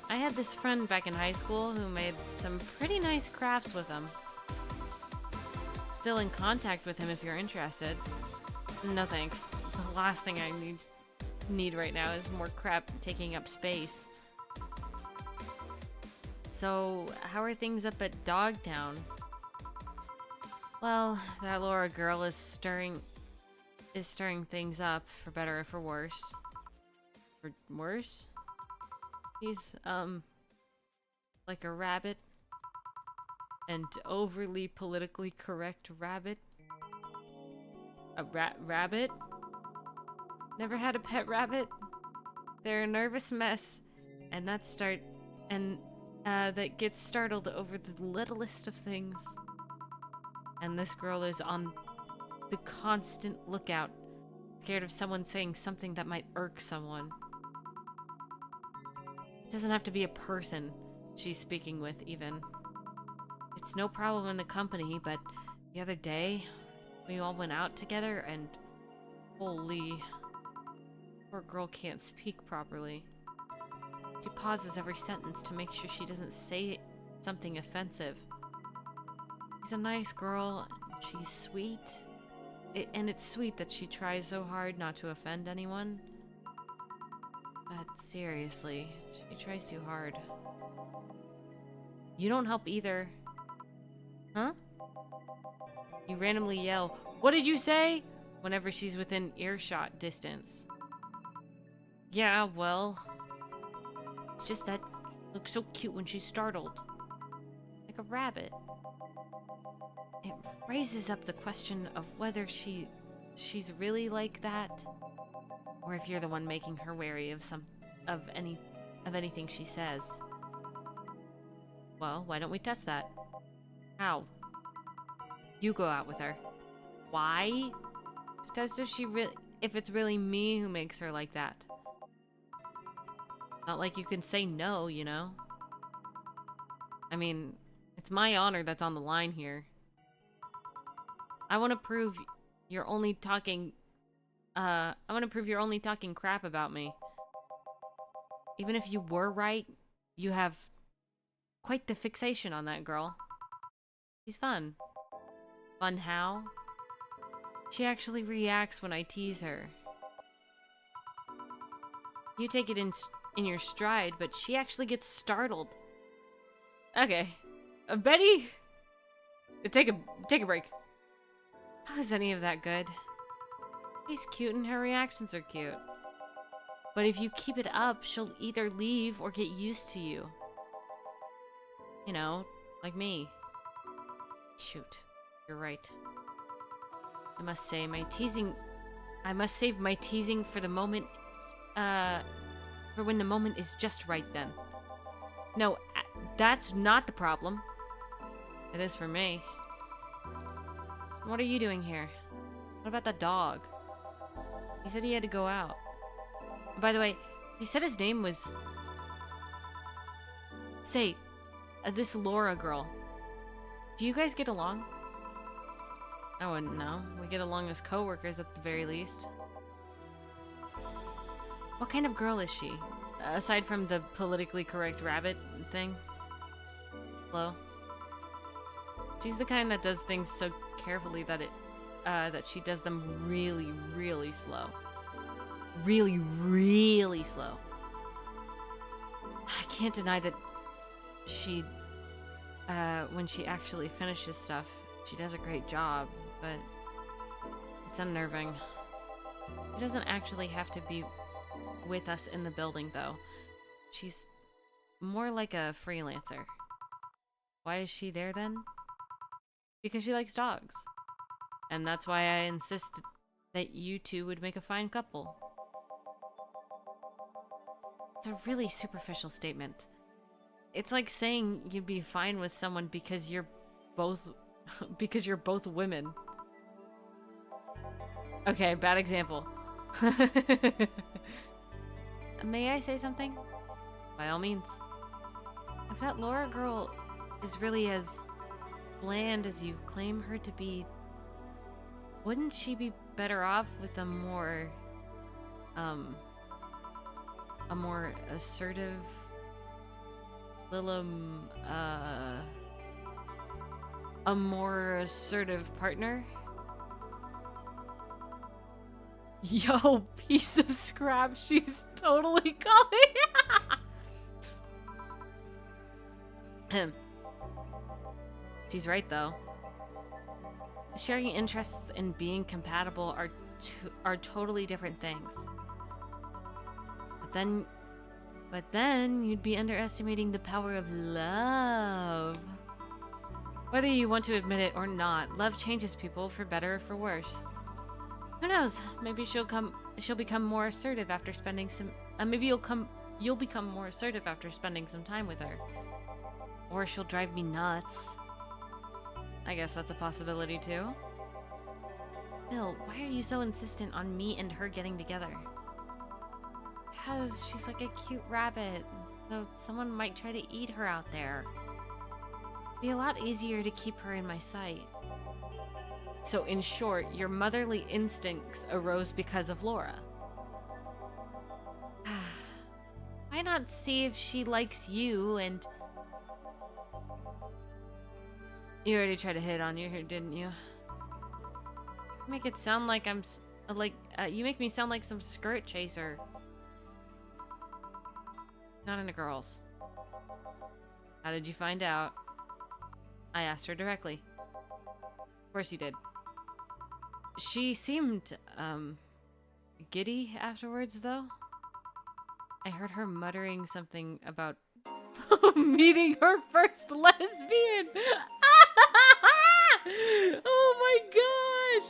I had this friend back in high school who made some pretty nice crafts with them. Still in contact with him if you're interested. No thanks. The last thing I need. need right now is more crap taking up space. So, how are things up at Dogtown? Well, that Laura girl is stirring things up, for better or for worse. For worse? He's, like a rabbit. An overly politically correct rabbit. A rabbit? Never had a pet rabbit? They're a nervous mess. And that gets startled over the littlest of things. And this girl is on the constant lookout, scared of someone saying something that might irk someone. It doesn't have to be a person she's speaking with, even. It's no problem in the company, but the other day, we all went out together and holy, poor girl can't speak properly. She pauses every sentence to make sure she doesn't say something offensive. She's a nice girl, she's sweet, and it's sweet that she tries so hard not to offend anyone. But seriously, she tries too hard. You don't help either. Huh? You randomly yell, "What did you say?" whenever she's within earshot distance. Yeah, well, it's just that she looks so cute when she's startled. Like a rabbit. It raises up the question of whether she's really like that, or if you're the one making her wary of anything she says. Well, why don't we test that? How? You go out with her. Why? To test if it's really me who makes her like that. Not like you can say no, you know? I mean, it's my honor that's on the line here. I want to prove you're only talking crap about me. Even if you were right, you have quite the fixation on that girl. She's fun. Fun how? She actually reacts when I tease her. You take it in your stride, but she actually gets startled. Okay. Betty? Take a break. How is any of that good? She's cute and her reactions are cute. But if you keep it up, she'll either leave or get used to you. You know, like me. Shoot. You're right. I must save my teasing for the moment, for when the moment is just right then. No, that's not the problem. It is for me. What are you doing here? What about the dog? He said he had to go out. By the way, he said his name was... Say, this Laura girl. Do you guys get along? I wouldn't know. We get along as co-workers at the very least. What kind of girl is she? Aside from the politically correct rabbit thing? Hello? She's the kind that does things so carefully that that she does them really, really slow. Really, really slow. I can't deny that she, when she actually finishes stuff, she does a great job, but it's unnerving. She doesn't actually have to be with us in the building, though. She's more like a freelancer. Why is she there, then? Because she likes dogs. And that's why I insisted that you two would make a fine couple. It's a really superficial statement. It's like saying you'd be fine with someone because you're both women. Okay, bad example. May I say something? By all means. If that Laura girl is really as bland as you claim her to be, wouldn't she be better off with a more assertive a more assertive partner? Yo, piece of scrap. She's totally calling. She's right, though. Sharing interests and being compatible are totally different things. But then you'd be underestimating the power of love. Whether you want to admit it or not, love changes people for better or for worse. Who knows? Maybe she'll become more assertive after spending some. Maybe you'll become more assertive after spending some time with her. Or she'll drive me nuts. I guess that's a possibility too. Bill, why are you so insistent on me and her getting together? Because she's like a cute rabbit, so someone might try to eat her out there. It'd be a lot easier to keep her in my sight. So in short, your motherly instincts arose because of Laura. Why not see if she likes you and... You already tried to hit on you, didn't you? You make it sound like I'm you make me sound like some skirt chaser. Not into girls. How did you find out? I asked her directly. Of course you did. She seemed, giddy afterwards, though. I heard her muttering something about meeting her first lesbian. Oh my gosh!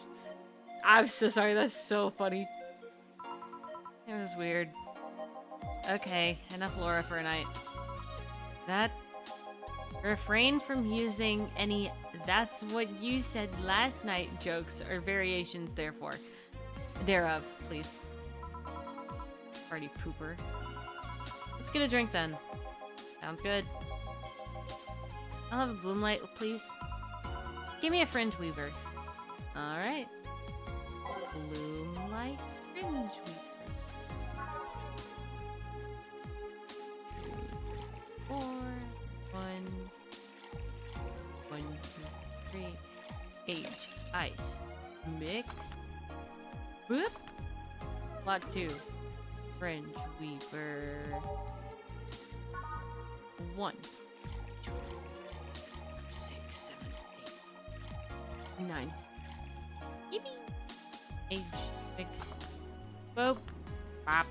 I'm so sorry, that's so funny. It was weird. Okay, enough Laura for a night. Refrain from using any "that's what you said last night" jokes or variations thereof, please. Party pooper. Let's get a drink then. Sounds good. I'll have a bloom light, please. Give me a fringe weaver. Alright. Bloom light fringe weaver. 4, 1, 1, 2, 3. Age, ice, mix. Whoop. Lot 2. Fringe weaver. 1, 2, 6, 7, 8, 9. Yippee. Age 6. Boop. Bop.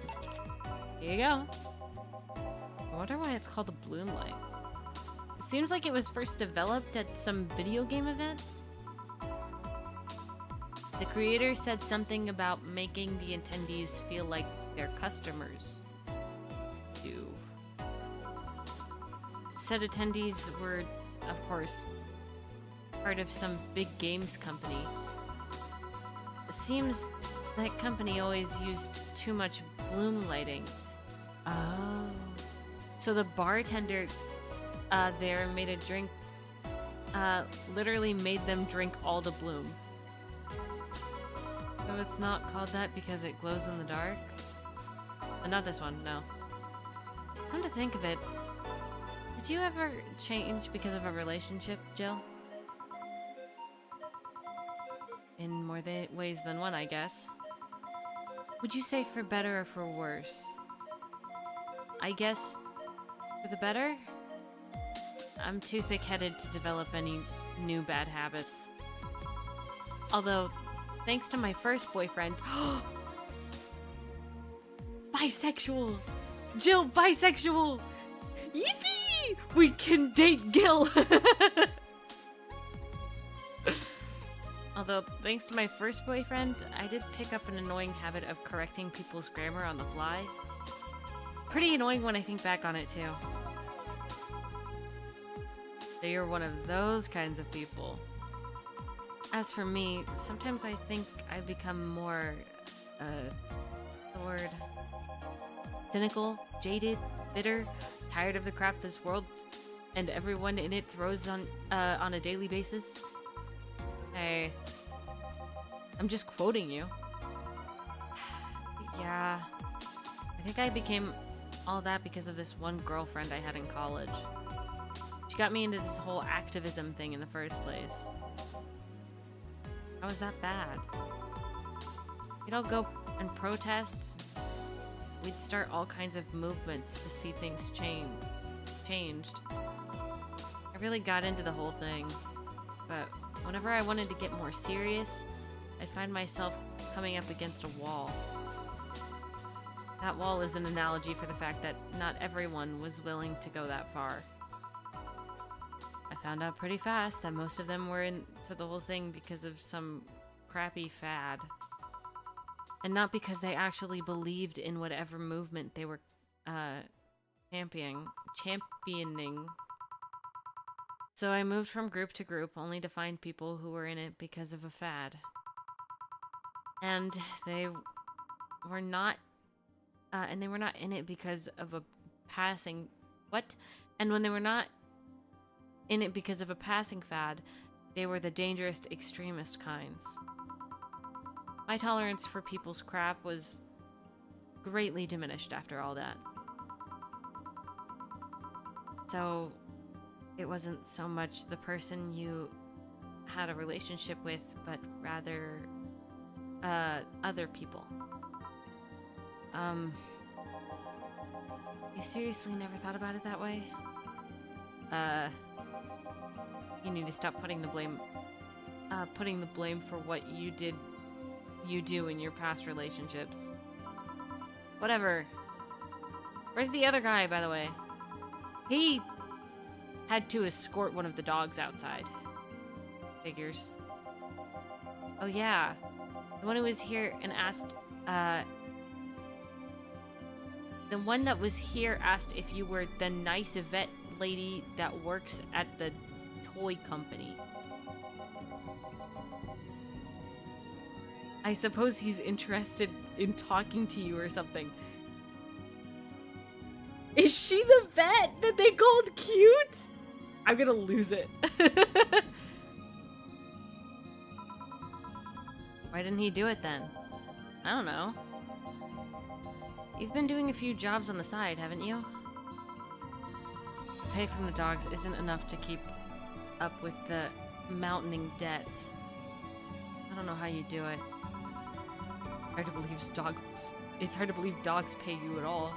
Here you go. I wonder why it's called a bloom light. It seems like it was first developed at some video game event. The creator said something about making the attendees feel like their customers do. Said attendees were, of course, part of some big games company. It seems that company always used too much bloom lighting. Oh. So the bartender there made a drink, literally made them drink all the bloom. So it's not called that because it glows in the dark? Not this one, no. Come to think of it, did you ever change because of a relationship, Jill? In more ways than one, I guess. Would you say for better or for worse? I guess for the better? I'm too thick-headed to develop any new bad habits. Although, thanks to my first boyfriend... Bisexual! Jill, bisexual! Yippee! We can date GILL! Although, thanks to my first boyfriend, I did pick up an annoying habit of correcting people's grammar on the fly. Pretty annoying when I think back on it, too. So you're one of those kinds of people. As for me, sometimes I think I've become more, the word... cynical, jaded, bitter, tired of the crap this world and everyone in it throws on a daily basis. Hey, I'm just quoting you. Yeah, I think I became all that because of this one girlfriend I had in college. She got me into this whole activism thing in the first place. How was that bad? You don't go and protest. We'd start all kinds of movements to see things changed. I really got into the whole thing, but whenever I wanted to get more serious, I'd find myself coming up against a wall. That wall is an analogy for the fact that not everyone was willing to go that far. I found out pretty fast that most of them were into the whole thing because of some crappy fad. And not because they actually believed in whatever movement they were championing. So I moved from group to group only to find people who were in it because of a fad. And they were not in it because of a passing... What? And when they were not in it because of a passing fad, they were the dangerous, extremist kinds. My tolerance for people's crap was greatly diminished after all that. So, it wasn't so much the person you had a relationship with, but rather, other people. You seriously never thought about it that way? You need to stop putting the blame for what you do in your past relationships. Whatever. Where's the other guy, by the way? He had to escort one of the dogs outside. Figures. Oh yeah. The one who was here and asked, the one that was here asked if you were the nice vet lady that works at the toy company. I suppose he's interested in talking to you or something. Is she the vet that they called cute? I'm gonna lose it. Why didn't he do it then? I don't know. You've been doing a few jobs on the side, haven't you? Pay from the dogs isn't enough to keep up with the mountaining debts. I don't know how you do it. It's hard to believe dogs pay you at all.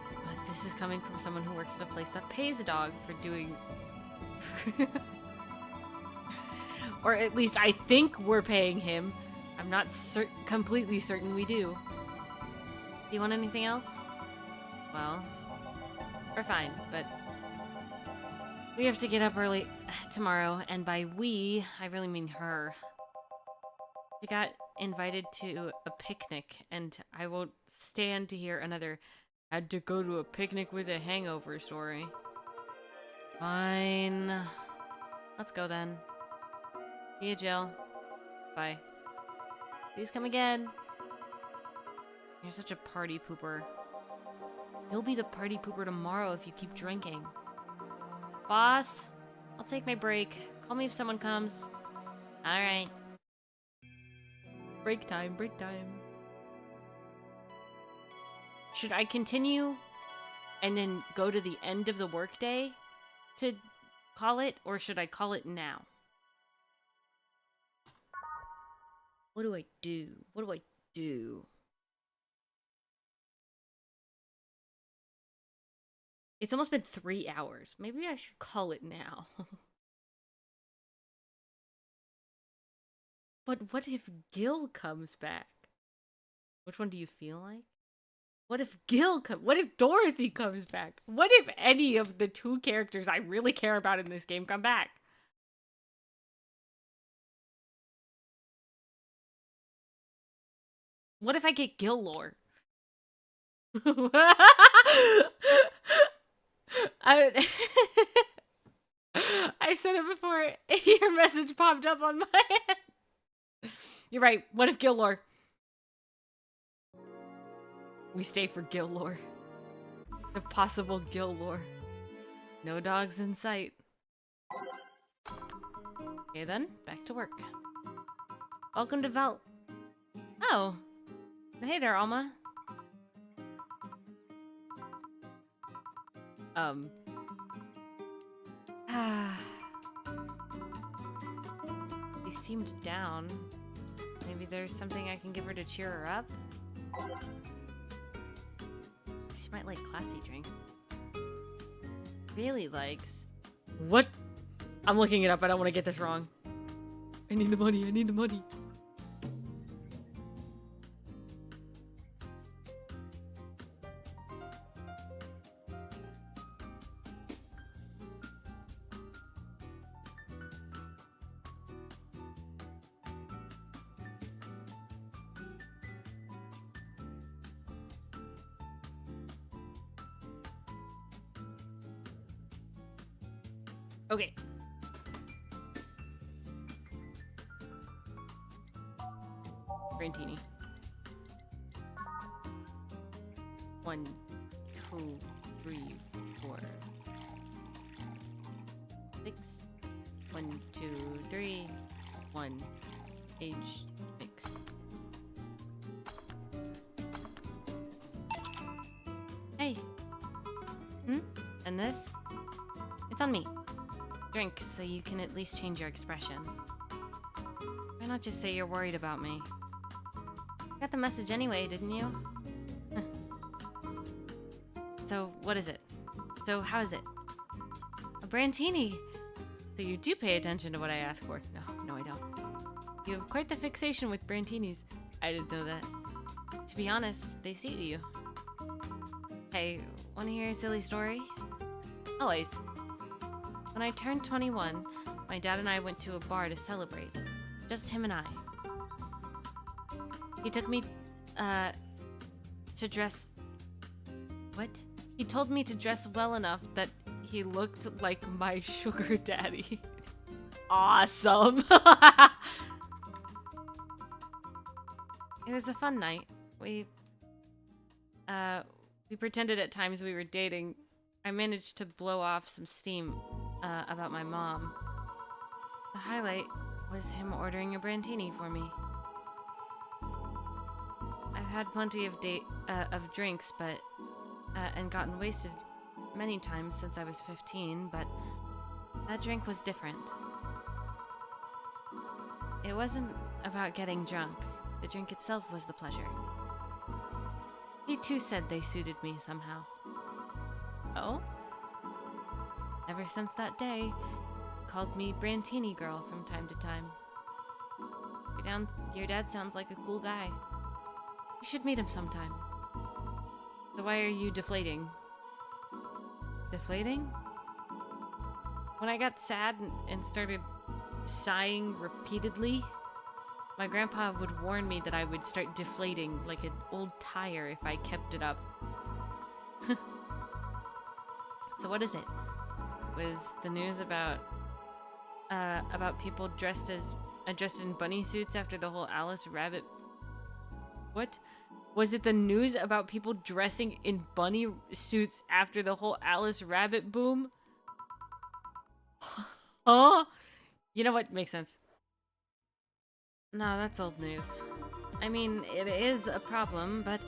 But this is coming from someone who works at a place that pays a dog for doing... Or at least I think we're paying him. I'm not completely certain we do. Do you want anything else? Well, we're fine, but we have to get up early tomorrow, and by we, I really mean her. She got invited to a picnic, and I won't stand to hear another "had to go to a picnic with a hangover" story. Fine. Let's go then. See ya, Jill. Bye. Please come again. You're such a party pooper. You'll be the party pooper tomorrow if you keep drinking. Boss, I'll take my break. Call me if someone comes. Alright. Break time, break time. Should I continue and then go to the end of the workday to call it, or should I call it now? What do I do? What do I do? It's almost been 3 hours. Maybe I should call it now. But what if GILL comes back? Which one do you feel like? What if what if Dorothy comes back? What if any of the two characters I really care about in this game come back? What if I get GILL lore? I said it before your message popped up on my head. You're right. What if GILL lore? We stay for GILL lore. The possible GILL lore. No dogs in sight. Okay then, back to work. Welcome to Velt. Oh. Hey there, Alma. They seemed down. Maybe there's something I can give her to cheer her up? She might like classy drinks. Really likes... What? I'm looking it up. I don't want to get this wrong. I need the money. I need the money. Okay. Brantini. 1, 2, 3, 4, 6. 1, 2, 3. 1. Age 6. Hey. And this? It's on me. Drink so you can at least change your expression. Why not just say you're worried about me? Got the message anyway, didn't you? So, what is it? So, how is it? A Brantini! So you do pay attention to what I ask for. No, I don't. You have quite the fixation with Brantinis. I didn't know that. To be honest, they suit you. Hey, wanna hear a silly story? Always. When I turned 21, my dad and I went to a bar to celebrate. Just him and I. He took me, to dress... What? He told me to dress well enough that he looked like my sugar daddy. Awesome! It was a fun night. We pretended at times we were dating. I managed to blow off some steam about my mom. The highlight was him ordering a Brantini for me. I've had plenty of drinks, but and gotten wasted many times since I was 15, but that drink was different. It wasn't about getting drunk. The drink itself was the pleasure. He too said they suited me somehow. Oh? Ever since that day, he called me Brantini Girl from time to time. Your dad sounds like a cool guy. You should meet him sometime. So why are you deflating? Deflating? When I got sad and started sighing repeatedly, my grandpa would warn me that I would start deflating like an old tire if I kept it up. So what is it? Was the news about people dressed in bunny suits after the whole Alice Rabbit... What? Was it the news about people dressing in bunny suits after the whole Alice Rabbit boom? Huh? You know what? Makes sense. No, that's old news. I mean, it is a problem, but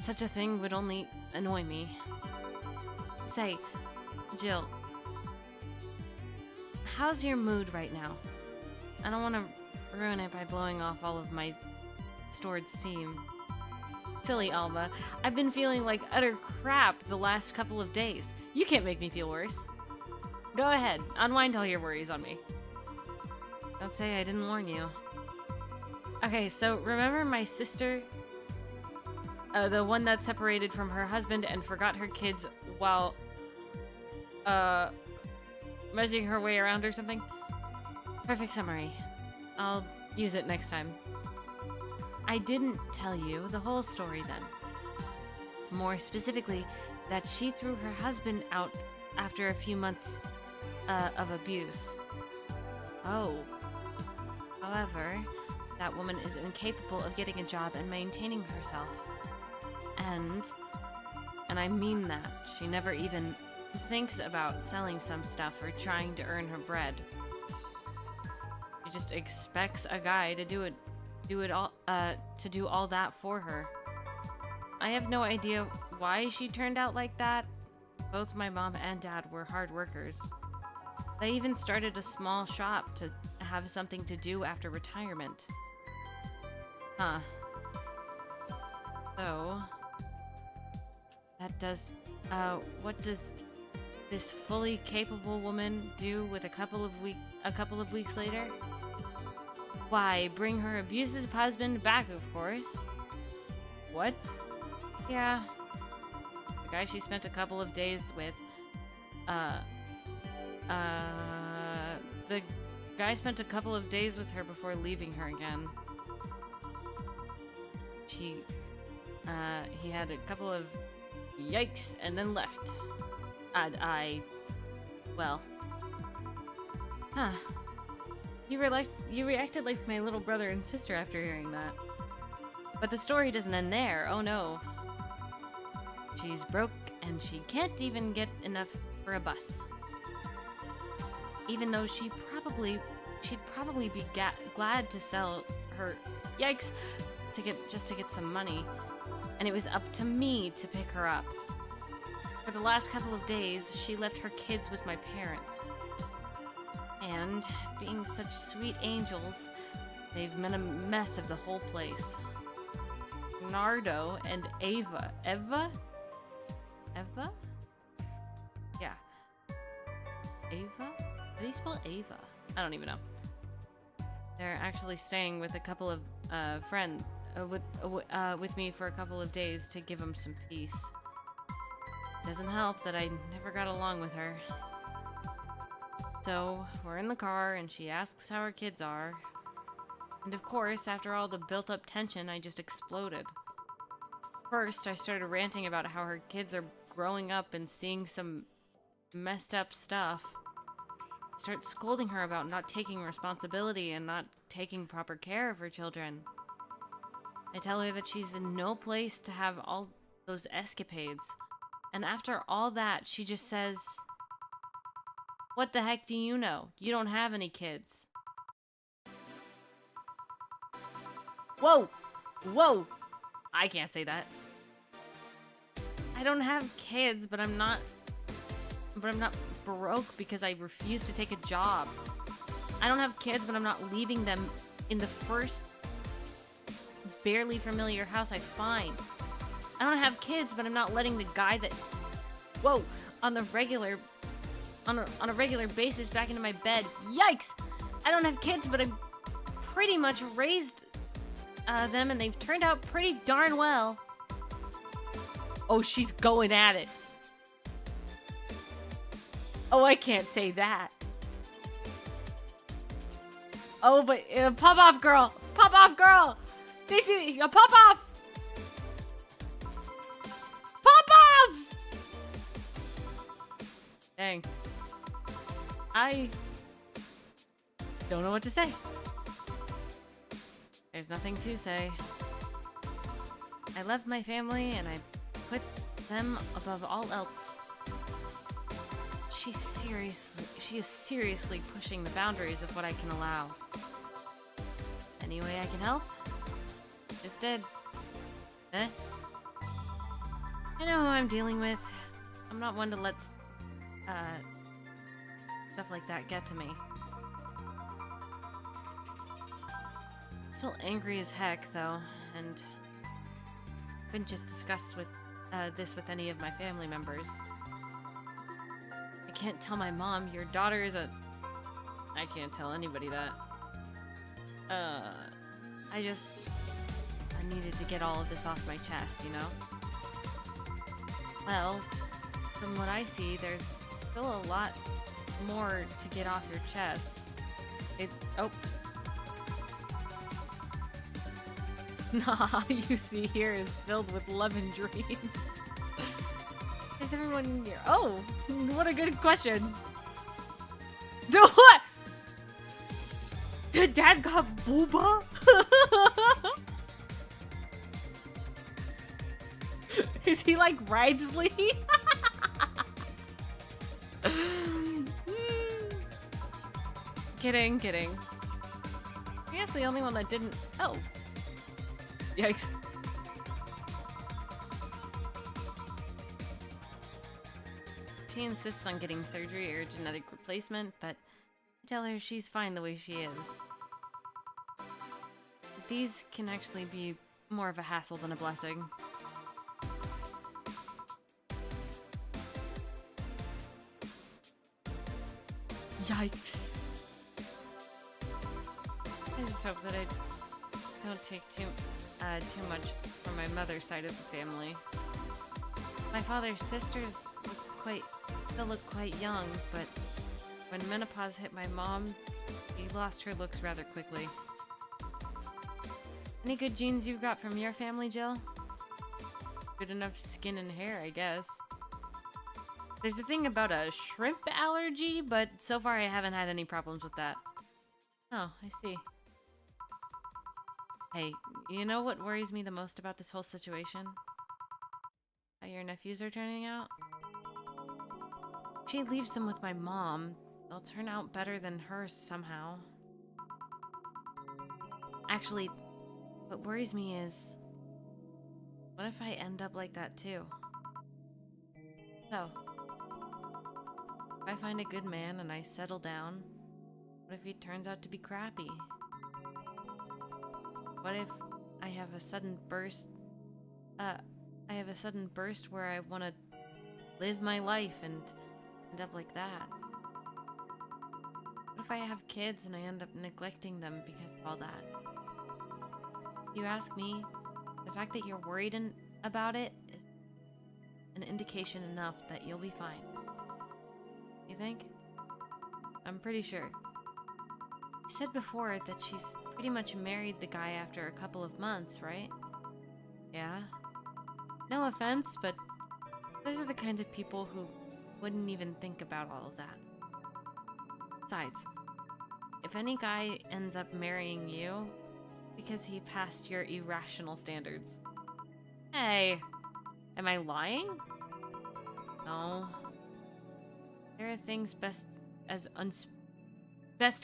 such a thing would only annoy me. Say, Jill, how's your mood right now? I don't want to ruin it by blowing off all of my stored steam. Silly Alma, I've been feeling like utter crap the last couple of days. You can't make me feel worse. Go ahead, unwind all your worries on me. Don't say I didn't warn you. Okay, so remember my sister? The one that separated from her husband and forgot her kids while, messing her way around or something? Perfect summary. I'll use it next time. I didn't tell you the whole story then. More specifically, that she threw her husband out after a few months of abuse. Oh. However, that woman is incapable of getting a job and maintaining herself. And I mean that. She never even thinks about selling some stuff or trying to earn her bread. She just expects a guy to do all that for her. I have no idea why she turned out like that. Both my mom and dad were hard workers. They even started a small shop to have something to do after retirement. Huh. So... That does... what does this fully capable woman do with a couple of weeks later? Why, bring her abusive husband back, of course. What? Yeah. The guy she spent a couple of days with, the guy spent a couple of days with her before leaving her again. He had a couple of yikes and then left. Well. Huh. You reacted like my little brother and sister after hearing that. But the story doesn't end there, oh no. She's broke and she can't even get enough for a bus. Even though she'd probably be glad to sell her yikes to get some money. And it was up to me to pick her up. For the last couple of days, she left her kids with my parents. And, being such sweet angels, they've made a mess of the whole place. Nardo and Ava. Eva? Yeah. Ava? How do you spell Ava? I don't even know. They're actually staying with a couple of friends, with me for a couple of days to give them some peace. Doesn't help that I never got along with her. So, we're in the car and she asks how her kids are. And of course, after all the built-up tension, I just exploded. First, I started ranting about how her kids are growing up and seeing some messed up stuff. Start scolding her about not taking responsibility and not taking proper care of her children. I tell her that she's in no place to have all those escapades. And after all that, she just says, "What the heck do you know? You don't have any kids." Whoa! Whoa! I can't say that. I don't have kids, but I'm not broke because I refuse to take a job. I don't have kids, but I'm not leaving them in the first barely familiar house I find. I don't have kids, but I'm not letting the guy that, on a regular basis back into my bed. Yikes! I don't have kids, but I pretty much raised them, and they've turned out pretty darn well. Oh, she's going at it. Oh, I can't say that. Oh, but pop off, girl! Pop off, girl! Daisy, pop off! Pop off! Dang. I don't know what to say. There's nothing to say. I love my family and I put them above all else. She is seriously pushing the boundaries of what I can allow. Any way I can help? Just did. Eh? I know who I'm dealing with. I'm not one to let stuff like that get to me. Still angry as heck, though, and couldn't just discuss this with any of my family members. I can't tell my mom your daughter is a... I can't tell anybody that. I needed to get all of this off my chest, you know? Well, from what I see, there's still a lot more to get off your chest. Nah, you see here is filled with love and dreams. Is everyone in here? Oh, what a good question. The what? Did Dad got booba? Is he like Ridesley? Kidding. I guess the only one that didn't. Oh. Yikes. She insists on getting surgery or genetic replacement, but I tell her she's fine the way she is. these can actually be more of a hassle than a blessing. Yikes. I just hope that I don't take too much from my mother's side of the family. My father's sisters still look quite young, but when menopause hit my mom, she lost her looks rather quickly. Any good genes you've got from your family, Jill? Good enough skin and hair, I guess. There's a thing about a shrimp allergy, but so far I haven't had any problems with that. Oh, I see. Hey, you know what worries me the most about this whole situation? How your nephews are turning out? If she leaves them with my mom, they'll turn out better than hers somehow. Actually, what worries me is, what if I end up like that too? So, if I find a good man and I settle down, what if he turns out to be crappy? What if I have a sudden burst where I want to live my life and end up like that? What if I have kids and I end up neglecting them because of all that? If you ask me, the fact that you're worried about it is an indication enough that you'll be fine. You think? I'm pretty sure. You said before that she's pretty much married the guy after a couple of months, right? Yeah. No offense, but those are the kind of people who wouldn't even think about all of that. Besides, if any guy ends up marrying you because he passed your irrational standards. Hey, am I lying? No. There are things best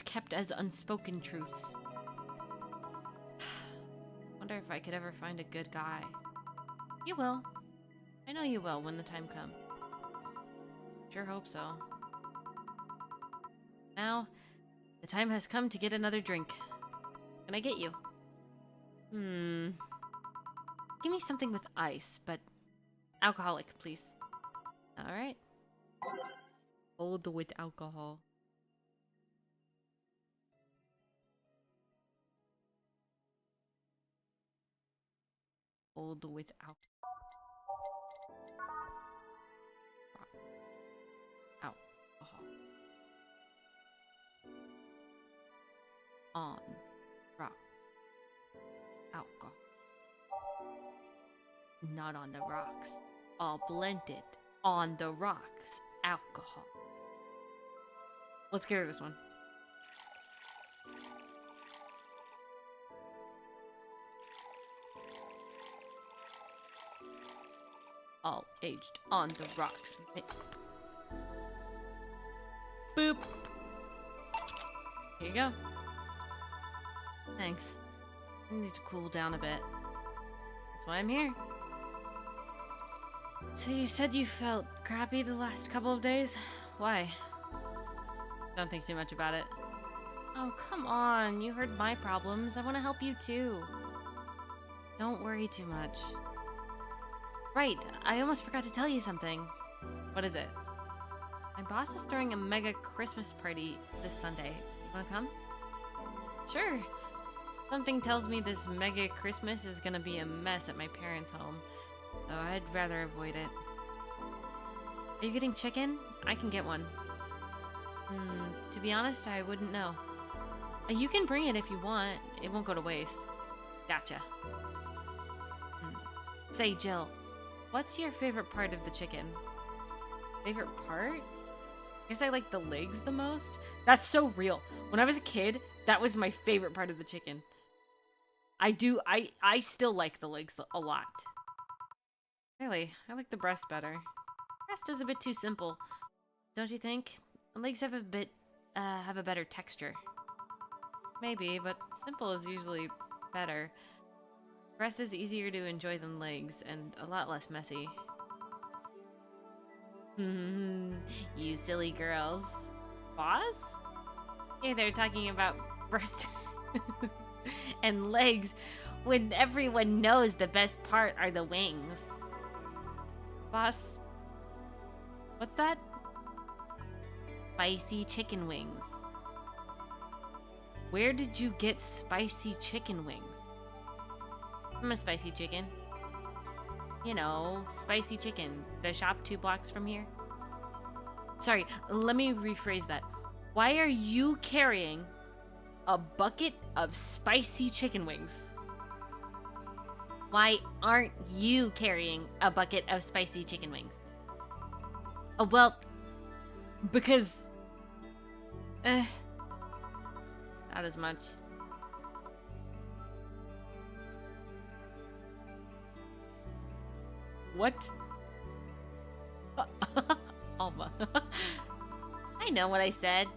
kept as unspoken truths. Wonder if I could ever find a good guy. You will. I know you will when the time comes. Sure hope so. Now, the time has come to get another drink. Can I get you? Give me something with ice, but alcoholic, please. Alright. Cold with alcohol. Cold with alcohol. On rock alcohol. Not on the rocks. All blended on the rocks alcohol. Let's get rid of this one. All aged on the rocks mix. Boop. Here you go. Thanks. I need to cool down a bit. That's why I'm here. So you said you felt crappy the last couple of days? Why? Don't think too much about it. Oh, come on. You heard my problems. I want to help you too. Don't worry too much. Right, I almost forgot to tell you something. What is it? My boss is throwing a mega Christmas party this Sunday. You wanna come? Sure. Something tells me this mega Christmas is gonna be a mess at my parents' home, so I'd rather avoid it. Are you getting chicken? I can get one. To be honest, I wouldn't know. You can bring it if you want. It won't go to waste. Gotcha. Say, Jill, what's your favorite part of the chicken? Favorite part? I guess I like the legs the most. That's so real. When I was a kid, that was my favorite part of the chicken. I still like the legs a lot. Really, I like the breast better. Breast is a bit too simple, don't you think? The legs have a better texture. Maybe, but simple is usually better. Breast is easier to enjoy than legs, and a lot less messy. You silly girls. Boss? Hey, they're talking about breast... and legs when everyone knows the best part are the wings. Boss, what's that? Spicy chicken wings. Where did you get spicy chicken wings? I'm a spicy chicken. You know, spicy chicken. The shop 2 blocks from here. Sorry, let me rephrase that. Why are you carrying a bucket of spicy chicken wings? Why aren't you carrying a bucket of spicy chicken wings? Oh, well, because... not as much. What? Alma. I know what I said.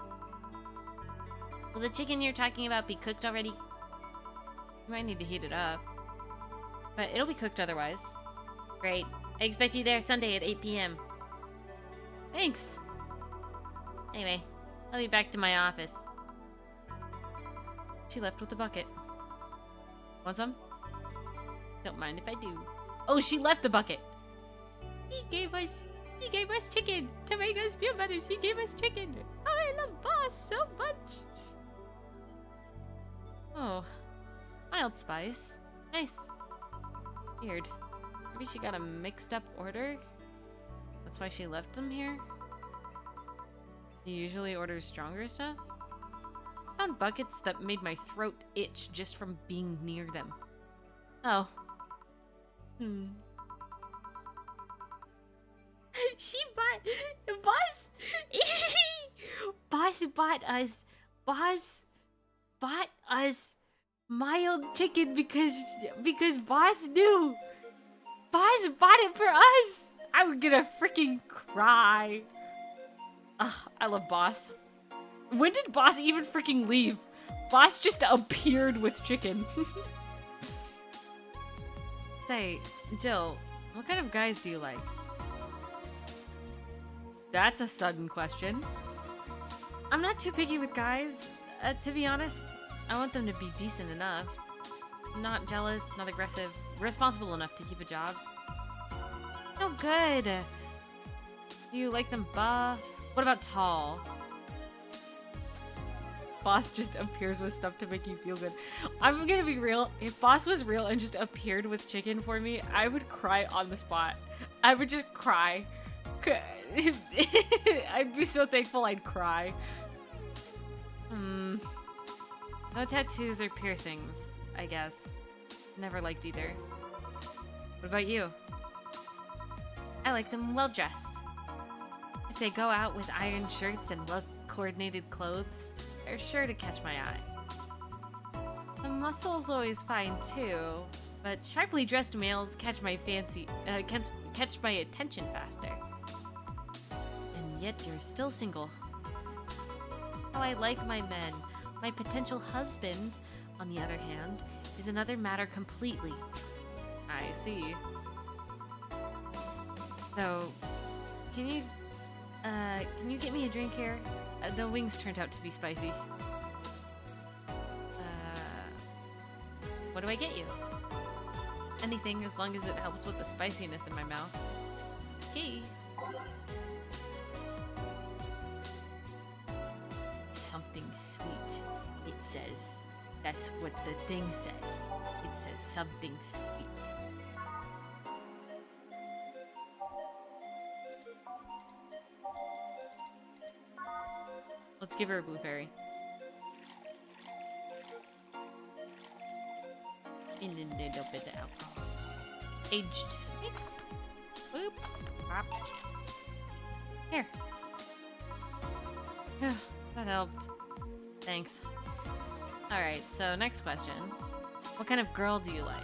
Will the chicken you're talking about be cooked already? You might need to heat it up. But it'll be cooked otherwise. Great. I expect you there Sunday at 8 p.m. Thanks. Anyway, I'll be back to my office. She left with a bucket. Want some? Don't mind if I do. Oh, she left the bucket. He gave us chicken to make us feel better. She gave us chicken. Oh, I love Boss so much. Oh, mild spice. Nice. Weird. Maybe she got a mixed up order? That's why she left them here? He usually orders stronger stuff? I found buckets that made my throat itch just from being near them. Oh. She bought... Boss bought us mild chicken because Boss knew. Boss bought it for us. I'm gonna freaking cry. Ugh, I love Boss. When did Boss even freaking leave? Boss just appeared with chicken. Say, Jill, what kind of guys do you like? That's a sudden question. I'm not too picky with guys. To be honest, I want them to be decent enough. Not jealous, not aggressive, responsible enough to keep a job. Oh, good. Do you like them buff? What about tall? Boss just appears with stuff to make you feel good. I'm gonna be real. If Boss was real and just appeared with chicken for me, I would cry on the spot. I would just cry. I'd be so thankful I'd cry. No tattoos or piercings, I guess. Never liked either. What about you? I like them well dressed. If they go out with iron shirts and well-coordinated clothes, they're sure to catch my eye. The muscles always fine too, but sharply dressed males catch my catch my attention faster. And yet you're still single. How I like my men. My potential husband, on the other hand, is another matter completely. I see. So, can you get me a drink here? The wings turned out to be spicy. What do I get you? Anything, as long as it helps with the spiciness in my mouth. Okay. Something sweet, it says. That's what the thing says. It says something sweet. Let's give her a blue fairy. And a little bit of alcohol. Aged mix. Boop. Pop. Here. That helped. Thanks. Alright, so next question. What kind of girl do you like?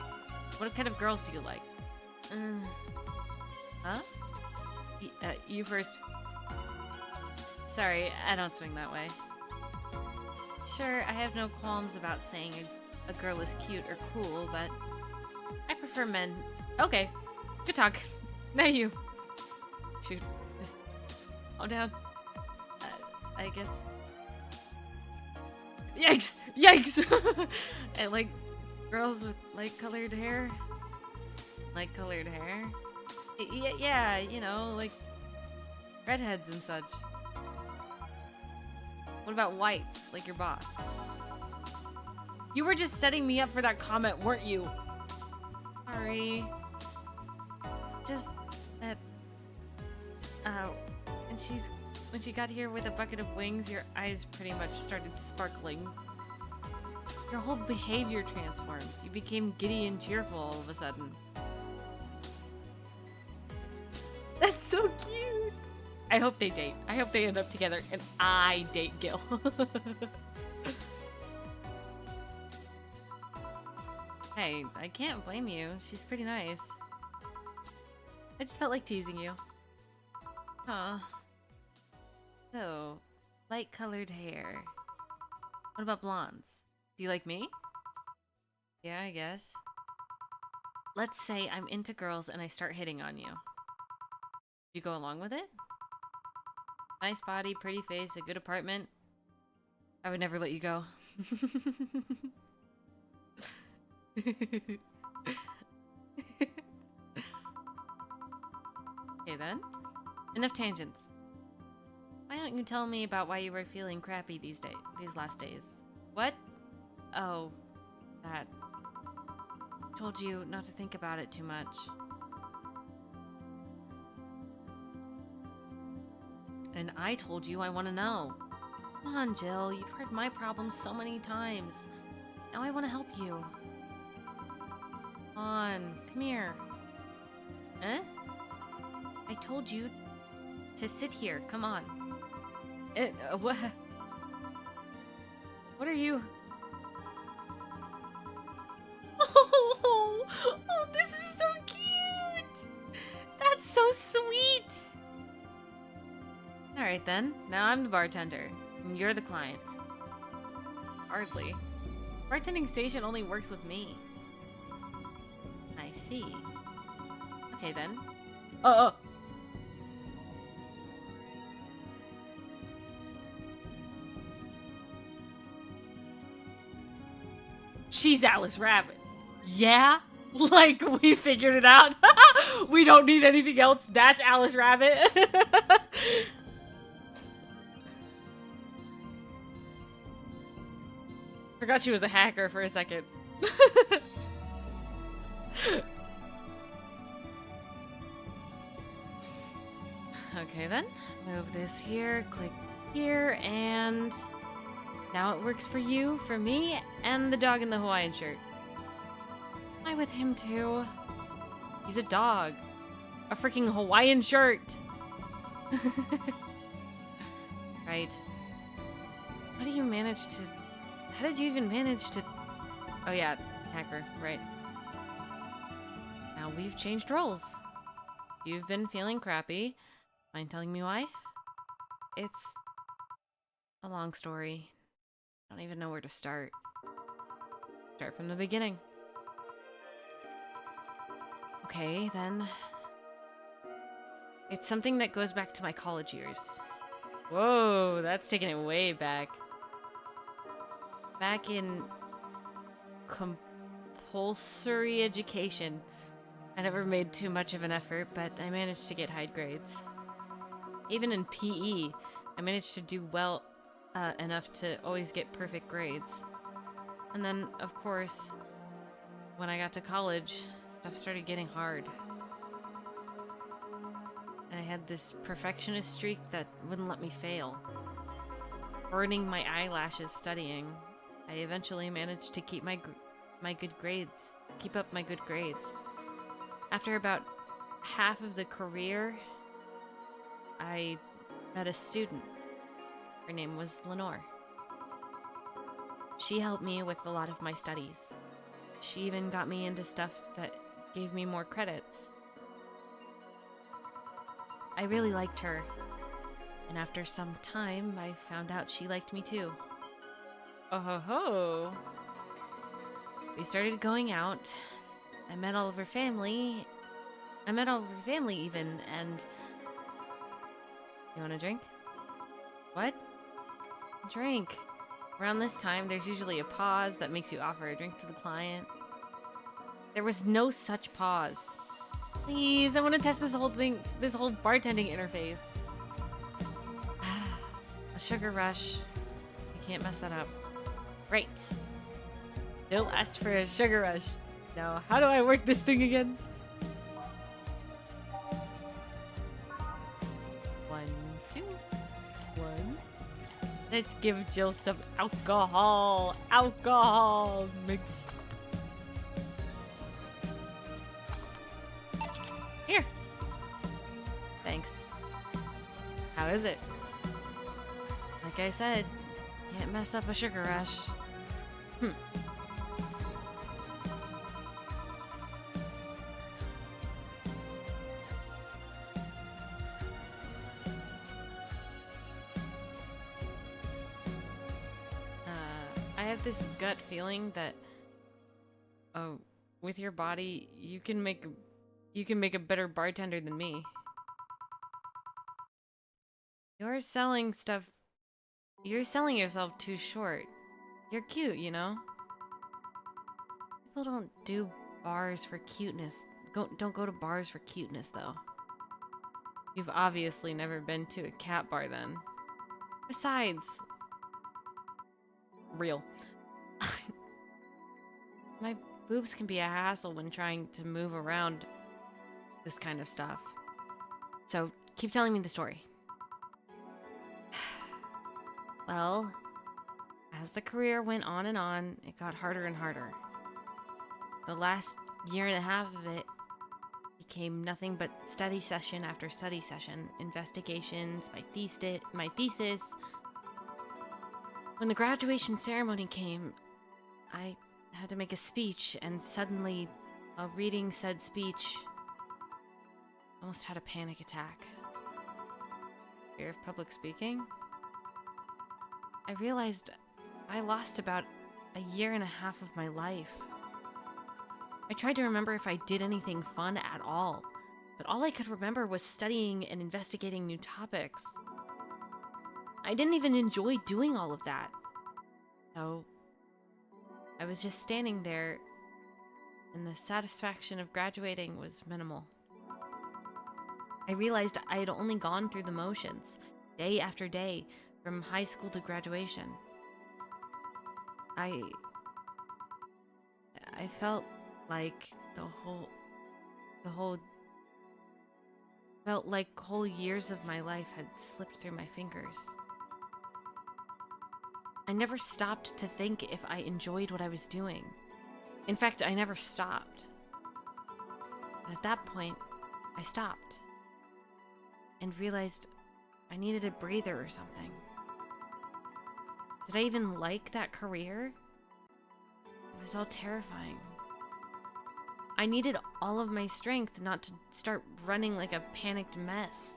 What kind of girls do you like? Huh? You first. Sorry, I don't swing that way. Sure, I have no qualms about saying a girl is cute or cool, but I prefer men. Okay, good talk. Now you. Shoot, just calm down. I guess. Yikes! Yikes! I like girls with light-colored hair. Light-colored hair? Yeah, you know, like redheads and such. What about whites, like your boss? You were just setting me up for that comment, weren't you? Sorry. Just that, when she got here with a bucket of wings, your eyes pretty much started sparkling. Your whole behavior transformed. You became giddy and cheerful all of a sudden. That's so cute! I hope they date. I hope they end up together and I date Gil. Hey, I can't blame you. She's pretty nice. I just felt like teasing you. Huh. So, light-colored hair. What about blondes? Do you like me? Yeah, I guess. Let's say I'm into girls and I start hitting on you. You go along with it? Nice body, pretty face, a good apartment. I would never let you go. Okay then. Enough tangents. Why don't you tell me about why you were feeling crappy these last days? What? Oh, that. I told you not to think about it too much. And I told you I want to know. Come on, Jill. You've heard my problems so many times. Now I want to help you. Come on, come here. Eh? I told you to sit here. Come on. What? What are you? Oh, this is so cute. That's so sweet. All right then. Now I'm the bartender, and you're the client. Hardly. Bartending station only works with me. I see. Okay then. She's Alice Rabbit. Yeah? Like, we figured it out. We don't need anything else. That's Alice Rabbit. Forgot she was a hacker for a second. Okay then. Move this here, click here, and now it works for you, for me, and the dog in the Hawaiian shirt. Am I with him too? He's a dog. A freaking Hawaiian shirt. Right. How do you manage to... How did you even manage to... Oh yeah, hacker, right. Now we've changed roles. You've been feeling crappy. Mind telling me why? It's a long story. I don't even know where to start. Start from the beginning. Okay, then. It's something that goes back to my college years. Whoa, that's taking it way back. Back in compulsory education. I never made too much of an effort, but I managed to get high grades. Even in PE, I managed to do well enough to always get perfect grades. And then, of course, when I got to college, stuff started getting hard. And I had this perfectionist streak that wouldn't let me fail. Burning my eyelashes studying, I eventually managed to keep my good grades. Keep up my good grades. After about half of the career, I met a student. Her name was Lenore. She helped me with a lot of my studies. She even got me into stuff that gave me more credits. I really liked her. And after some time, I found out she liked me too. Oh ho ho! We started going out. I met all of her family. Even, and... You want a drink? What? Drink. Around this time, there's usually a pause that makes you offer a drink to the client. There was no such pause. Please, I want to test this whole thing, this whole bartending interface. A sugar rush. You can't mess that up. Right. Jill asked for a sugar rush. Now, how do I work this thing again? 1, 2, 1. Let's give Jill some alcohol. Alcohol mix. Here. Thanks. How is it? Like I said, can't mess up a sugar rush. I have this gut feeling that with your body you can make a better bartender than me. You're selling yourself too short. You're cute, you know? People don't do bars for cuteness. Don't go to bars for cuteness, though. You've obviously never been to a cat bar then. Besides... Real. My boobs can be a hassle when trying to move around this kind of stuff. So, keep telling me the story. Well, as the career went on and on, it got harder and harder. The last year and a half of it became nothing but study session after study session, investigations, my thesis. When the graduation ceremony came, I had to make a speech, and suddenly, while reading said speech, I almost had a panic attack. Fear of public speaking? I realized I lost about a year and a half of my life. I tried to remember if I did anything fun at all, but all I could remember was studying and investigating new topics. I didn't even enjoy doing all of that. So, I was just standing there, and the satisfaction of graduating was minimal. I realized I had only gone through the motions, day after day, from high school to graduation. I felt like whole years of my life had slipped through my fingers. I never stopped to think if I enjoyed what I was doing. In fact, I never stopped. And at that point, I stopped and realized I needed a breather or something. Did I even like that career? It was all terrifying. I needed all of my strength not to start running like a panicked mess.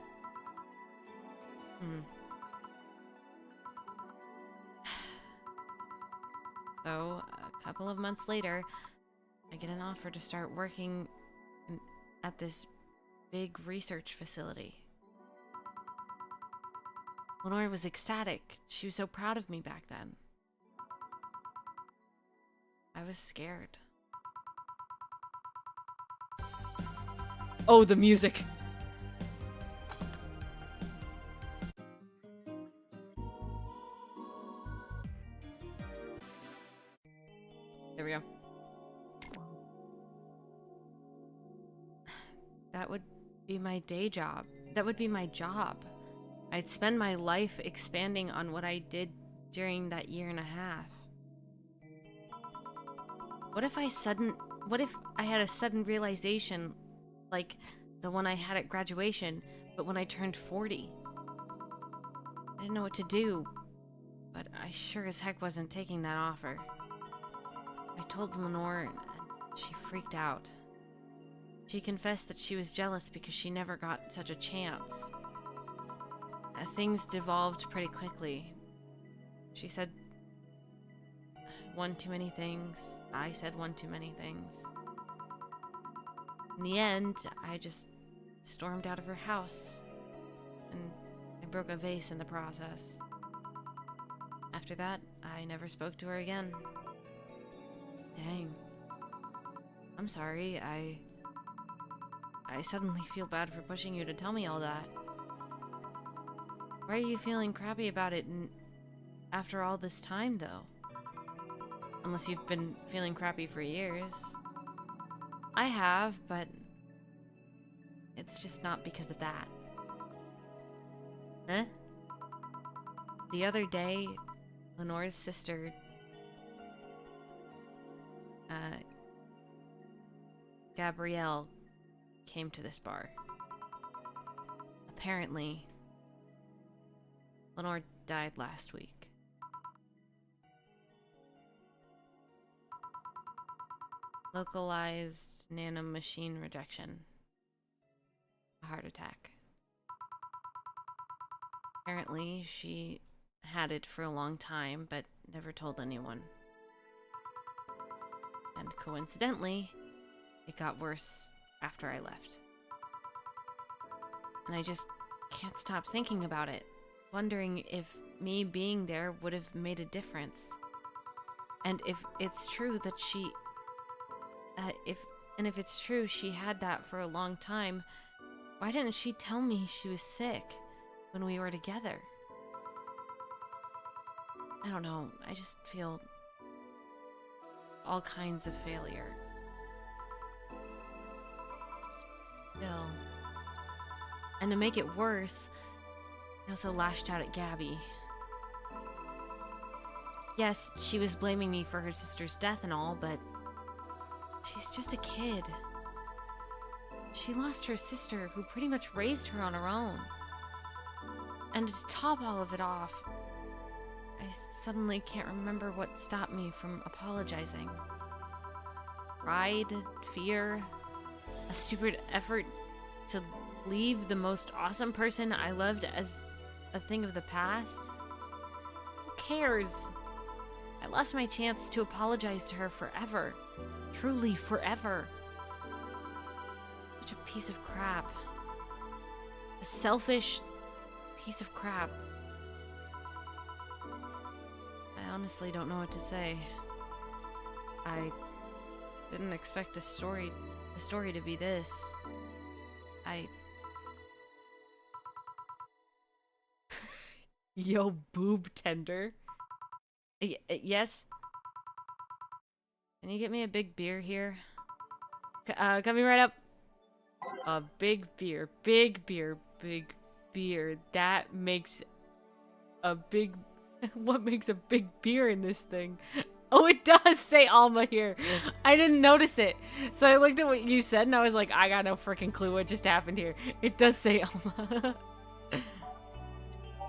So, a couple of months later, I get an offer to start working at this big research facility. Lenore was ecstatic. She was so proud of me back then. I was scared. Oh, the music! There we go. That would be my day job. That would be my job. I'd spend my life expanding on what I did during that year and a half. What if I had a sudden realization like the one I had at graduation, but when I turned 40? I didn't know what to do, but I sure as heck wasn't taking that offer. I told Lenore, and she freaked out. She confessed that she was jealous because she never got such a chance. Things devolved pretty quickly. She said one too many things. I said one too many things. In the end, I just stormed out of her house, and I broke a vase in the process. After that, I never spoke to her again. Dang. I'm sorry, I suddenly feel bad for pushing you to tell me all that. Why are you feeling crappy about it after all this time, though? Unless you've been feeling crappy for years. I have, but it's just not because of that. Huh? The other day, Lenore's sister, Gabrielle, came to this bar. Apparently, Lenore died last week. Localized nanomachine rejection. A heart attack. Apparently, she had it for a long time, but never told anyone. And coincidentally, it got worse after I left. And I just can't stop thinking about it, wondering if me being there would have made a difference. And if it's true that she... if it's true she had that for a long time, why didn't she tell me she was sick when we were together? I don't know, I just feel all kinds of failure. Bill. And to make it worse, I also lashed out at Gabby. Yes, she was blaming me for her sister's death and all, but she's just a kid. She lost her sister, who pretty much raised her on her own. And to top all of it off, I suddenly can't remember what stopped me from apologizing. Pride, fear, a stupid effort to leave the most awesome person I loved as a thing of the past? Who cares? I lost my chance to apologize to her forever. Truly forever. Such a piece of crap. A selfish piece of crap. I honestly don't know what to say. I didn't expect the story to be this. Yo, boob tender. Yes? Can you get me a big beer here? Coming right up. A big beer, big beer, big beer. That makes a big... What makes a big beer in this thing? Oh, it does say Alma here. I didn't notice it. So I looked at what you said and I was like, I got no freaking clue what just happened here. It does say Alma.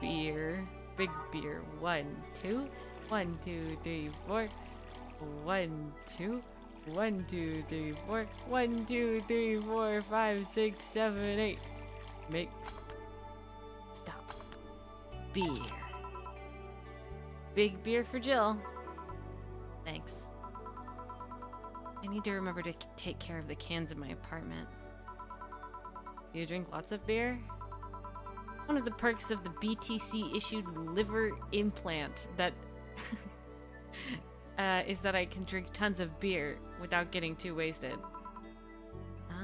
Beer. Big beer. 1, 2. 1, 2, 3, 4. 1, 2. 1, 2, 3, 4. 1, 2, 3, 4, 5, 6, 7, 8. Mix. Stop. Beer. Big beer for Jill. Thanks. I need to remember to take care of the cans in my apartment. Do you drink lots of beer? One of the perks of the BTC-issued liver implant that is that I can drink tons of beer without getting too wasted.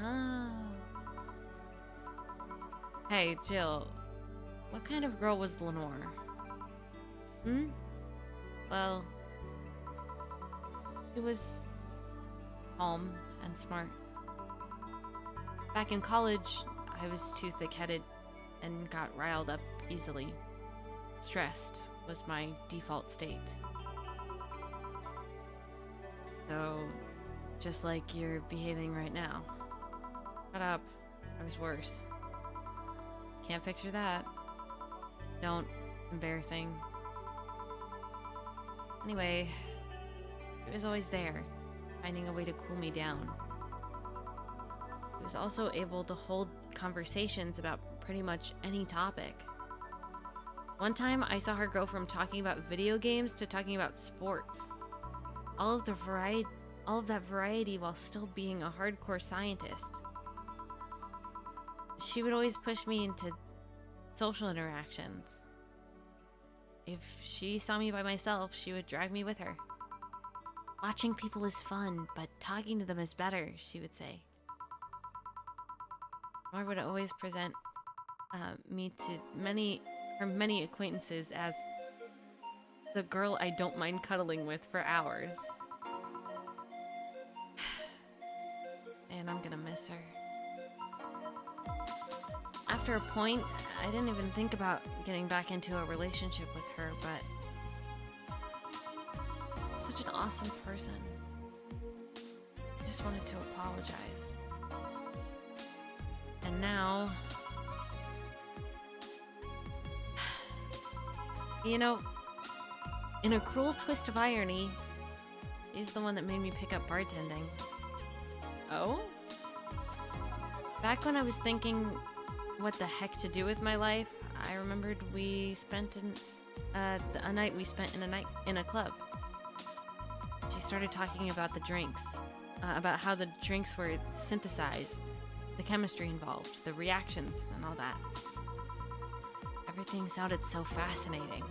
Oh. Hey, Jill. What kind of girl was Lenore? Well, she was calm and smart. Back in college, I was too thick-headed and got riled up easily. Stressed was my default state. So, just like you're behaving right now. Shut up. I was worse. Can't picture that. Don't. Embarrassing. Anyway, it was always there, finding a way to cool me down. He was also able to hold conversations about pretty much any topic. One time, I saw her go from talking about video games to talking about sports. All of that variety while still being a hardcore scientist. She would always push me into social interactions. if she saw me by myself, she would drag me with her. Watching people is fun, but talking to them is better, she would say. Nor would always present me to her many acquaintances as the girl I don't mind cuddling with for hours. And I'm gonna miss her. After a point, I didn't even think about getting back into a relationship with her, but such an awesome person. I just wanted to apologize. And now, you know, in a cruel twist of irony, she's the one that made me pick up bartending. Oh? Back when I was thinking what the heck to do with my life, I remembered we spent a night we spent in a club. She started talking about the drinks, about how the drinks were synthesized, the chemistry involved, the reactions, and all that. Everything sounded so fascinating.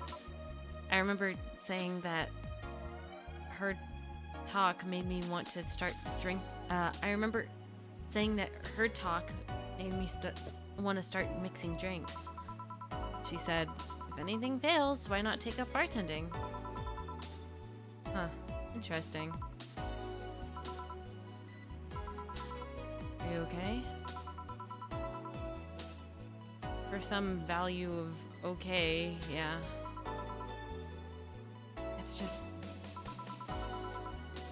I remember saying that her talk made me want to start I remember saying that her talk made me want to start mixing drinks. She said, if anything fails, why not take up bartending? Huh, interesting. Are you okay? For some value of okay, yeah. It's just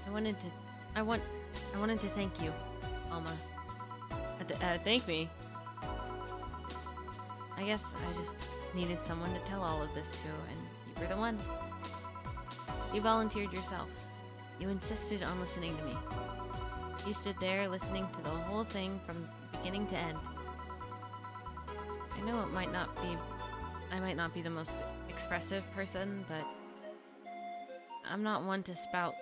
I wanted to thank you, Alma. Thank me. I guess I just needed someone to tell all of this to, and you were the one. You volunteered yourself. You insisted on listening to me. You stood there listening to the whole thing from beginning to end. I know I might not be the most expressive person, but I'm not one to spout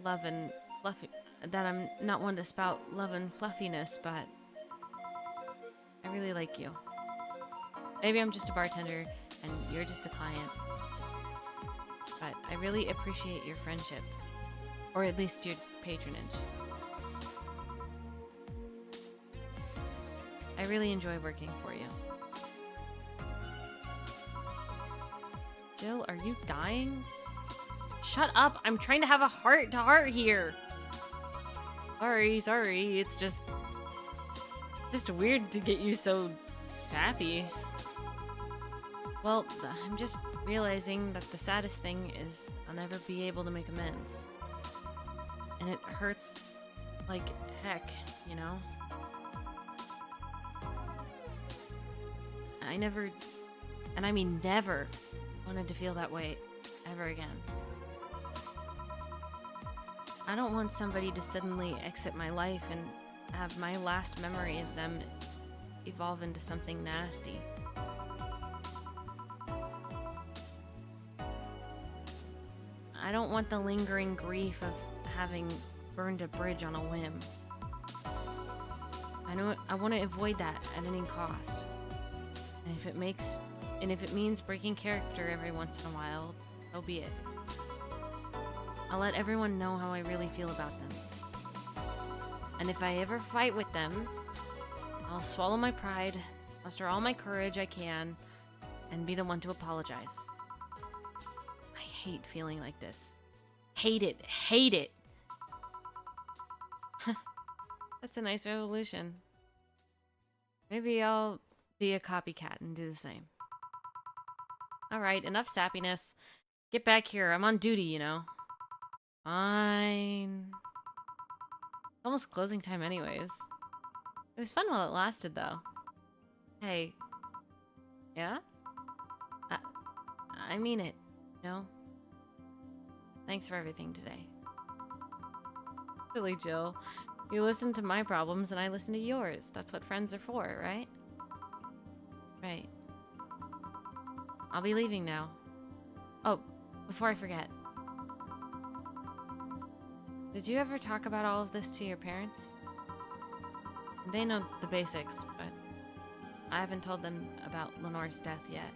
love and fluffiness, but I really like you. Maybe I'm just a bartender and you're just a client, but I really appreciate your friendship, or at least your patronage. I really enjoy working for you. Jill, are you dying? Shut up! I'm trying to have a heart-to-heart here! Sorry, it's just weird to get you so sappy. Well, I'm just realizing that the saddest thing is I'll never be able to make amends. And it hurts like heck, you know? I never, and I mean never, wanted to feel that way ever again. I don't want somebody to suddenly exit my life and have my last memory of them evolve into something nasty. I don't want the lingering grief of having burned a bridge on a whim. I want to avoid that at any cost. And if it means breaking character every once in a while, so be it. I'll let everyone know how I really feel about them. And if I ever fight with them, I'll swallow my pride, muster all my courage I can, and be the one to apologize. I hate feeling like this. Hate it. That's a nice resolution. Maybe I'll be a copycat and do the same. Alright, enough sappiness. Get back here, I'm on duty, you know. Fine. Almost closing time anyways. It was fun while it lasted, though. Hey. Yeah? I mean it. No? Thanks for everything today. Silly Jill. You listen to my problems and I listen to yours. That's what friends are for, right? Right. I'll be leaving now. Oh, before I forget. Did you ever talk about all of this to your parents? They know the basics, but I haven't told them about Lenore's death yet.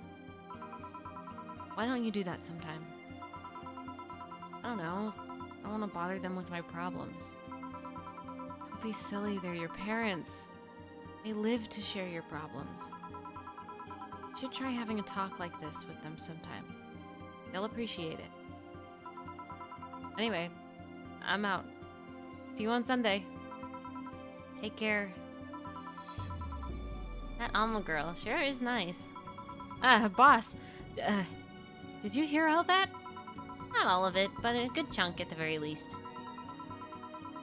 Why don't you do that sometime? I don't know. I don't want to bother them with my problems. Don't be silly, they're your parents. They live to share your problems. You should try having a talk like this with them sometime. They'll appreciate it. Anyway, I'm out. See you on Sunday. Take care. That Alma girl sure is nice. Boss, did you hear all that? Not all of it, but a good chunk at the very least.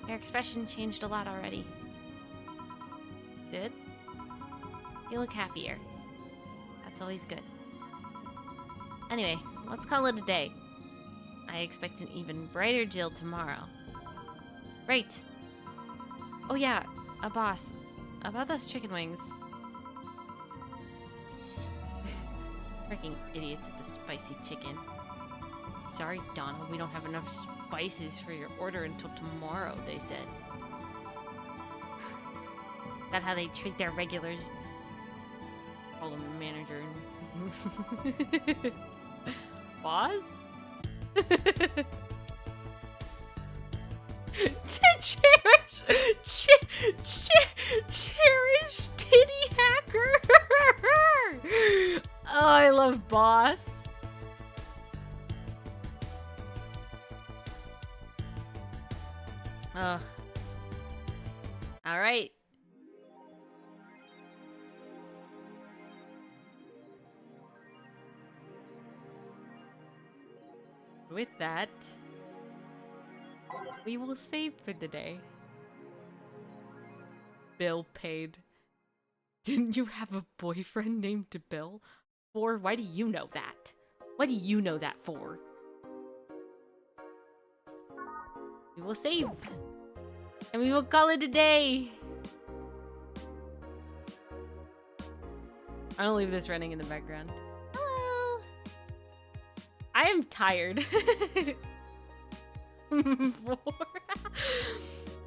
Your expression changed a lot already. Did? You look happier. That's always good. Anyway, let's call it a day. I expect an even brighter Jill tomorrow. Great. Oh yeah, boss. About those chicken wings. Freaking idiots at the spicy chicken. Sorry, Donna, we don't have enough spices for your order until tomorrow, they said. Is that how they treat their regulars? Call them manager. Boss? Cherish titty hacker. Oh, I love boss. Ugh. All right. With that, we will save for the day. Bill paid. Didn't you have a boyfriend named Bill? For? Why do you know that? What do you know that for? We will save. And we will call it a day. I'm gonna leave this running in the background. Hello. I am tired.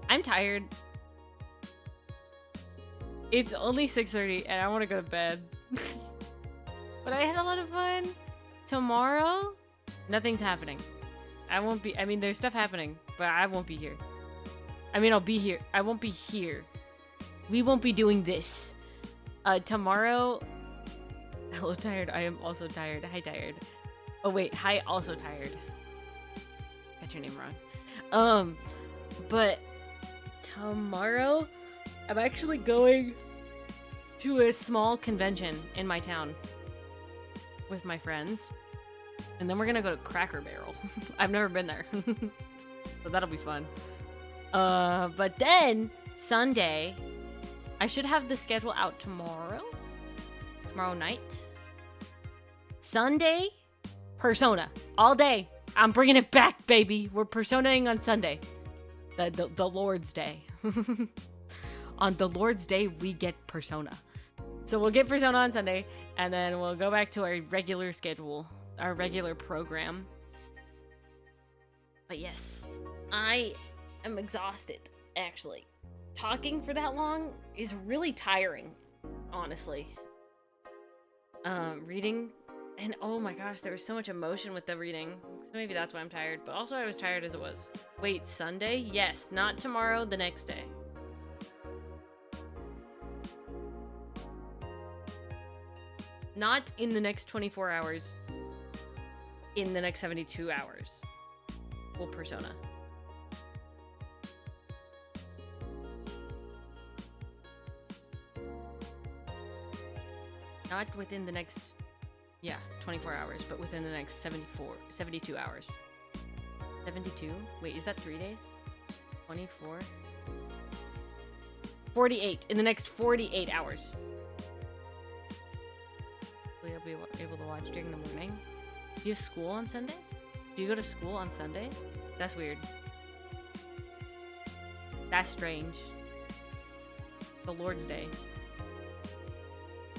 I'm tired. It's only 6:30 and I want to go to bed. But I had a lot of fun. Tomorrow, nothing's happening. I won't be, I mean, there's stuff happening, but I won't be here. I mean, I'll be here. I won't be here. We won't be doing this. Tomorrow, hello, tired. I am also tired. Hi, tired. Oh, wait. Hi, also tired. Got your name wrong. But tomorrow, I'm actually going to a small convention in my town with my friends. And then we're gonna go to Cracker Barrel. I've never been there. So that'll be fun. But then, Sunday, I should have the schedule out tomorrow. Tomorrow night. Sunday, Persona. All day. I'm bringing it back, baby. We're Personaing on Sunday. The Lord's Day. On the Lord's Day, we get Persona. So we'll get Persona on Sunday, and then we'll go back to our regular schedule, our regular program. But yes, I am exhausted, actually. Talking for that long is really tiring, honestly. Reading, and oh my gosh, there was so much emotion with the reading. So maybe that's why I'm tired, but also I was tired as it was. Wait, Sunday? Yes, not tomorrow, the next day. Not in the next 24 hours. In the next 72 hours. Full Persona. Not within the next, 24 hours, but within the next 72 hours. 72? Wait, is that 3 days? 24? 48. In the next 48 hours. We'll be able to watch during the morning. Do you have school on Sunday? Do you go to school on Sunday? That's weird. That's strange. The Lord's Day.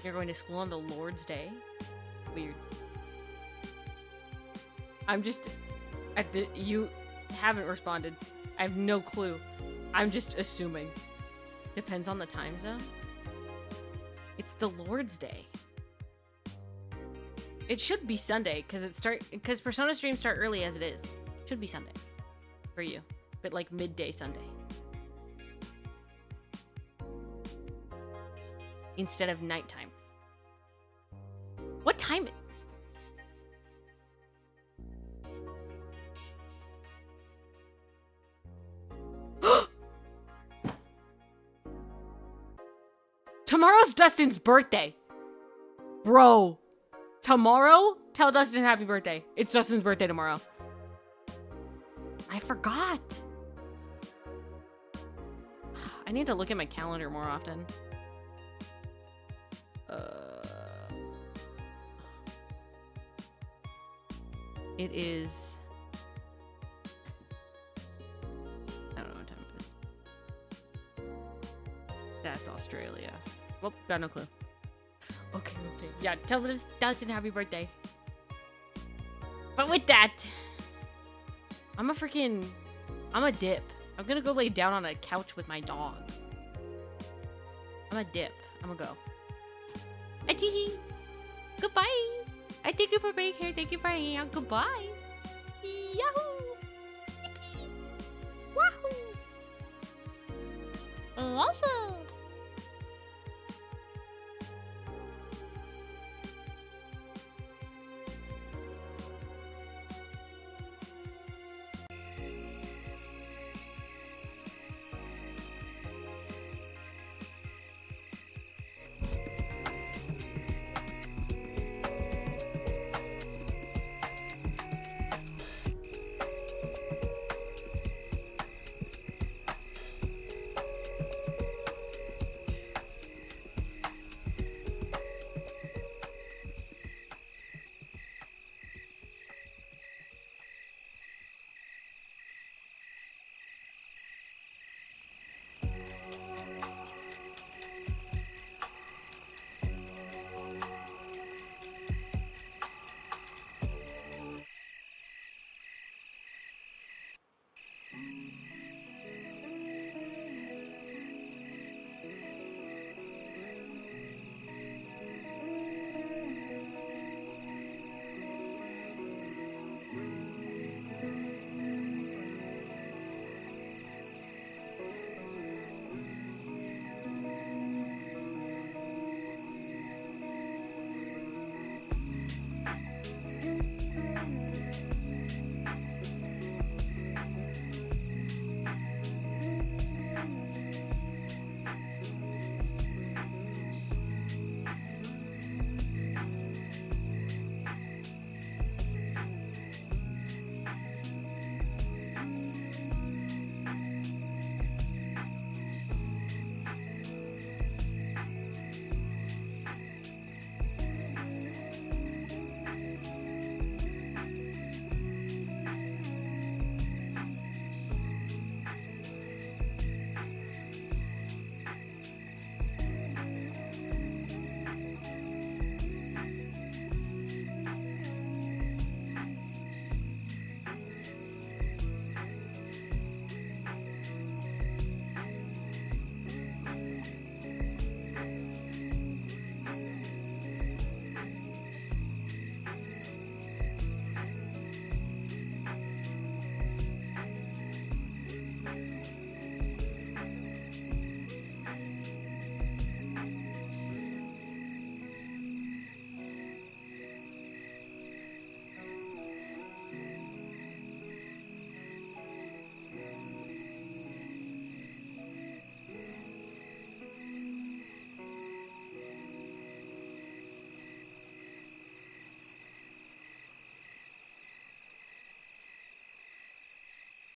You're going to school on the Lord's Day? Weird. I'm just... you haven't responded. I have no clue. I'm just assuming. Depends on the time zone. It's the Lord's Day. It should be Sunday because Persona streams start early as it is. Should be Sunday for you, but like midday Sunday instead of nighttime. What time? Tomorrow's Dustin's birthday. Bro. Tomorrow? Tell Dustin happy birthday. It's Dustin's birthday tomorrow. I forgot. I need to look at my calendar more often. It is... I don't know what time it is. That's Australia. Well, got no clue. Okay. Yeah, tell Dustin happy birthday. But with that, I'm a dip. I'm gonna go lay down on a couch with my dogs. I'm a dip. I'm gonna go. Atihi. Goodbye. I thank you for being here. Thank you for hanging out. Goodbye. Yahoo. Yippee. Wahoo. Awesome.